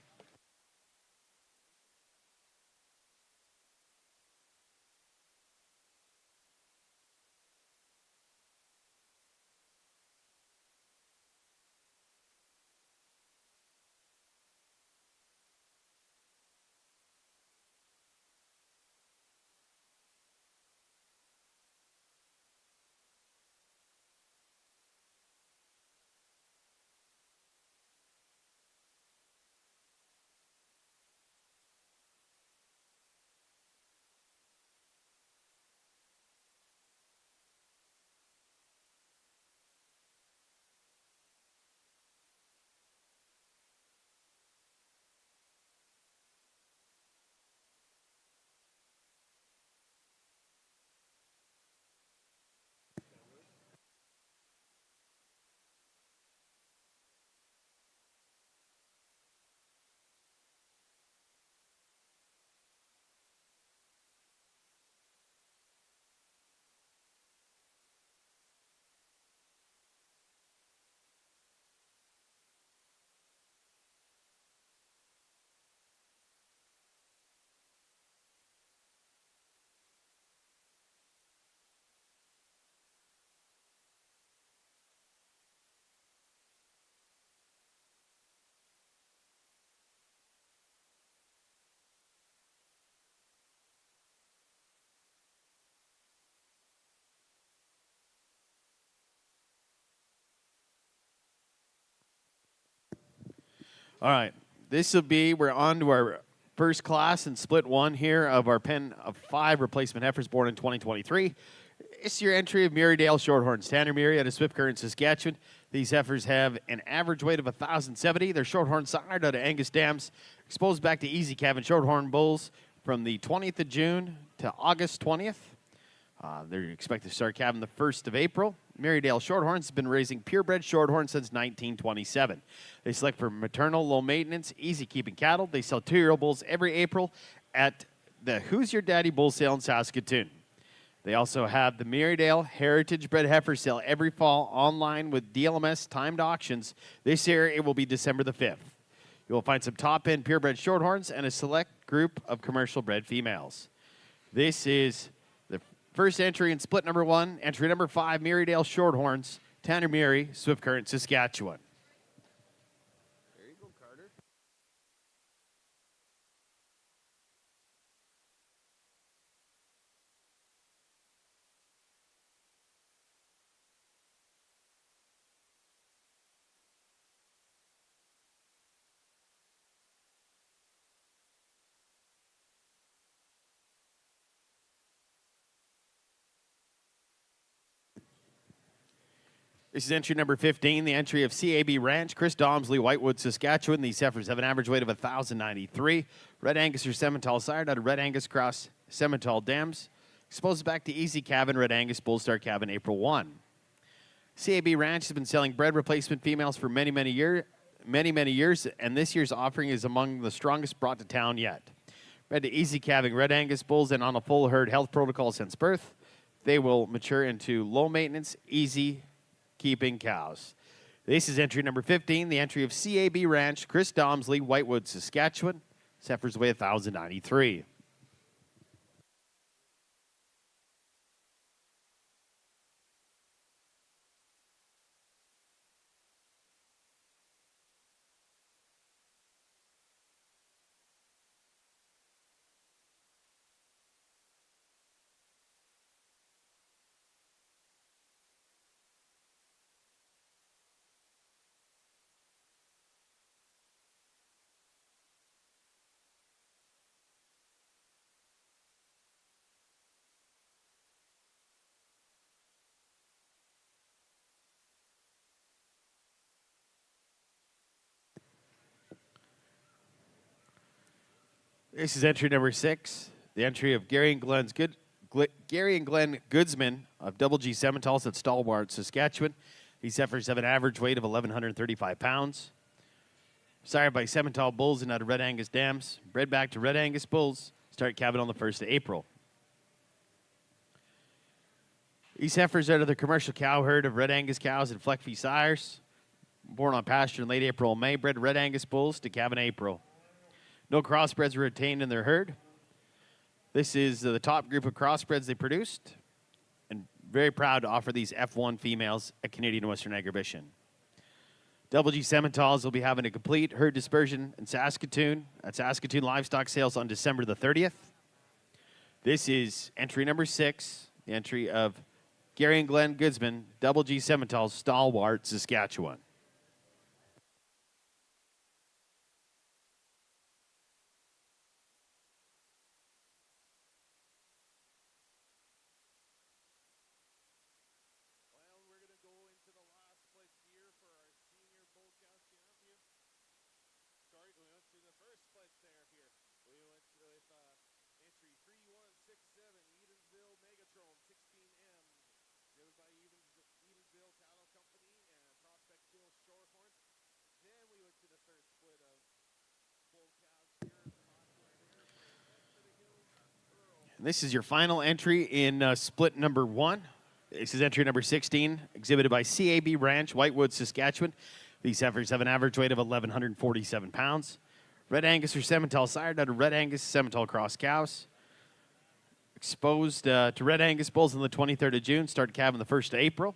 All right. We're on to our first class in split one here of our pen of 5 replacement heifers born in 2023. It's your entry of Murraydale Shorthorns. Tanner Murray out of Swift Current, Saskatchewan. These heifers have an average weight of 1,070. They're Shorthorn sired out of Angus Dams, exposed back to Easy Calvin Shorthorn bulls from the 20th of June to August 20th. They're expected to start calving the 1st of April. Murraydale Shorthorns has been raising purebred Shorthorns since 1927. They select for maternal, low maintenance, easy keeping cattle. They sell 2-year-old bulls every April at the Who's Your Daddy bull sale in Saskatoon. They also have the Murraydale Heritage Bred Heifer sale every fall online with DLMS timed auctions. This year it will be December the 5th. You will find some top-end purebred Shorthorns and a select group of commercial bred females. This is the first entry in split number 1, entry number 5, Murraydale Shorthorns, Tanner Murray, Swift Current, Saskatchewan. There you go, Carter. This is entry number 15, the entry of CAB Ranch, Chris Domsley, Whitewood, Saskatchewan. These heifers have an average weight of 1,093. Red Angus or Simmental sired out of Red Angus Cross Simmental Dams. Exposed back to Easy Cabin, Red Angus Bull Star Cabin, April 1. CAB Ranch has been selling bred replacement females for many years, and this year's offering is among the strongest brought to town yet. Bred to Easy Calving Red Angus bulls and on a full herd health protocol since birth. They will mature into low maintenance, easy keeping cows. This is entry number 15, the entry of CAB Ranch, Chris Domsley, Whitewood, Saskatchewan. Heifers weigh 1,093. This is entry number 6, the entry of Gary and Glenn Goodsman of Double G Simmentals at Stalwart, Saskatchewan. These heifers have an average weight of 1,135 pounds. Sired by Simmental bulls and out of Red Angus Dams. Bred back to Red Angus bulls. Start calving on the 1st of April. These heifers are out of the commercial cow herd of Red Angus cows and Fleckvieh sires. Born on pasture in late April and May, bred Red Angus bulls to calve in April. No crossbreds were retained in their herd. This is the top group of crossbreds they produced, and very proud to offer these F1 females at Canadian Western Agribition. Double G Simmentals will be having a complete herd dispersion in Saskatoon at Saskatoon Livestock Sales on December the 30th. This is entry number 6, the entry of Gary and Glenn Goodsman, Double G Simmentals, Stalwart, Saskatchewan. Well, we're going to go into the last split here for our senior bull cow champion. Sorry, we went to the first split there here. We went with entry 3167 Edensville Megatron 16M, driven by Edensville Cattle Company and Prospect Hill Shorehorn. Then we went to the third split of bull cows here at the last one there for West of the Hills Earl. And this is your final entry in split number 1. This is entry number 16, exhibited by CAB Ranch, Whitewood, Saskatchewan. These heifers have an average weight of 1,147 pounds. Red Angus or Simmental sired out of Red Angus Simmental cross cows. Exposed to Red Angus bulls on the 23rd of June, started calving the 1st of April.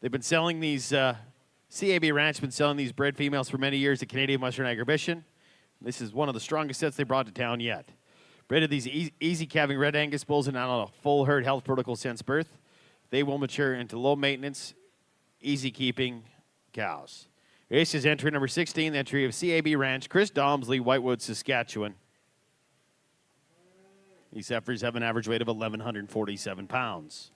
They've been selling these, CAB Ranch has been selling these bred females for many years at Canadian Western Agribition. This is one of the strongest sets they brought to town yet. Bred of these easy calving Red Angus bulls and on a full herd health protocol since birth. They will mature into low maintenance, easy keeping cows. This is entry number 16, the entry of CAB Ranch, Chris Domsley, Whitewood, Saskatchewan. These heifers have an average weight of 1,147 pounds.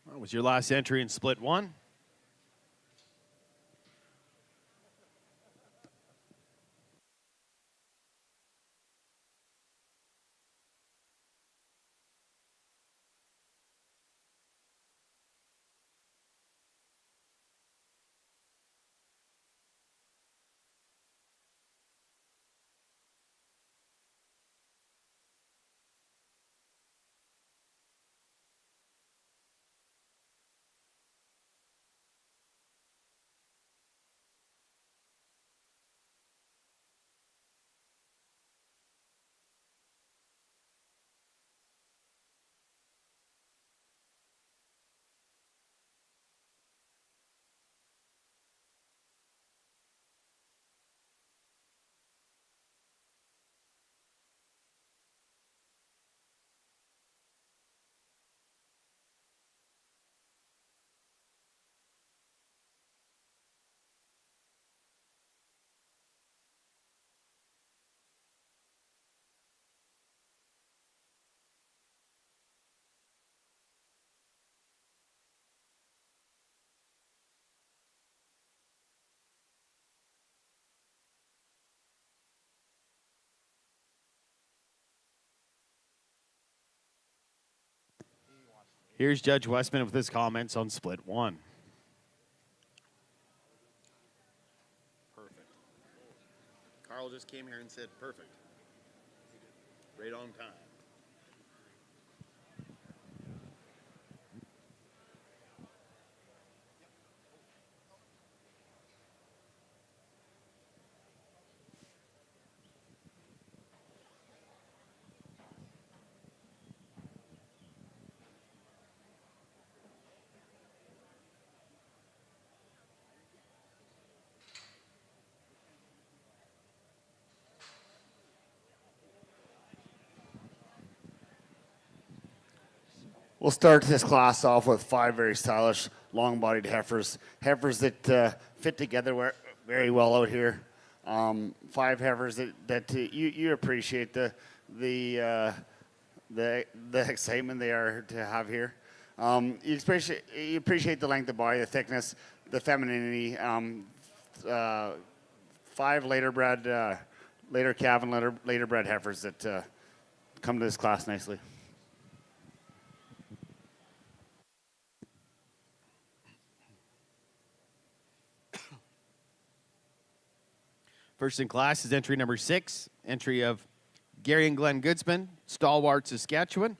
That was your last entry in split 1. Here's Judge Westman with his comments on split 1. Perfect. Carl just came here and said perfect. Right on time. We'll start this class off with 5 very stylish, long-bodied heifers. Heifers that fit together very well out here. 5 heifers that you appreciate the excitement they are to have here. You appreciate the length of body, the thickness, the femininity. 5 later bred, later calf and later bred heifers that come to this class nicely. First in class is entry number 6, entry of Gary and Glenn Goodsman, Stalwart, Saskatchewan.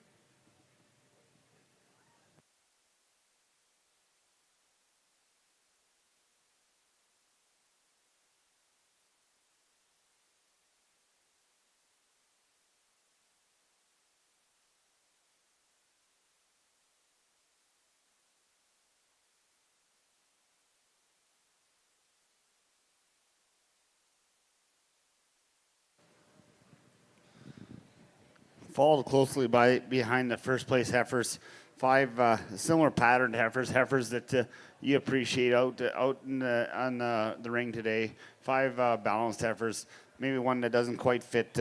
Followed closely behind the first place heifers, 5 similar patterned heifers that you appreciate out on the ring today. 5 balanced heifers, maybe one that doesn't quite fit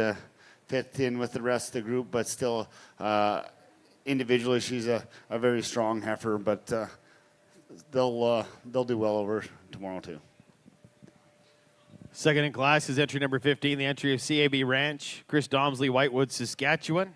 in with the rest of the group, but still individually she's a very strong heifer. But they'll do well over tomorrow too. Second in class is entry number 15, the entry of CAB Ranch, Chris Domsley, Whitewood, Saskatchewan.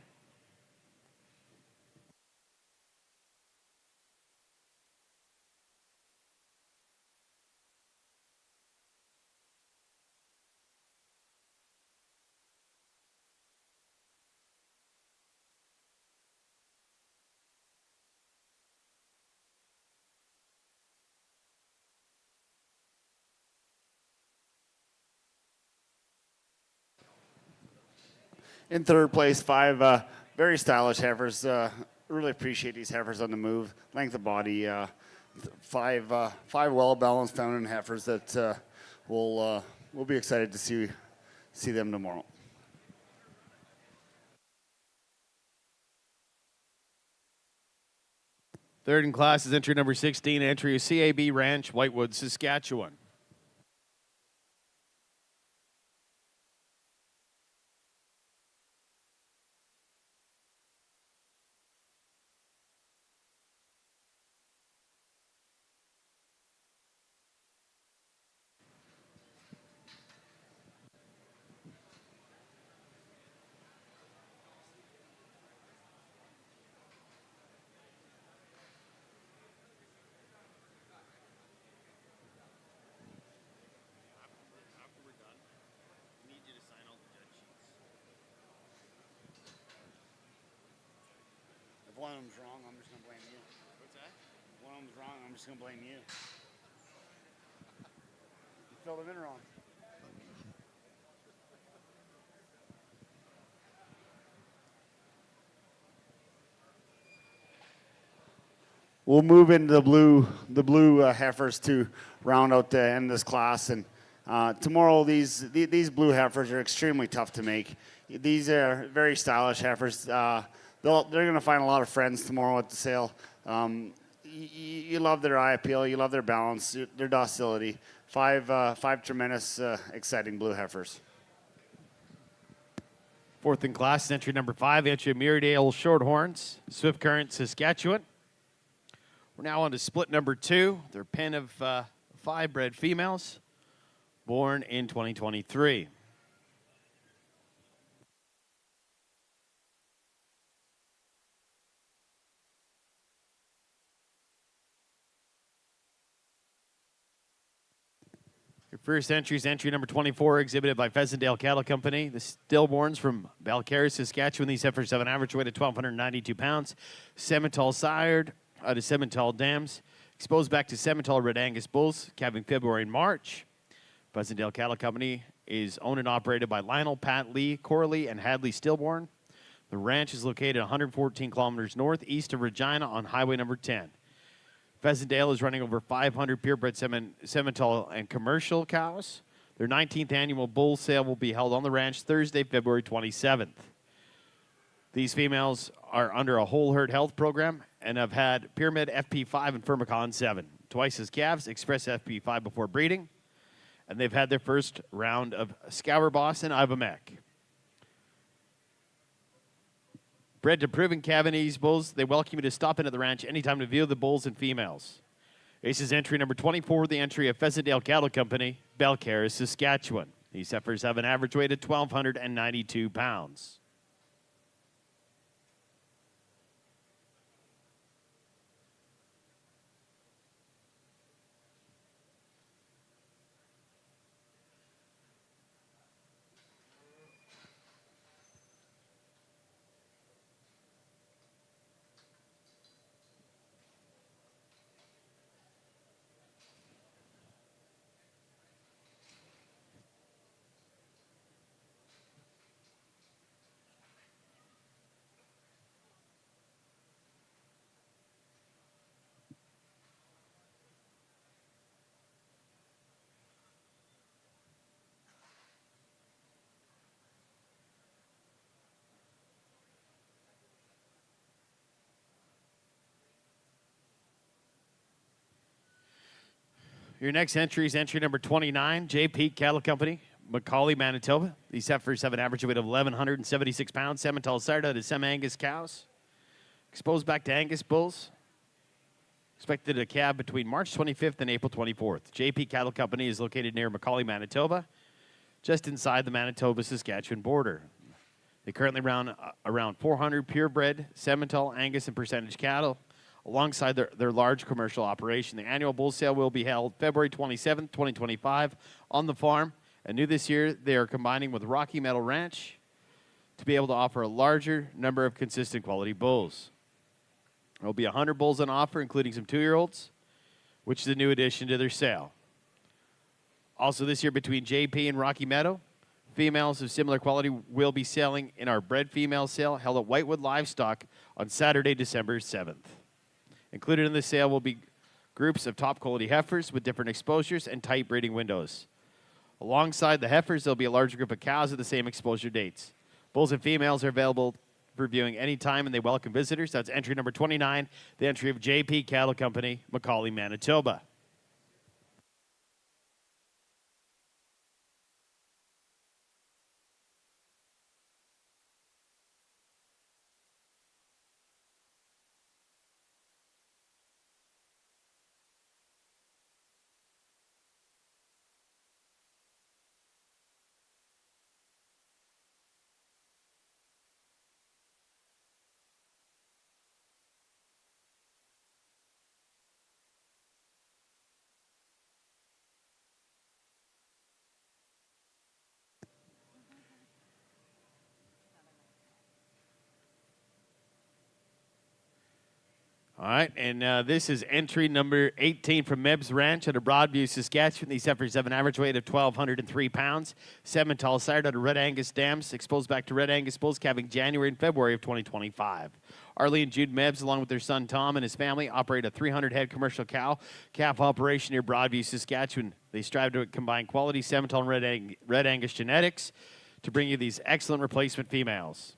In third place, 5 very stylish heifers. Really appreciate these heifers on the move. Length of body. 5 well-balanced feminine heifers that we'll be excited to see them tomorrow. Third in class is entry number 16, entry of CAB Ranch, Whitewood, Saskatchewan. If one of them's wrong, I'm just going to blame you. What's that? If one of them's wrong, I'm just going to blame you. You filled them in wrong. We'll move into the blue heifers to round out the end of this class. And tomorrow, these blue heifers are extremely tough to make. These are very stylish heifers. They're going to find a lot of friends tomorrow at the sale. You love their eye appeal. You love their balance, their docility. 5 tremendous, exciting blue heifers. Fourth in class is entry number 5, the entry of Mirrodale Shorthorns, Swift Current, Saskatchewan. We're now on to split number 2. They're a pen of 5 bred females, born in 2023. Your first entry is entry number 24, exhibited by Pheasantdale Cattle Company. The stillborns from Balcarres, Saskatchewan. These heifers have an average weight of 1,292 pounds. Simmental sired out of Simmental dams. Exposed back to Simmental Red Angus bulls, calving February and March. Pheasantdale Cattle Company is owned and operated by Lionel, Pat, Lee, Corley, and Hadley Stillborn. The ranch is located 114 kilometers northeast of Regina on Highway number 10. Pheasantdale is running over 500 purebred Simmental and commercial cows. Their 19th annual bull sale will be held on the ranch Thursday, February 27th. These females are under a whole herd health program and have had Pyramid FP5 and Firmicon 7. Twice as calves, Express FP5 before breeding. and they've had their first round of Scour Boss and Ivamek. Bred to proven Cavanese bulls, they welcome you to stop in at the ranch anytime to view the bulls and females. This is entry number 24, the entry of Pheasantdale Cattle Company, Belcarre, Saskatchewan. These heifers have an average weight of 1,292 pounds. Your next entry is entry number 29, J. Peak Cattle Company, Macaulay, Manitoba. These heifers have an average weight of 1,176 pounds. Simmental started out as Sem-Angus cows. Exposed back to Angus bulls. Expected to calve between March 25th and April 24th. J. Peak Cattle Company is located near Macaulay, Manitoba, just inside the Manitoba-Saskatchewan border. They currently run around 400 purebred, Simmental, Angus, and percentage cattle, alongside their large commercial operation. The annual bull sale will be held February 27th, 2025 on the farm. And new this year, they are combining with Rocky Meadow Ranch to be able to offer a larger number of consistent quality bulls. There will be 100 bulls on offer, including some 2-year-olds, which is a new addition to their sale. Also this year between JP and Rocky Meadow, females of similar quality will be selling in our bred female sale held at Whitewood Livestock on Saturday, December 7th. Included in the sale will be groups of top quality heifers with different exposures and tight breeding windows. Alongside the heifers, there'll be a large group of cows at the same exposure dates. Bulls and females are available for viewing anytime, and they welcome visitors. That's entry number 29, the entry of JP Cattle Company, Macaulay, Manitoba. All right, and this is entry number 18 from Mebbs Ranch out of Broadview, Saskatchewan. These heifers have an average weight of 1,203 pounds. Simmental sired out of Red Angus dams, exposed back to Red Angus bulls, calving January and February of 2025. Arlie and Jude Mebbs, along with their son Tom and his family, operate a 300-head commercial cow calf operation near Broadview, Saskatchewan. They strive to combine quality Simmental and Red Angus genetics to bring you these excellent replacement females.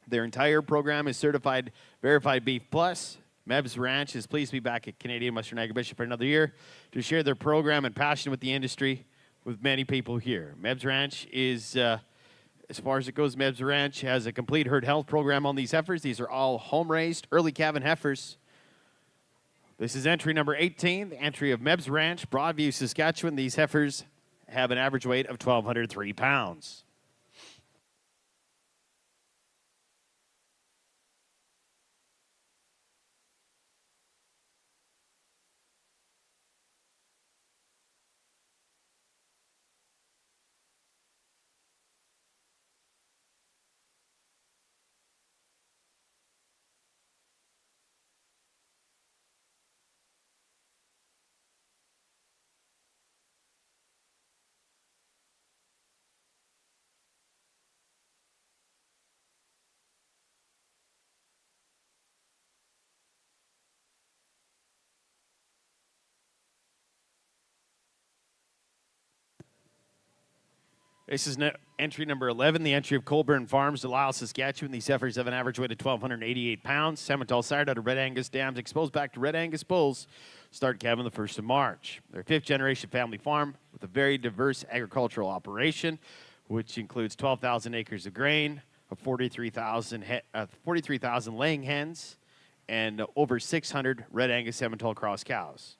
Their entire program is certified Verified Beef Plus. Mebbs Ranch is pleased to be back at Canadian Western Agribition for another year to share their program and passion with the industry with many people here. Mebbs Ranch is, as far as it goes, Mebbs Ranch has a complete herd health program on these heifers. These are all home-raised, early calving heifers. This is entry number 18, the entry of Mebbs Ranch, Broadview, Saskatchewan. These heifers have an average weight of 1,203 pounds. This is entry number 11, the entry of Colburn Farms, Delisle, Saskatchewan. These heifers have an average weight of 1,288 pounds. Simmental sired out of Red Angus dams, exposed back to Red Angus bulls. Start calving the 1st of March. They're a 5th generation family farm with a very diverse agricultural operation, which includes 12,000 acres of grain, 43,000 laying hens, and over 600 Red Angus Simmental cross cows.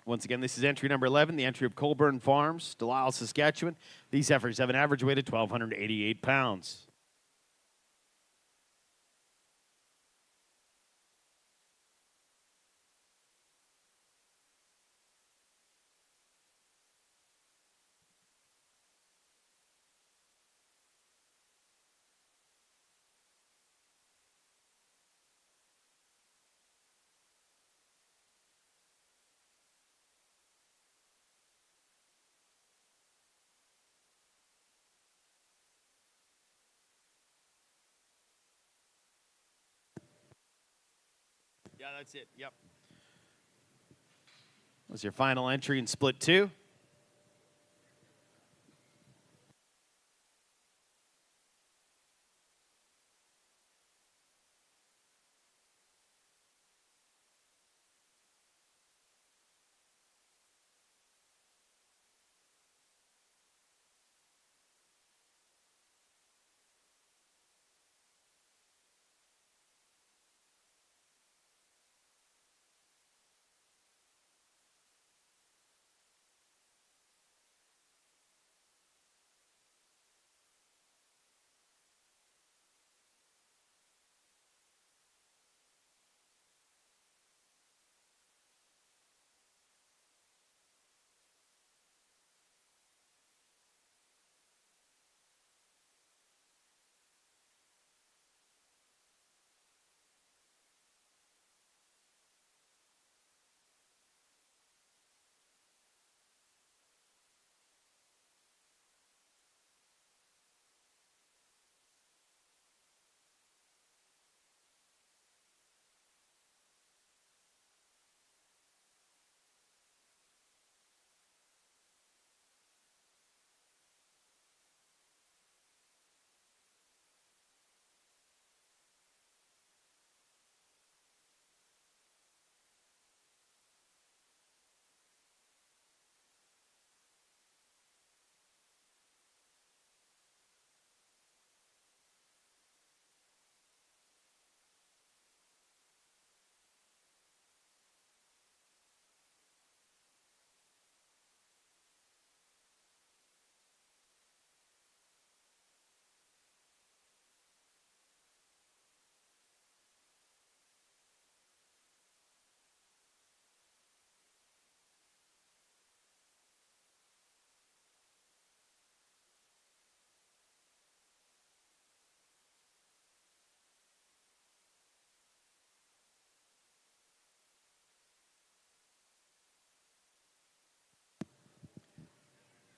Once again, this is entry number 11, the entry of Colburn Farms, Delisle, Saskatchewan. These heifers have an average weight of 1,288 pounds. Yeah, that's it. Yep. Was your final entry in split 2.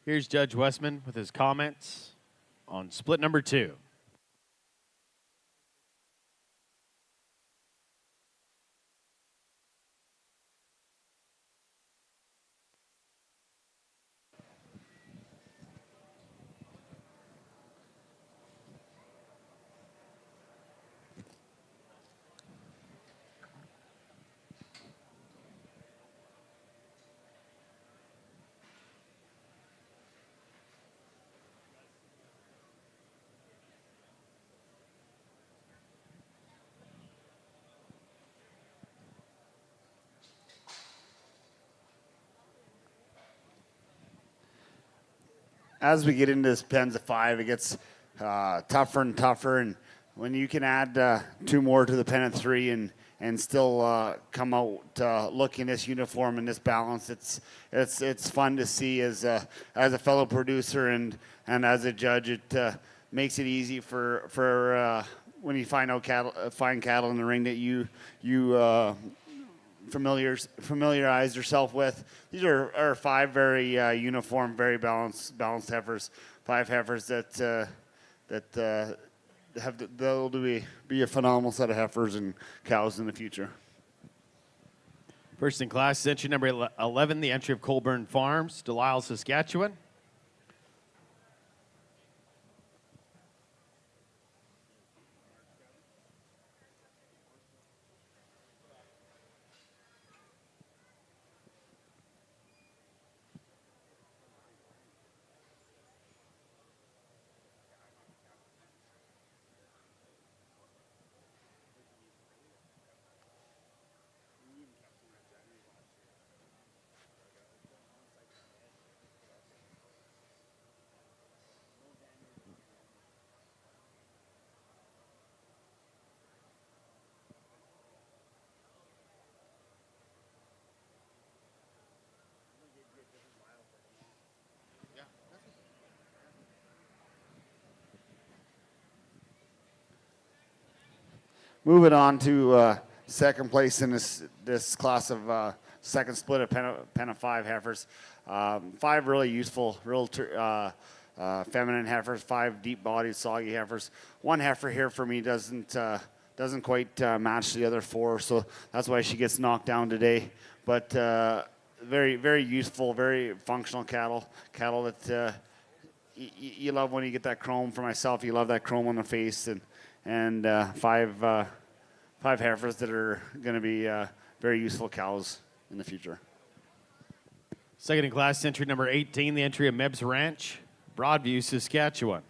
Here's Judge Westman with his comments on split number 2. As we get into this pens of 5, it gets tougher and tougher. And when you can add 2 more to the pen of 3 and still come out looking this uniform and this balance, it's fun to see as a fellow producer and as a judge. It makes it easy for when you find cattle in the ring that you familiarize yourself with. These are 5 very uniform, very balanced heifers. 5 heifers that they'll be a phenomenal set of heifers and cows in the future. First in class is entry number 11, the entry of Colburn Farms, Delisle, Saskatchewan. Moving on to second place in this class of second split of pen of 5 heifers. 5 really useful, real feminine heifers. 5 deep-bodied, soggy heifers. 1 heifer here for me doesn't quite match the other 4, so that's why she gets knocked down today. But very, very useful, very functional cattle that you love when you get that chrome. For myself, you love that chrome on the face, and 5 heifers that are going to be very useful cows in the future. Second in class, entry number 18, the entry of Mebs Ranch, Broadview, Saskatchewan.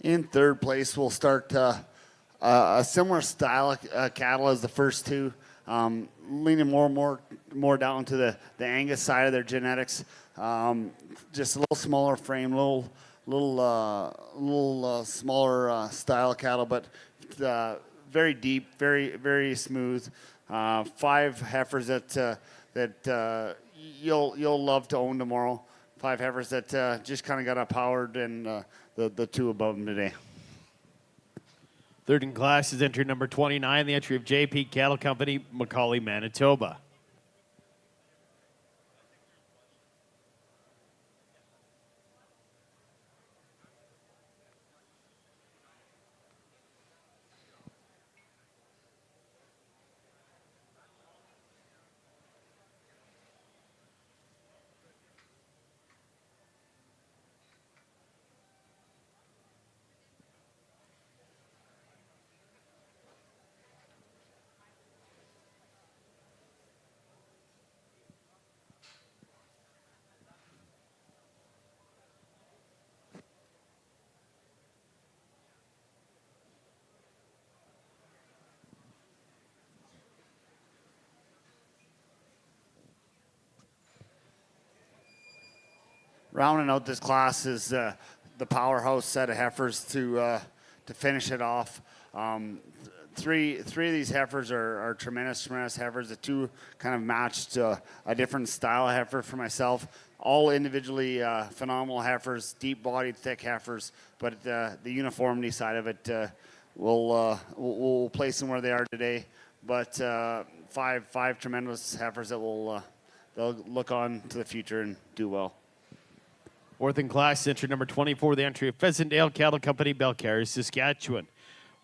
In third place, we'll start a similar style of cattle as the first 2, leaning more down to the Angus side of their genetics. Just a little smaller frame, little smaller style cattle, but very deep, very, very smooth. 5 heifers that you'll love to own tomorrow. 5 heifers that just kind of got outpowered and the 2 above them today. Third in class is entry number 29, the entry of JP Cattle Company, Macaulay, Manitoba. Rounding out this class is the powerhouse set of heifers to finish it off. 3 of these heifers are tremendous heifers. The 2 kind of matched a different style of heifer for myself. All individually phenomenal heifers, deep-bodied, thick heifers, but the uniformity side of it we'll place them where they are today. But 5 tremendous heifers that they'll look on to the future and do well. Fourth in class, entry number 24, the entry of Pheasantdale Cattle Company, Belcarre, Saskatchewan.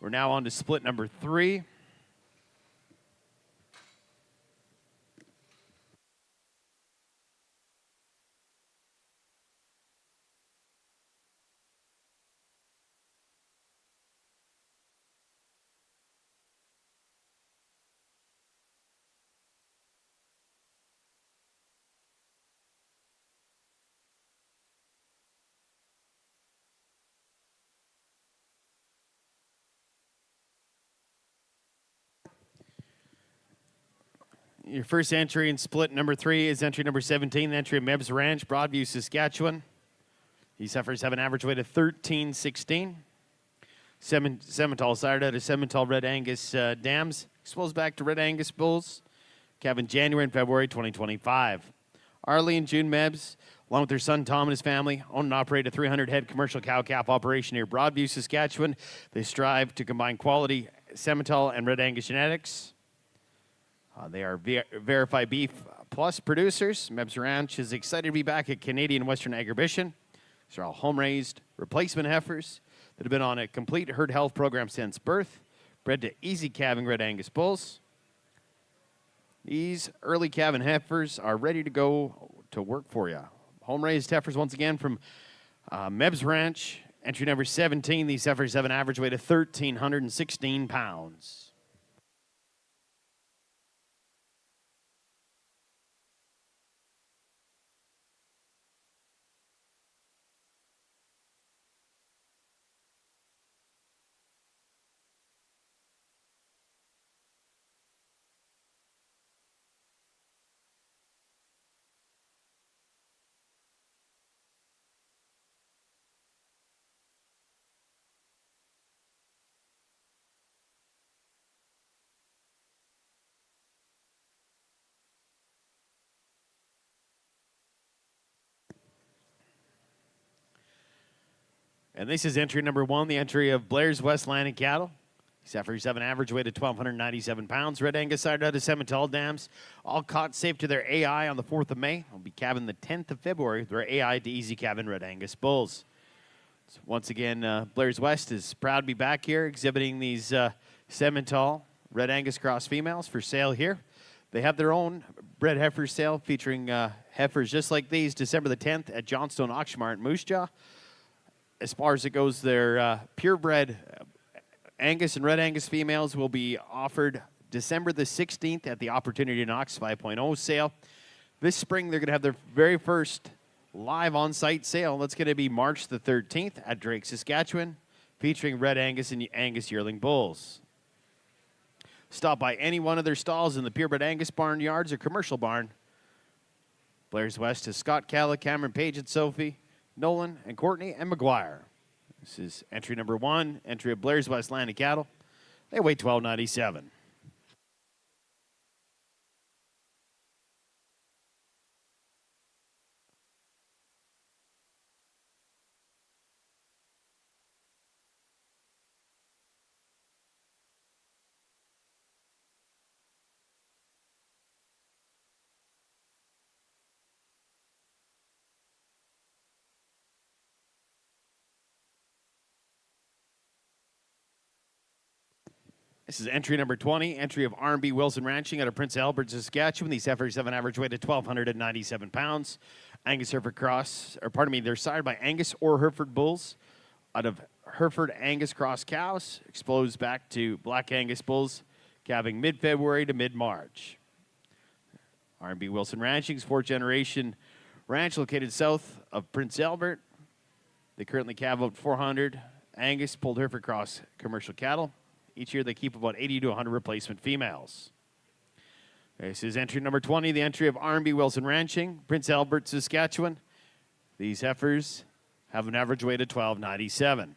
We're now on to split number 3. Your first entry in split number 3 is entry number 17, the entry of Mebs Ranch, Broadview, Saskatchewan. These heifers have an average weight of 1316. Simmental started out of Simmental Red Angus dams, exposed back to Red Angus bulls, calved in January and February 2025. Arlie and June Mebs, along with their son Tom and his family, own and operate a 300-head commercial cow-calf operation near Broadview, Saskatchewan. They strive to combine quality Simmental and Red Angus genetics. They are Verified Beef Plus producers. Mebs Ranch is excited to be back at Canadian Western Agribition. These are all home-raised replacement heifers that have been on a complete herd health program since birth, bred to easy calving Red Angus bulls. These early calving heifers are ready to go to work for you. Home-raised heifers, once again, from Mebs Ranch. Entry number 17, these heifers have an average weight of 1,316 pounds. And this is entry number 1, the entry of Blair's West Land and Cattle. These heifers have an average weight of 1,297 pounds. Red Angus side out of Simmental Dams. All caught safe to their AI on the 4th of May. They'll be calving the 10th of February. Their AI to easy calving Red Angus bulls. So once again, Blair's West is proud to be back here exhibiting these Simmental Red Angus cross females for sale here. They have their own bred heifer sale featuring heifers just like these December the 10th at Johnstone Auction Mart in Moose Jaw. As far as it goes, their purebred Angus and Red Angus females will be offered December the 16th at the Opportunity Knox 5.0 sale. This spring, they're going to have their very first live on-site sale. That's going to be March the 13th at Drake, Saskatchewan, featuring Red Angus and Angus yearling bulls. Stop by any one of their stalls in the purebred Angus barn yards or commercial barn. Blair's West is Scott Calla, Cameron Page and Sophie, Nolan and Courtney and McGuire. This is entry number 1, entry of Blair's West Land and Cattle. They weigh $12.97. This is entry number 20, entry of R&B Wilson Ranching out of Prince Albert, Saskatchewan. These heifers have an average weight of 1,297 pounds. Angus Hereford cross, or pardon me, they're sired by Angus or Hereford bulls out of Hereford Angus cross cows, exposed back to Black Angus bulls, calving mid-February to mid-March. R&B Wilson Ranching's 4th generation ranch located south of Prince Albert. They currently calve about 400 Angus pulled Hereford cross commercial cattle. Each year they keep about 80 to 100 replacement females. This is entry number 20, the entry of R&B Wilson Ranching, Prince Albert, Saskatchewan. These heifers have an average weight of 12.97.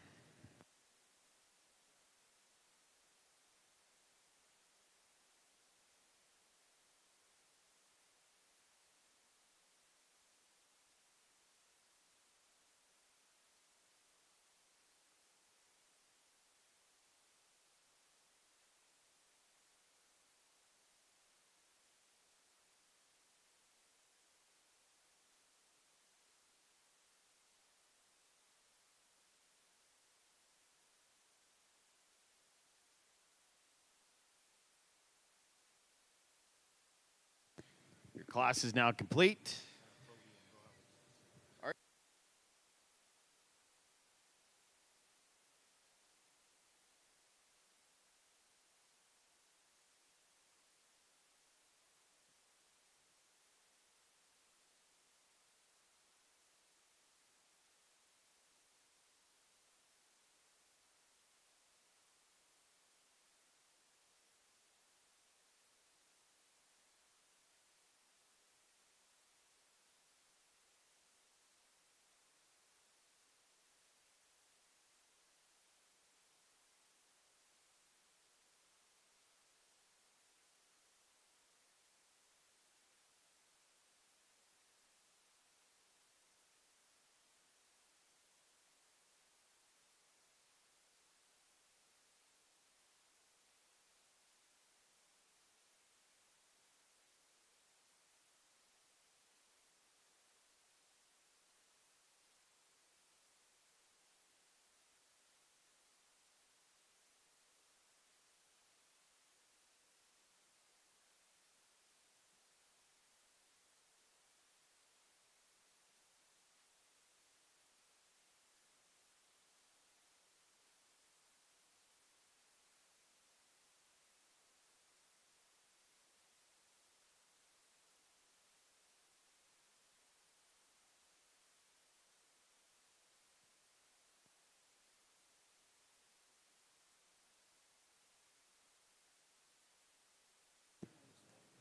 Your class is now complete.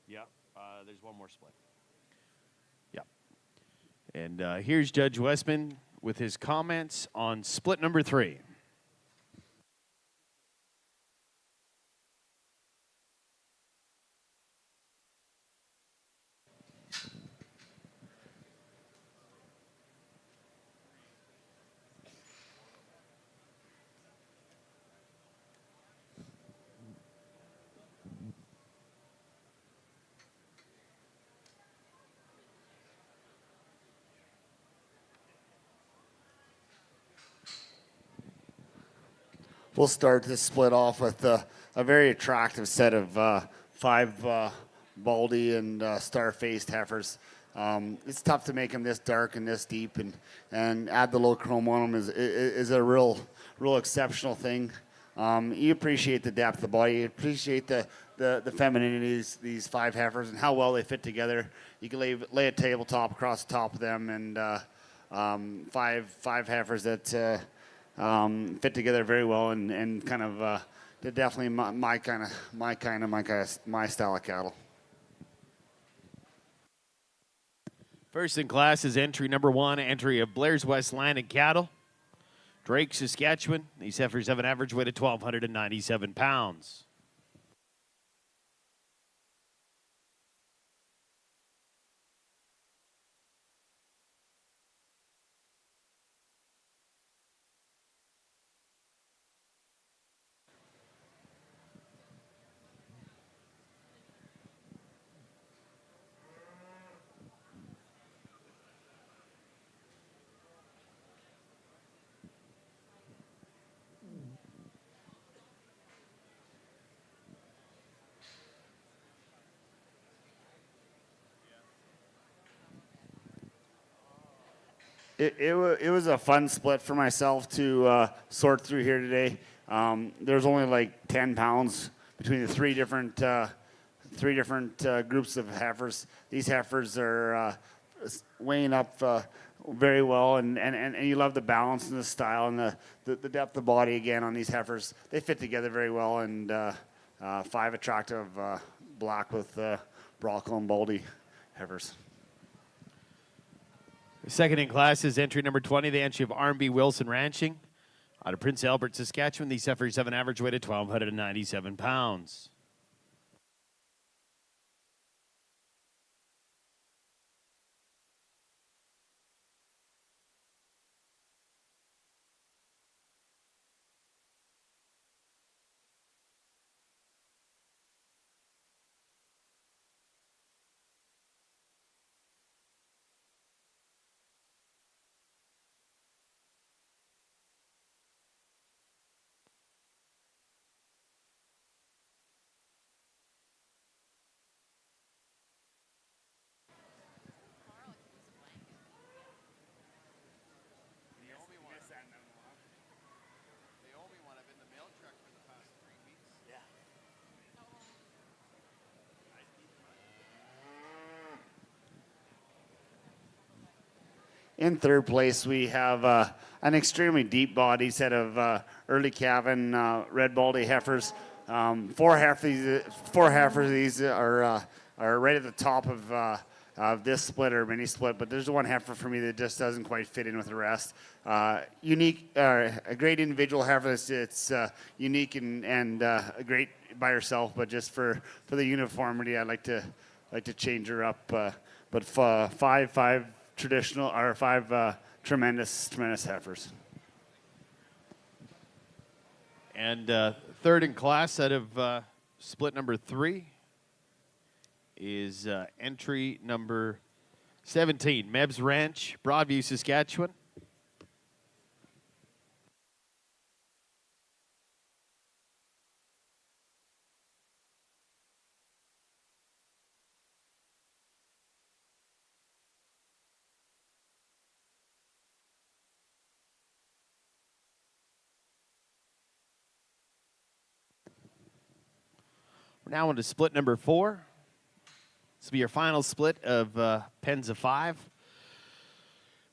Yeah, there's one more split. Yeah. And here's Judge Westman with his comments on split number 3. we'll start this split off with a very attractive set of 5 baldy and star-faced heifers. It's tough to make them this dark and this deep, and add the low chrome on them is a real exceptional thing. You appreciate the depth of the body. You appreciate the femininity of these 5 heifers and how well they fit together. You can lay a tabletop across the top of them, and five heifers that fit together very well, and kind of they're definitely my style of cattle. First in class is entry number 1, entry of Blair's West Land and Cattle. Drake, Saskatchewan. These heifers have an average weight of 1,297 pounds. It was a fun split for myself to sort through here today. There's only like 10 pounds between the three different groups of heifers. These heifers are weighing up very well, and you love the balance and the style and the depth of body again on these heifers. They fit together very well, and 5 attractive black with Bronco and Baldy heifers. Second in class is entry number 20, the entry of R&B Wilson Ranching. Out of Prince Albert, Saskatchewan, these heifers have an average weight of 1,297 pounds. In third place, we have an extremely deep body set of early calving red baldy heifers. 4 heifers of these are right at the top of this split or mini split, but there's one heifer for me that just doesn't quite fit in with the rest. Unique, a great individual heifer. It's unique and great by herself, but just for the uniformity, I like to change her up. But 5 traditional or 5 tremendous heifers. And third in class out of split number 3 is entry number 17, Mebs Ranch, Broadview, Saskatchewan. We're now into split number 4. This will be your final split of pens of 5.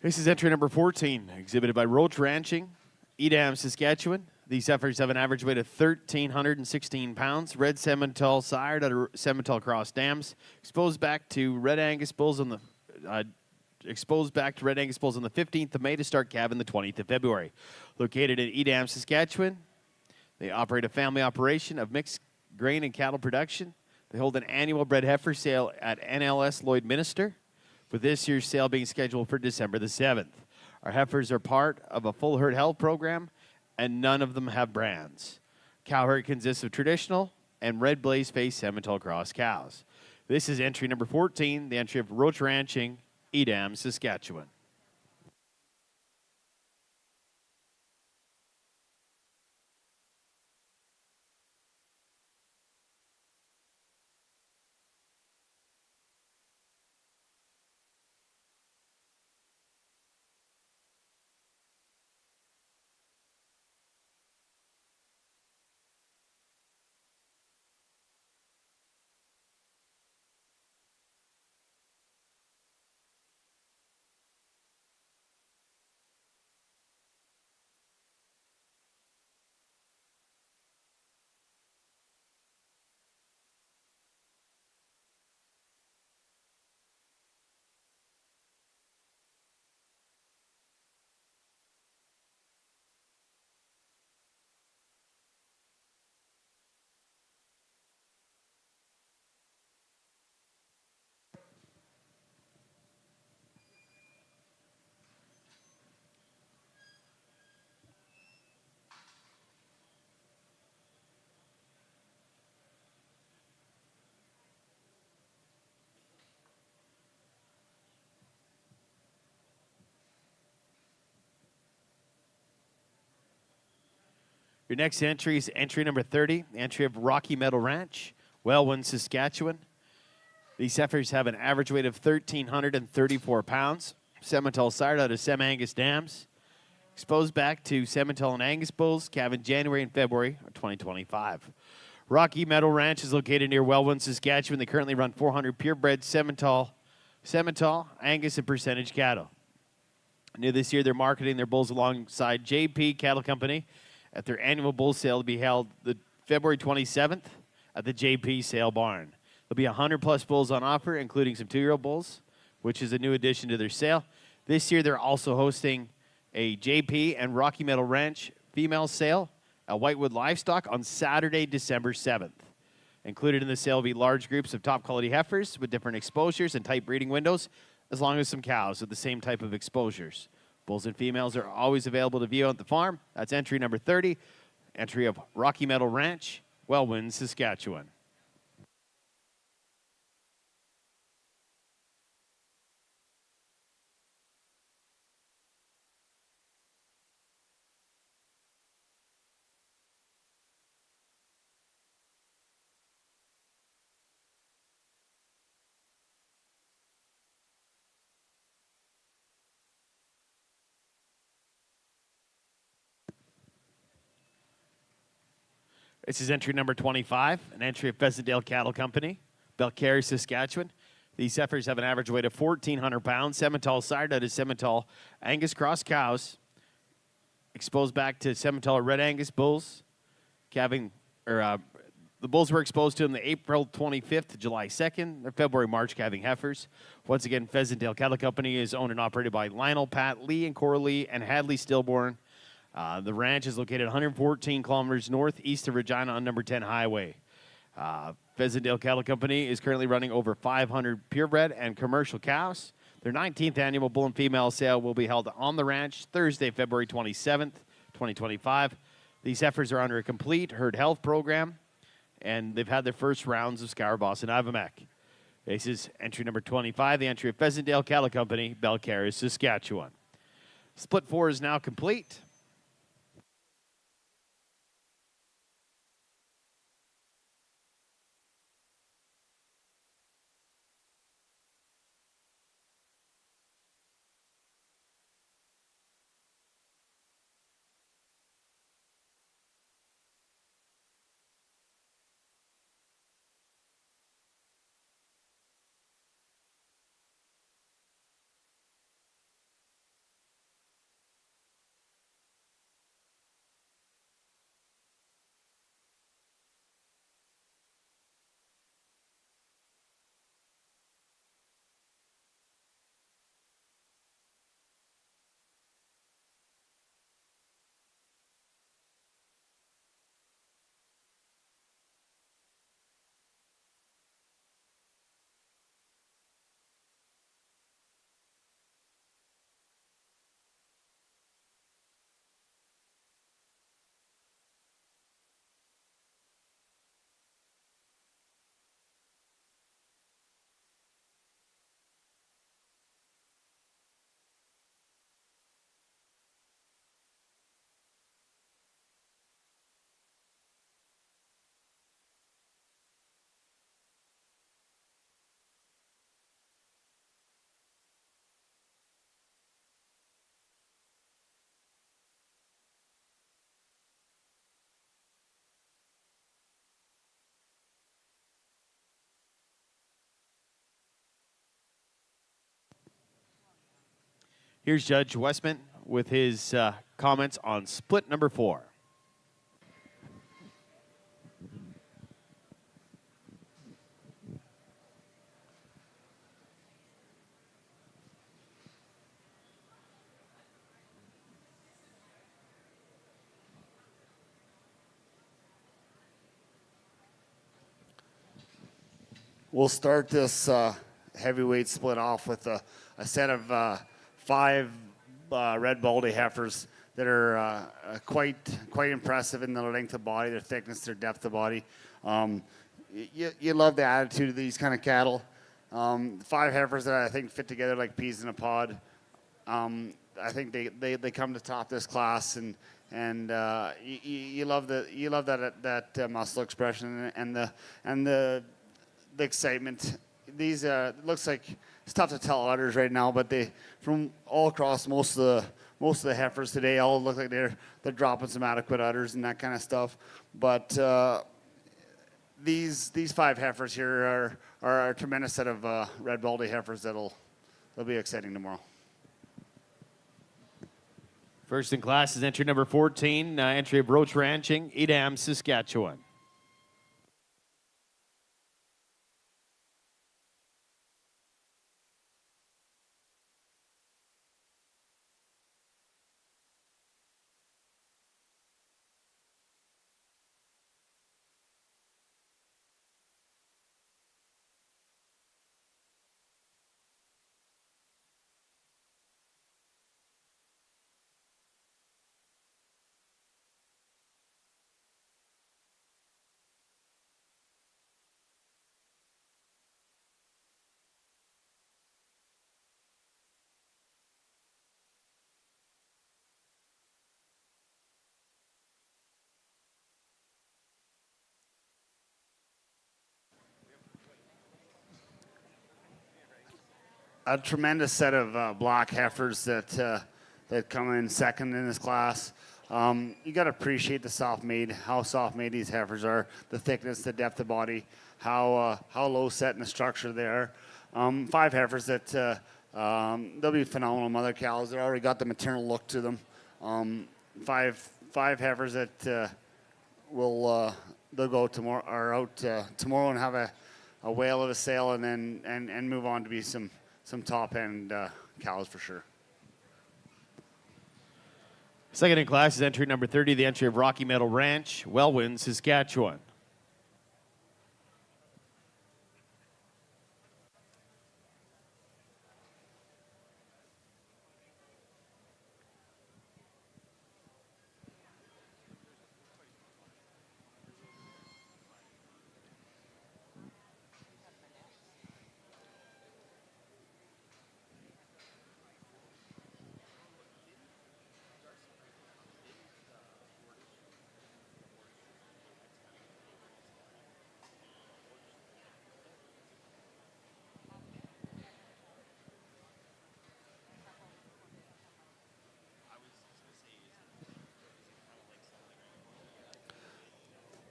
This is entry number 14, exhibited by Roach Ranching, Edam, Saskatchewan. These heifers have an average weight of 1,316 pounds. Red Simmental sired out of Simmental Cross Dams. Exposed back to Red Angus bulls on the 15th of May to start calving the 20th of February. Located in Edam, Saskatchewan, they operate a family operation of mixed grain and cattle production. They hold an annual bred heifer sale at NLS Lloydminster, with this year's sale being scheduled for December the 7th. Our heifers are part of a full herd health program, and none of them have brands. Cow herd consists of traditional and red blaze face Simmental Cross cows. This is entry number 14, the entry of Roach Ranching, Edam, Saskatchewan. Your next entry is entry number 30, the entry of Rocky Meadow Ranch, Wellwyn, Saskatchewan. These heifers have an average weight of 1,334 pounds. Simmental sired out of Sem-Angus dams. Exposed back to Simmental and Angus bulls, calved in January and February of 2025. Rocky Meadow Ranch is located near Wellwyn, Saskatchewan. They currently run 400 purebred Simmental, Angus, and percentage cattle. New this year, they're marketing their bulls alongside JP Cattle Company at their annual bull sale to be held the February 27th at the JP Sale Barn. There'll be 100-plus bulls on offer, including some 2-year-old bulls, which is a new addition to their sale. This year, they're also hosting a JP and Rocky Meadow Ranch female sale at Whitewood Livestock on Saturday, December 7th. Included in the sale will be large groups of top-quality heifers with different exposures and tight breeding windows, as long as some cows with the same type of exposures. Bulls and females are always available to view at the farm. That's entry number 30, entry of Rocky Meadow Ranch, Wellwyn, Saskatchewan. This is entry number 25, an entry of Pheasantdale Cattle Company, Belcarre, Saskatchewan. These heifers have an average weight of 1,400 pounds. Simmental sired out of Simmental Angus cross cows, exposed back to Simmental Red Angus bulls, calving, the bulls were exposed to them the April 25th to July 2nd. They're February, March calving heifers. Once again, Pheasantdale Cattle Company is owned and operated by Lionel, Pat, Lee, and Coralie, and Hadley Stillborn. The ranch is located 114 kilometers northeast of Regina on number 10 highway. Pheasantdale Cattle Company is currently running over 500 purebred and commercial cows. Their 19th annual bull and female sale will be held on the ranch Thursday, February 27th, 2025. These heifers are under a complete herd health program, and they've had their first rounds of Scour Boss and Ivamec. This is entry number 25, the entry of Pheasantdale Cattle Company, Belcarre, Saskatchewan. Split 4 is now complete. Here's Judge Westman with his comments on split number 4. We'll start this heavyweight split off with a set of 5 red baldy heifers that are quite impressive in their length of body, their thickness, their depth of body. You love the attitude of these kind of cattle. 5 heifers that I think fit together like peas in a pod. I think they come to top this class, and and you love that muscle expression and the excitement. These looks like it's tough to tell udders right now, but they from all across most of the heifers today all look like they're dropping some adequate udders and that kind of stuff. But these 5 heifers here are a tremendous set of red baldy heifers they'll be exciting tomorrow. First in class is entry number 14, entry of Roach Ranching, Edam, Saskatchewan. A tremendous set of black heifers that come in second in this class. You got to appreciate the how soft made these heifers are, the thickness, the depth of body, how low set in the structure they are. 5 heifers that they'll be phenomenal mother cows. They already got the maternal look to them. 5 heifers that they'll go tomorrow tomorrow and have a whale of a sale and then and move on to be some top end cows for sure. Second in class is entry number 30, the entry of Rocky Meadow Ranch, Welwyn, Saskatchewan.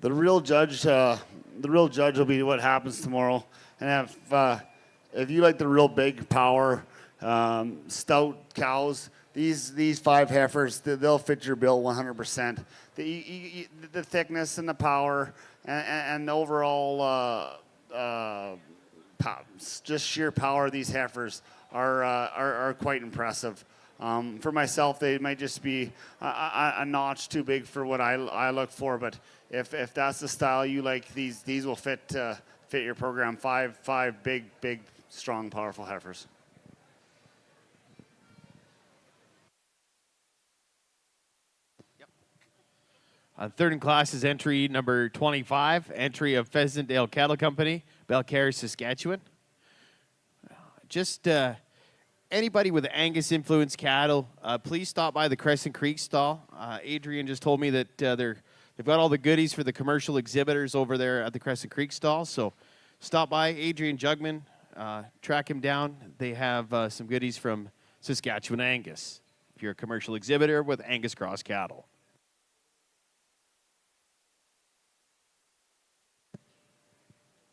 The real judge will be what happens tomorrow. And if you like the real big power, stout cows, these 5 heifers, they'll fit your bill 100%. The thickness and the power and the overall just sheer power of these heifers are quite impressive. For myself, they might just be a notch too big for what I look for, but if that's the style you like, these will fit your program. 5 big, strong, powerful heifers. Third in class is entry number 25, entry of Pheasantdale Cattle Company, Belcarre, Saskatchewan. Just anybody with Angus influenced cattle, please stop by the Crescent Creek stall. Adrian just told me that they've got all the goodies for the commercial exhibitors over there at the Crescent Creek stall. So stop by Adrian Jugman, track him down. They have some goodies from Saskatchewan Angus if you're a commercial exhibitor with Angus cross cattle.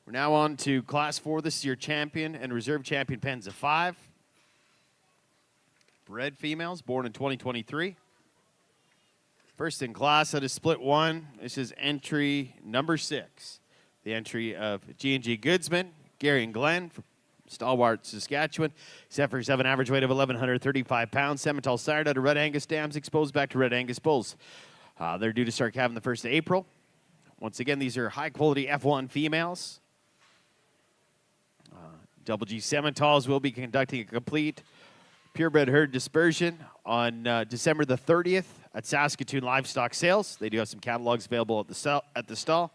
We're now on to Class 4. This is your champion and reserve champion pens of 5. Bred females, born in 2023. First in class at a split 1. This is entry number 6. The entry of G&G Goodsman, Gary and Glenn from Stalwart, Saskatchewan. These heifers have an average weight of 1,135 pounds. Simmental sired out of Red Angus dams, exposed back to Red Angus bulls. They're due to start calving the 1st of April. Once again, these are high-quality F1 females. Double G Simmentals will be conducting a complete purebred herd dispersion on December the 30th at Saskatoon Livestock Sales. They do have some catalogs available at the stall.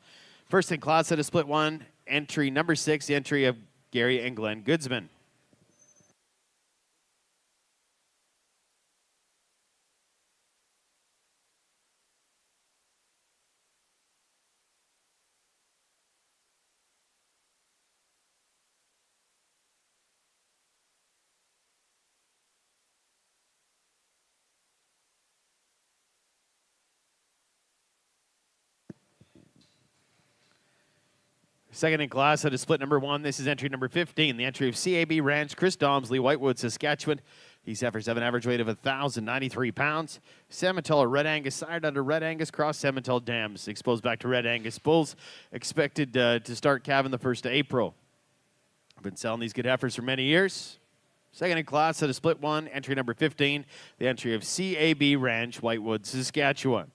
First in class at a split 1, entry number 6, the entry of Gary and Glenn Goodsman. Second in class out of split number 1. This is entry number 15, the entry of CAB Ranch, Chris Domsley, Whitewood, Saskatchewan. These heifers have an average weight of 1,093 pounds. Simmental Red Angus sired under Red Angus cross Simmental dams. Exposed back to Red Angus bulls. Expected to start calving the 1st of April. I've been selling these good heifers for many years. Second in class out of split 1, entry number 15, the entry of CAB Ranch, Whitewood, Saskatchewan.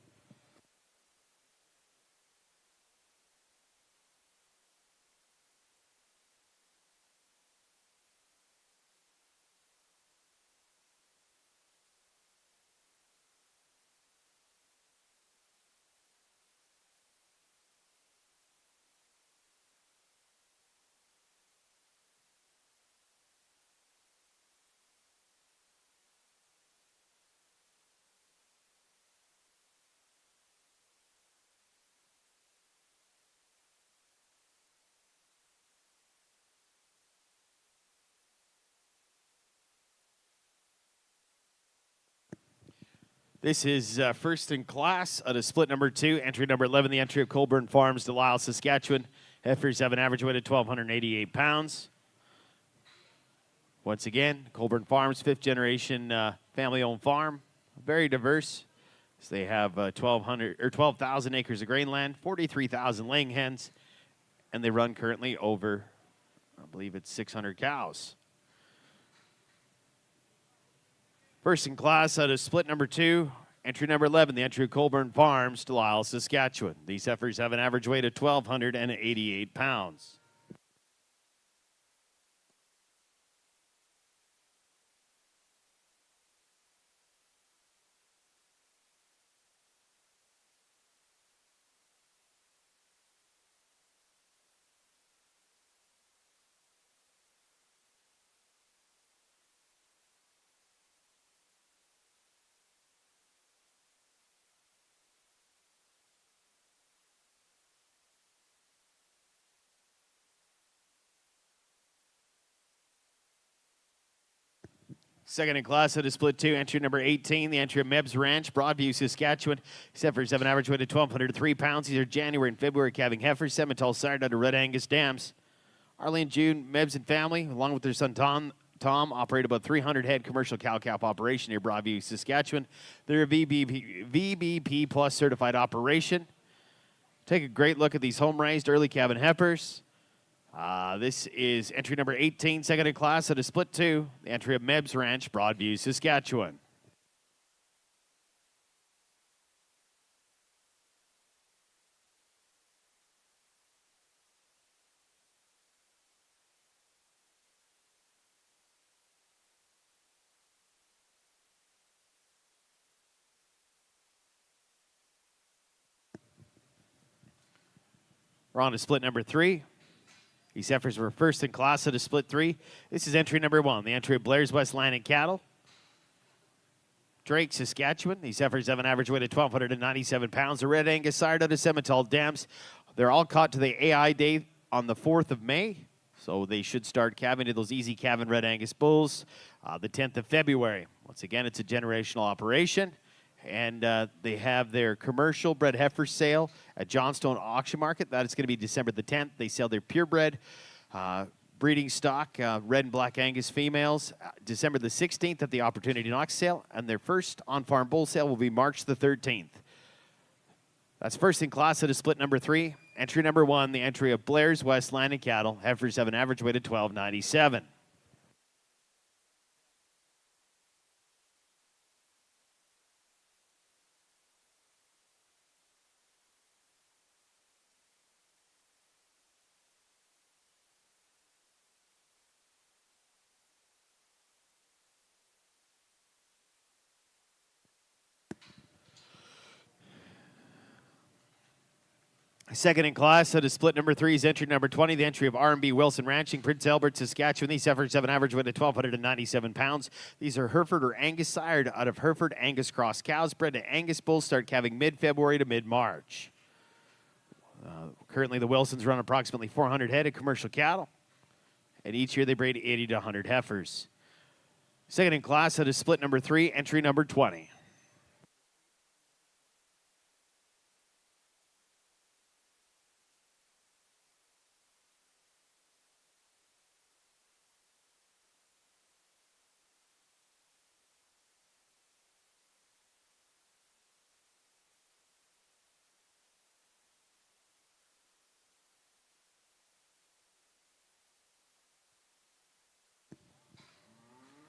This is first in class out of split number 2, entry number 11, the entry of Colburn Farms, Delisle, Saskatchewan. Heifers have an average weight of 1,288 pounds. Once again, Colburn Farms, 5th generation family-owned farm, very diverse. So they have 12,000 acres of grain land, 43,000 laying hens, and they run currently over, I believe it's 600 cows. First in class out of split number 2, entry number 11, the entry of Colburn Farms, Delisle, Saskatchewan. These heifers have an average weight of 1,288 pounds. Second in class out of split 2, entry number 18, the entry of Mebs Ranch, Broadview, Saskatchewan. These heifers have an average weight of 1,203 pounds. These are January and February calving heifers, Simmental sired under Red Angus dams. Arlene June, Mebs and family, along with their son Tom, operate about 300 head commercial cow-calf operation near Broadview, Saskatchewan. They're a VBP Plus certified operation. Take a great look at these home-raised early calving heifers. This is entry number 18, second in class out of split 2, the entry of Mebs Ranch, Broadview, Saskatchewan. We're on to split number 3. These heifers were first in class out of split 3. This is entry number 1, the entry of Blair's West Land and Cattle, Drake, Saskatchewan. These heifers have an average weight of 1,297 pounds. The Red Angus sired out of Simmental dams. They're all caught to the AI day on the 4th of May, so they should start calving to those easy calving Red Angus bulls the 10th of February. Once again, it's a generational operation. And they have their commercial bred heifer sale at Johnstone Auction Market. That is going to be December the 10th. They sell their purebred breeding stock, red and black Angus females, December the 16th at the Opportunity Knox sale. And their first on-farm bull sale will be March the 13th. That's first in class at a split number 3. Entry number 1, the entry of Blair's West Land and Cattle. Heifers have an average weight of 1,297. Second in class out of split number 3 is entry number 20, the entry of R&B Wilson Ranching, Prince Albert, Saskatchewan. These heifers have an average weight of 1,297 pounds. These are Hereford or Angus sired out of Hereford Angus cross cows, bred to Angus bulls, start calving mid-February to mid-March. Currently, the Wilsons run approximately 400 head of commercial cattle, and each year they breed 80 to 100 heifers. Second in class out of split number 3, entry number 20.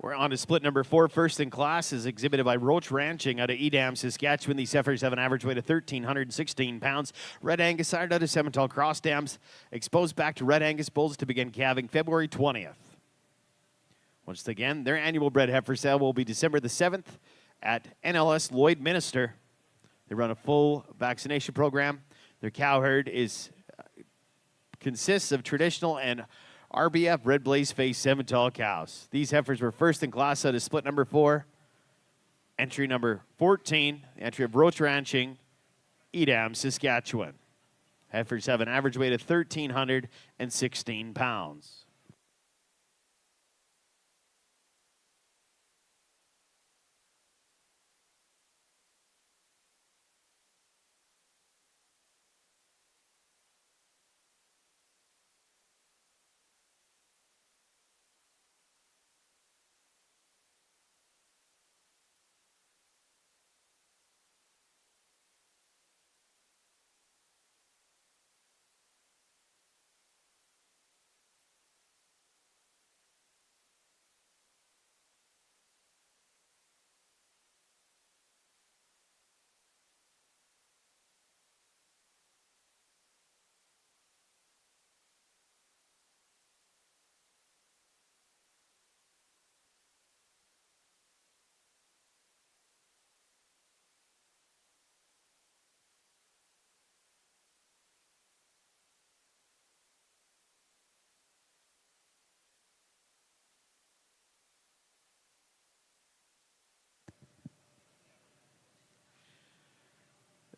We're on to split number 4, first in class, is exhibited by Roach Ranching out of Edam, Saskatchewan. These heifers have an average weight of 1,316 pounds. Red Angus sired out of Simmental Cross Dams, exposed back to Red Angus bulls to begin calving February 20th. Once again, their annual bred heifer sale will be December the 7th at NLS Lloydminster. They run a full vaccination program. Their cow herd consists of traditional and RBF red blaze face Simmental cows. These heifers were first in class out of split number 4. Entry number 14, entry of Roach Ranching, Edam, Saskatchewan. Heifers have an average weight of 1,316 pounds.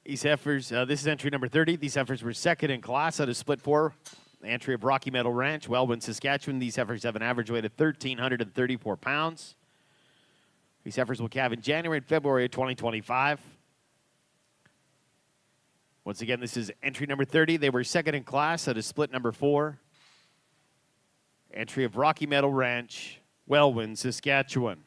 These heifers, this is entry number 30. These heifers were second in class out of split 4. The entry of Rocky Meadow Ranch, Welwyn, Saskatchewan. These heifers have an average weight of 1,334 pounds. These heifers will calve in January and February of 2025. Once again, this is entry number 30. They were second in class out of split number 4. Entry of Rocky Meadow Ranch, Welwyn, Saskatchewan.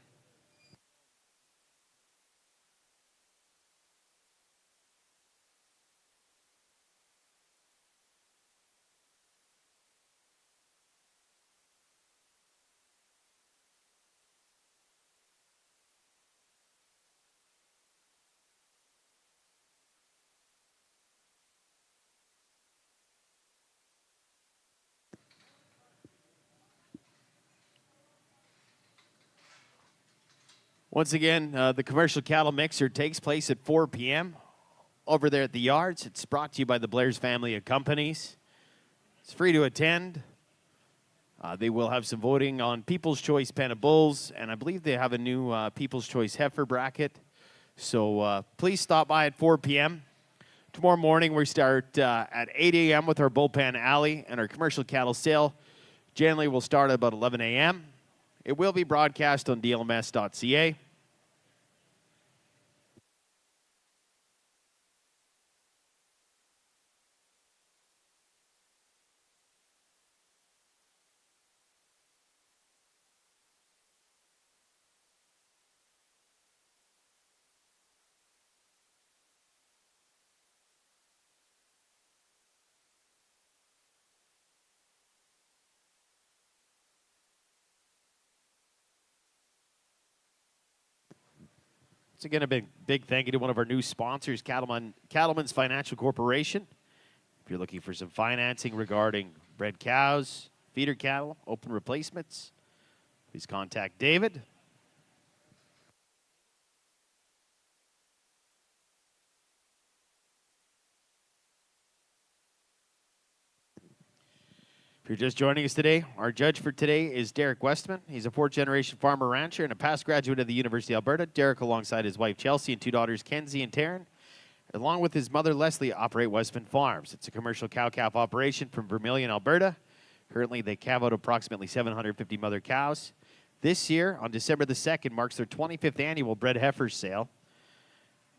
Once again, the commercial cattle mixer takes place at 4 p.m. over there at the yards. It's brought to you by the Blair's family of companies. It's free to attend. They will have some voting on People's Choice Pen of Bulls, and I believe they have a new People's Choice Heifer bracket. So please stop by at 4 p.m. Tomorrow morning, we start at 8 a.m. with our Bullpen Alley, and our commercial cattle sale generally will start at about 11 a.m. It will be broadcast on DLMS.ca. Once again, a big thank you to one of our new sponsors, Cattlemen's Financial Corporation. If you're looking for some financing regarding bred cows, feeder cattle, open replacements, please contact David. If you're just joining us today, our judge for today is Derek Westman. He's a fourth-generation farmer rancher and a past graduate of the University of Alberta. Derek, alongside his wife Chelsea and 2 daughters, Kenzie and Taryn, along with his mother Leslie, operate Westman Farms. It's a commercial cow-calf operation from Vermilion, Alberta. Currently, they calve out approximately 750 mother cows. This year, on December the 2nd, marks their 25th annual bred heifer sale.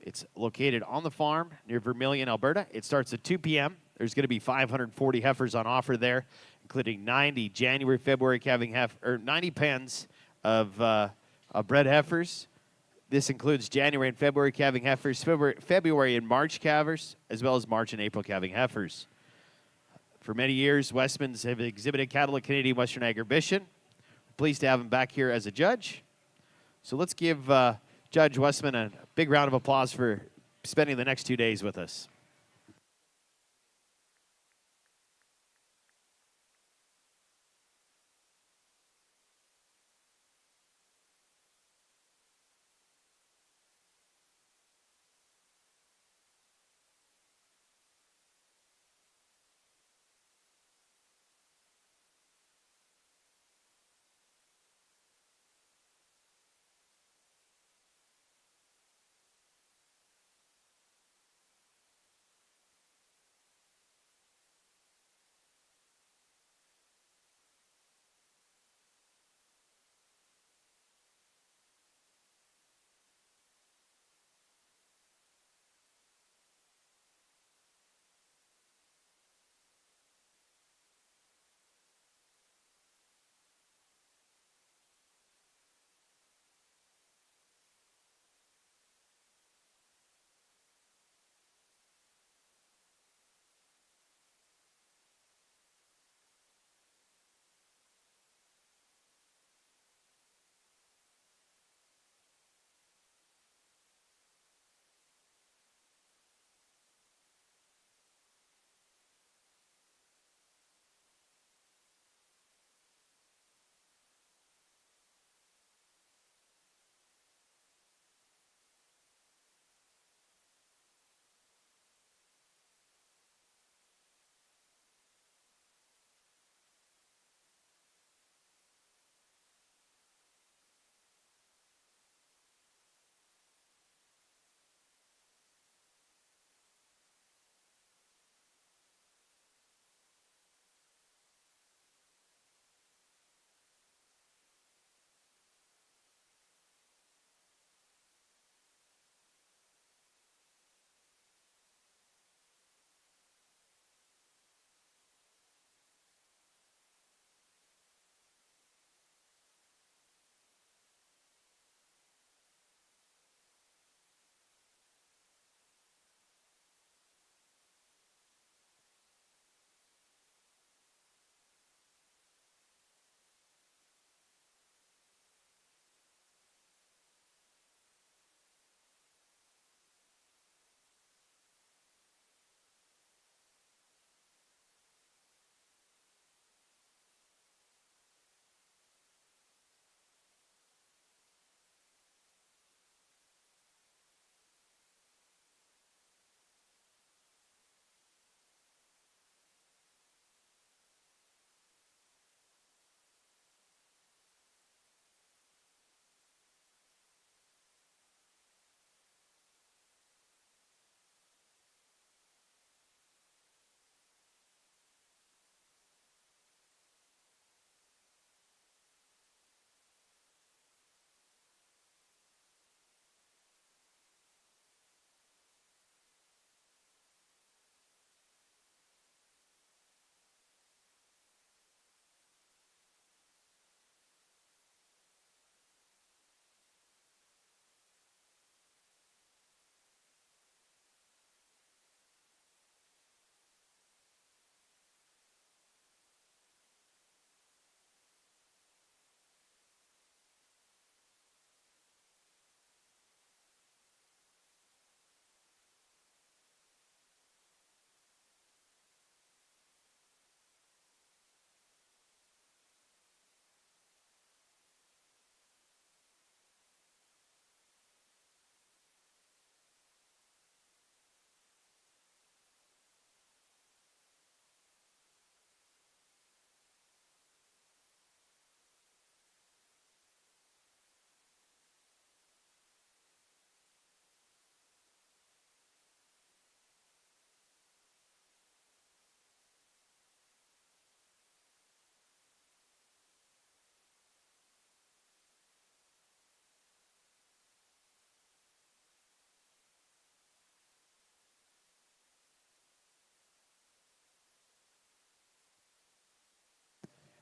It's located on the farm near Vermilion, Alberta. It starts at 2 p.m. There's going to be 540 heifers on offer there, including 90 January, February calving 90 pens of bred heifers. This includes January and February calving heifers, February and March calvers, as well as March and April calving heifers. For many years, Westmans have exhibited cattle at Canadian Western Agribition. Pleased to have him back here as a judge. So let's give Judge Westman a big round of applause for spending the next 2 days with us.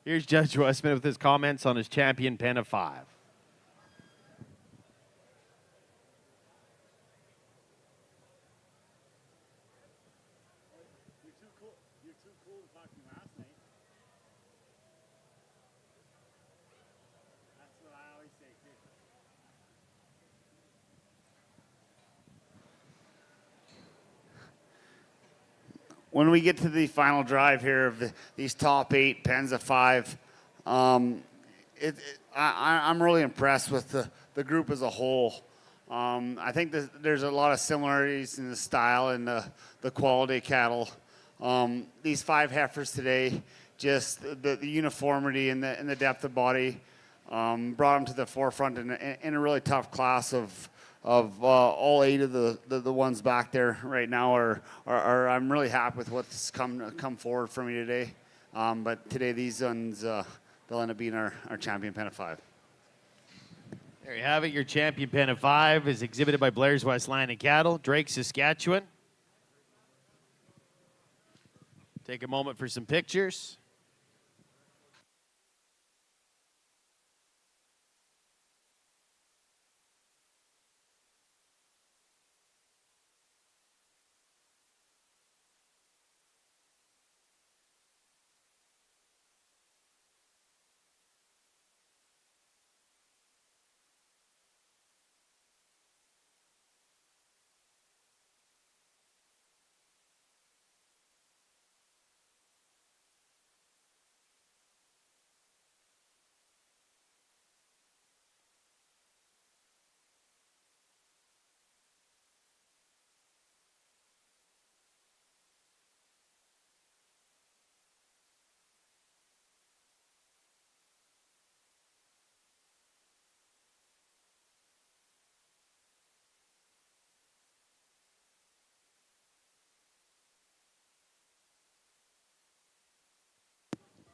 Here's Judge Westman with his comments on his champion pen of 5. You're too cool. You're too cool to talk to me last night. That's what I always say too. when we get to the final drive here of these top 8 pens of 5, I'm really impressed with the group as a whole. I think there's a lot of similarities in the style and the quality of cattle. These 5 heifers today, just the uniformity and the depth of body, brought them to the forefront in a really tough class of all 8 of the ones back there right now are I'm really happy with what's come forward for me today. But today these ones they'll end up being our champion pen of 5. There you have it. Your champion pen of 5 is exhibited by Blair's West Line and Cattle, Drake, Saskatchewan. Take a moment for some pictures.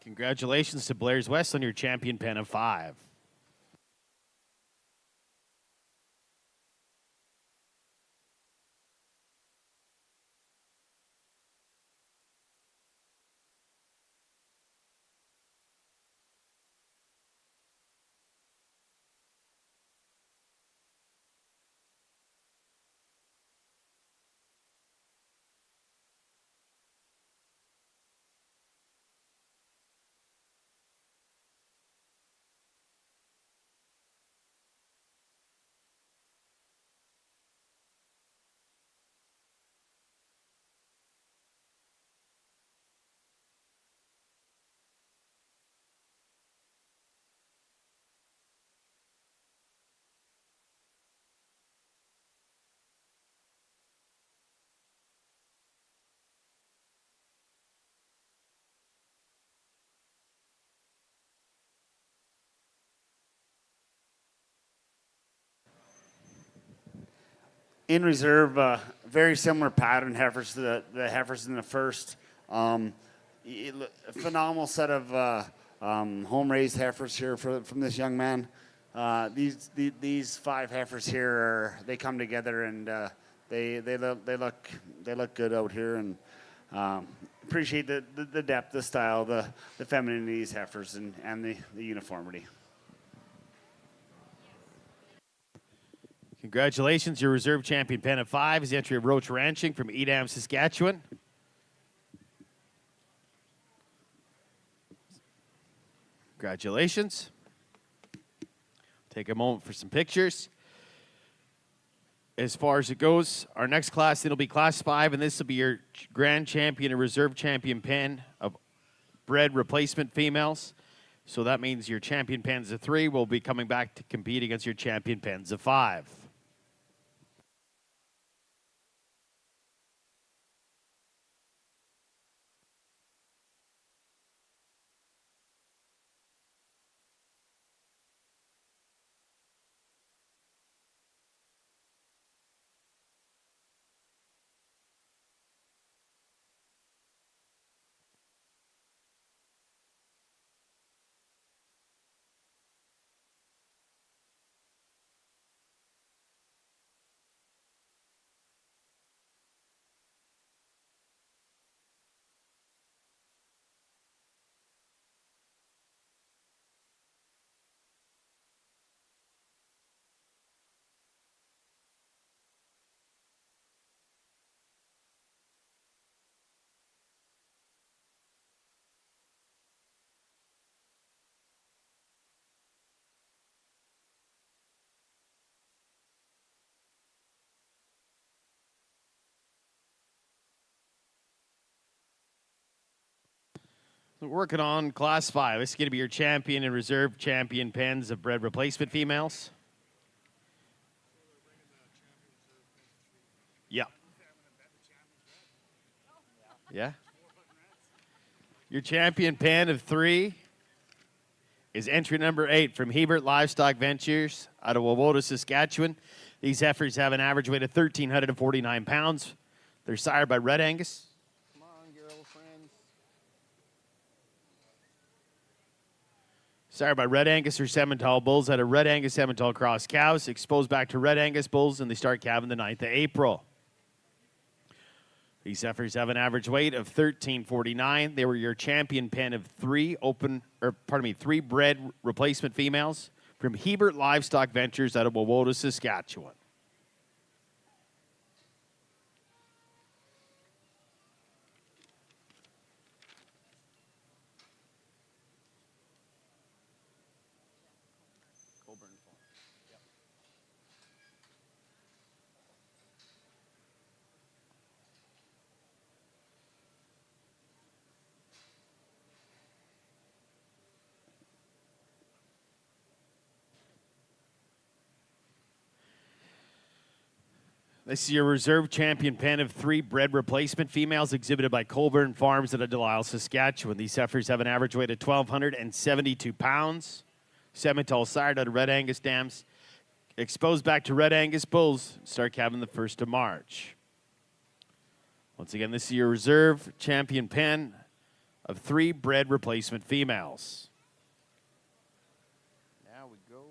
Congratulations to Blair's West on your champion pen of 5. In reserve, very similar pattern heifers to the heifers in the first. A phenomenal set of home-raised heifers here from this young man. These 5 heifers here they come together and they look good out here, and appreciate the depth, the style, the femininity of these heifers, and the uniformity. Congratulations, your reserve champion pen of 5 is the entry of Roach Ranching from Edam, Saskatchewan. Congratulations. Take a moment for some pictures. As far as it goes, our next class, it'll be class 5, and this will be your grand champion and reserve champion pen of bred replacement females. So that means your champion pens of 3 will be coming back to compete against your champion pens of 5. We're working on Class 5. This is going to be your champion and reserve champion pens of bred replacement females. Yeah. Yeah. Your champion pen of 3 is entry number 8 from Hebert Livestock Ventures out of Wawota, Saskatchewan. These heifers have an average weight of 1,349 pounds. They're sired by Red Angus. Come on, girlfriends. Sired by Red Angus or Simmental bulls out of Red Angus Simmental cross cows. Exposed back to Red Angus bulls, and they start calving the 9th of April. These heifers have an average weight of 1,349. They were your champion pen of 3 bred replacement females from Hebert Livestock Ventures out of Wawota, Saskatchewan. Colburn Farm. Yep. This is your reserve champion pen of 3 bred replacement females exhibited by Colburn Farms at Delisle, Saskatchewan. These heifers have an average weight of 1,272 pounds. Simmental sired out of Red Angus dams. Exposed back to Red Angus bulls. Start calving the 1st of March. Once again, this is your reserve champion pen of 3 bred replacement females. Now we go.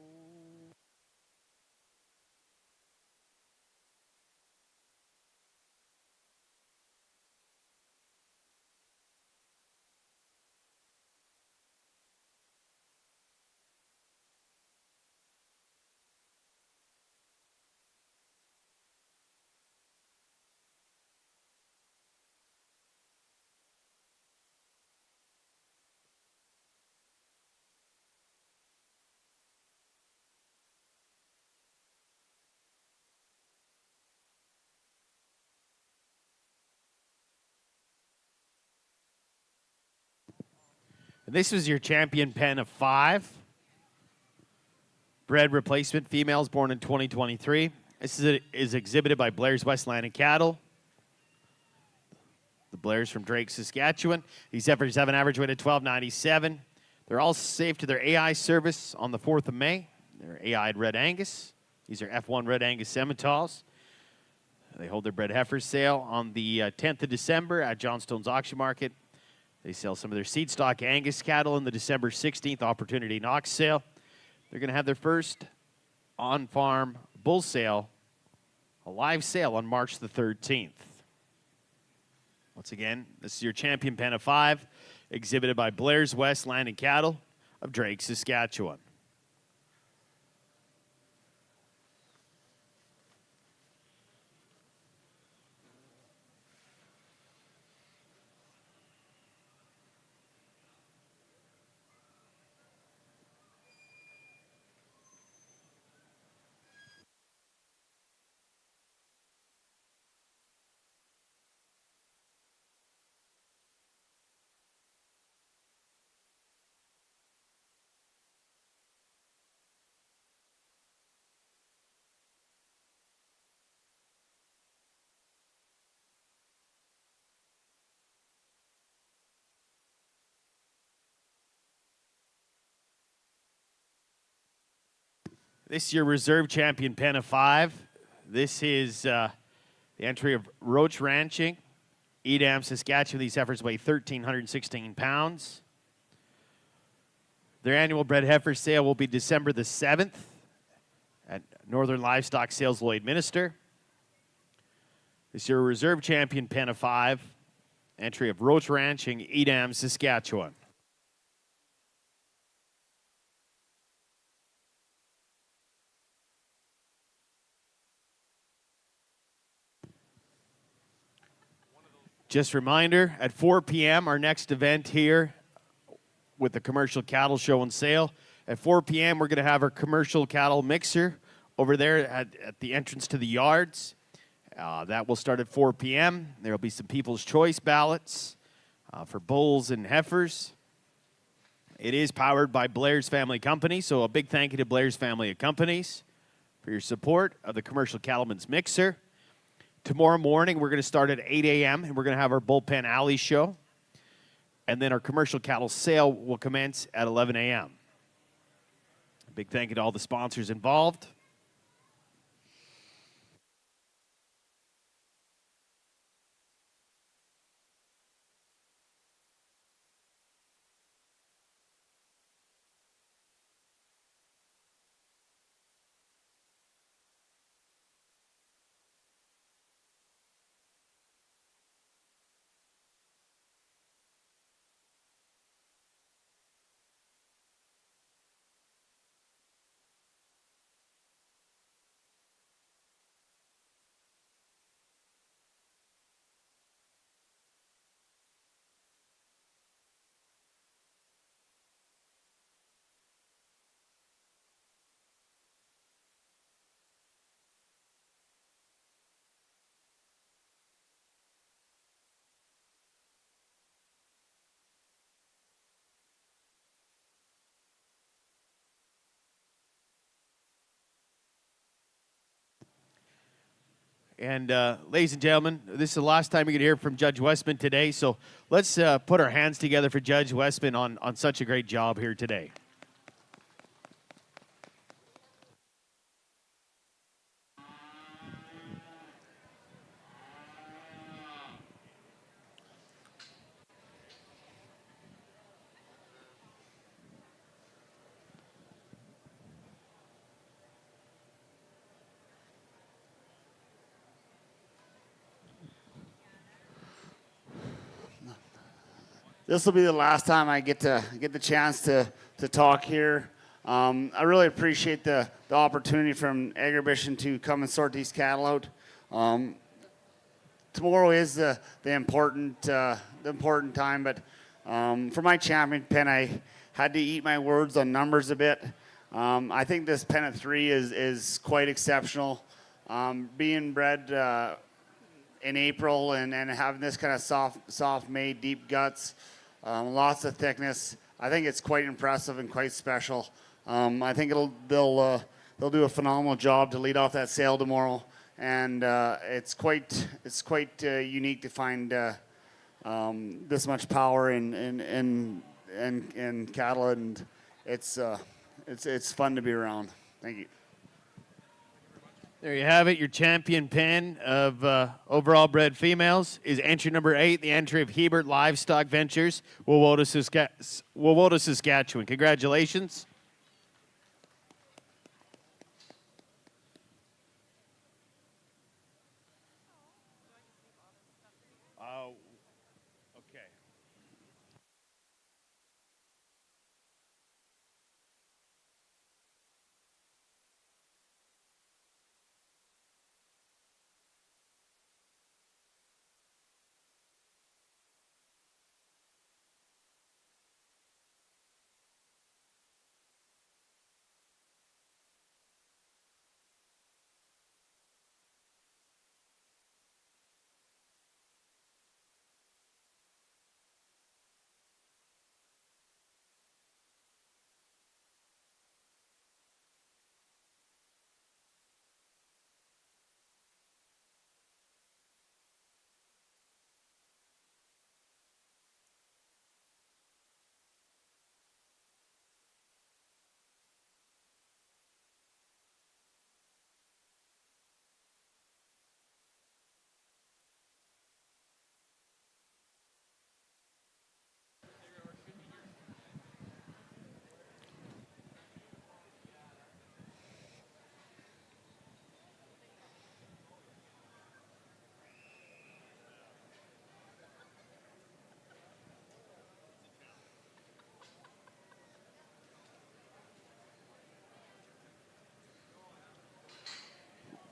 This was your champion pen of 5 bred replacement females born in 2023. This is exhibited by Blair's Westland and Cattle. The Blairs from Drake, Saskatchewan. These heifers have an average weight of 1,297. They're all safe to their AI service on the 4th of May. They're AI'd Red Angus. These are F1 Red Angus Simmentals. They hold their bred heifer sale on the 10th of December at Johnstone's Auction Market. They sell some of their seed stock Angus cattle in the December 16th Opportunity Knox sale. They're going to have their first on-farm bull sale, a live sale on March the 13th. Once again, this is your champion pen of 5, exhibited by Blair's West Land and Cattle of Drake, Saskatchewan. This is your reserve champion pen of 5. This is the entry of Roach Ranching, Edam, Saskatchewan. These heifers weigh 1,316 pounds. Their annual bred heifer sale will be December the 7th at Northern Livestock Sales Lloydminster. This is your reserve champion pen of 5, entry of Roach Ranching, Edam, Saskatchewan. Just a reminder, at 4 p.m., our next event here with the commercial cattle show and sale. At 4 p.m., we're going to have our commercial cattle mixer over there at the entrance to the yards. That will start at 4 p.m. There will be some People's Choice ballots for bulls and heifers. It is powered by Blair's Family Company, so a big thank you to Blair's Family of Companies for your support of the Commercial Cattlemen's Mixer. Tomorrow morning, we're going to start at 8 a.m., and we're going to have our Bullpen Alley show. And then our commercial cattle sale will commence at 11 a.m. A big thank you to all the sponsors involved. And ladies and gentlemen, this is the last time you're going to hear from Judge Westman today. So let's put our hands together for Judge Westman on such a great job here today. This will be the last time I get the chance to talk here. I really appreciate the opportunity from Agribition to come and sort these cattle out. Tomorrow is the important time, but for my champion pen, I had to eat my words on numbers a bit. I think this pen at 3 is quite exceptional. Being bred in April and having this kind of soft made, deep guts, lots of thickness. I think it's quite impressive and quite special. I think they'll do a phenomenal job to lead off that sale tomorrow, and it's quite unique to find this much power in cattle, and it's fun to be around. Thank you. There you have it. Your champion pen of overall bred females is entry number 8, the entry of Hebert Livestock Ventures, Wawota, Saskatchewan. Congratulations. Okay.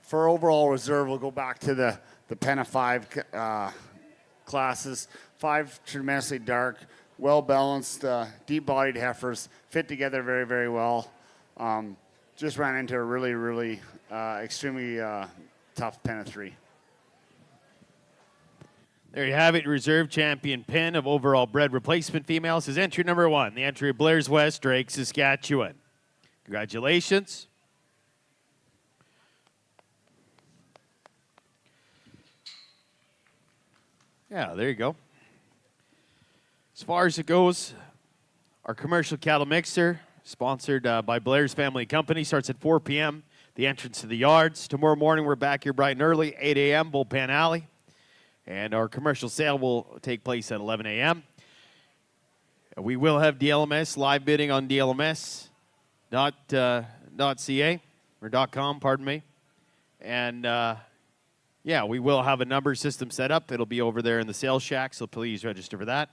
For overall reserve, we'll go back to the pen of 5 classes. 5 tremendously dark, well-balanced, deep-bodied heifers, fit together very, very well. Just ran into a really extremely tough pen of 3. There you have it. Reserve champion pin of overall bred replacement females is entry number 1. The entry of Blair's West, Drake, Saskatchewan. Congratulations. Yeah, there you go. As far as it goes, our commercial cattle mixer, sponsored by Blair's Family Company, starts at 4 p.m. The entrance to the yards. Tomorrow morning, we're back here bright and early, 8 a.m., Bullpen Alley. And our commercial sale will take place at 11 a.m. We will have DLMS, live bidding on DLMS, .ca, or .com, pardon me. And, yeah, we will have a number system set up. It'll be over there in the sales shack, so please register for that.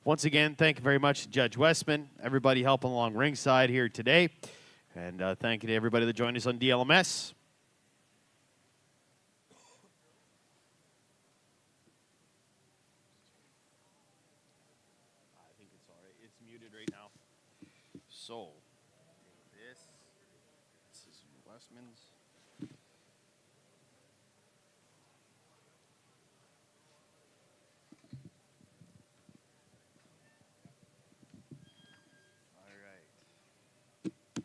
Once again, thank you very much to Judge Westman, everybody helping along ringside here today. And thank you to everybody that joined us on DLMS. I think it's all right. It's muted right now. So, this is Westman's.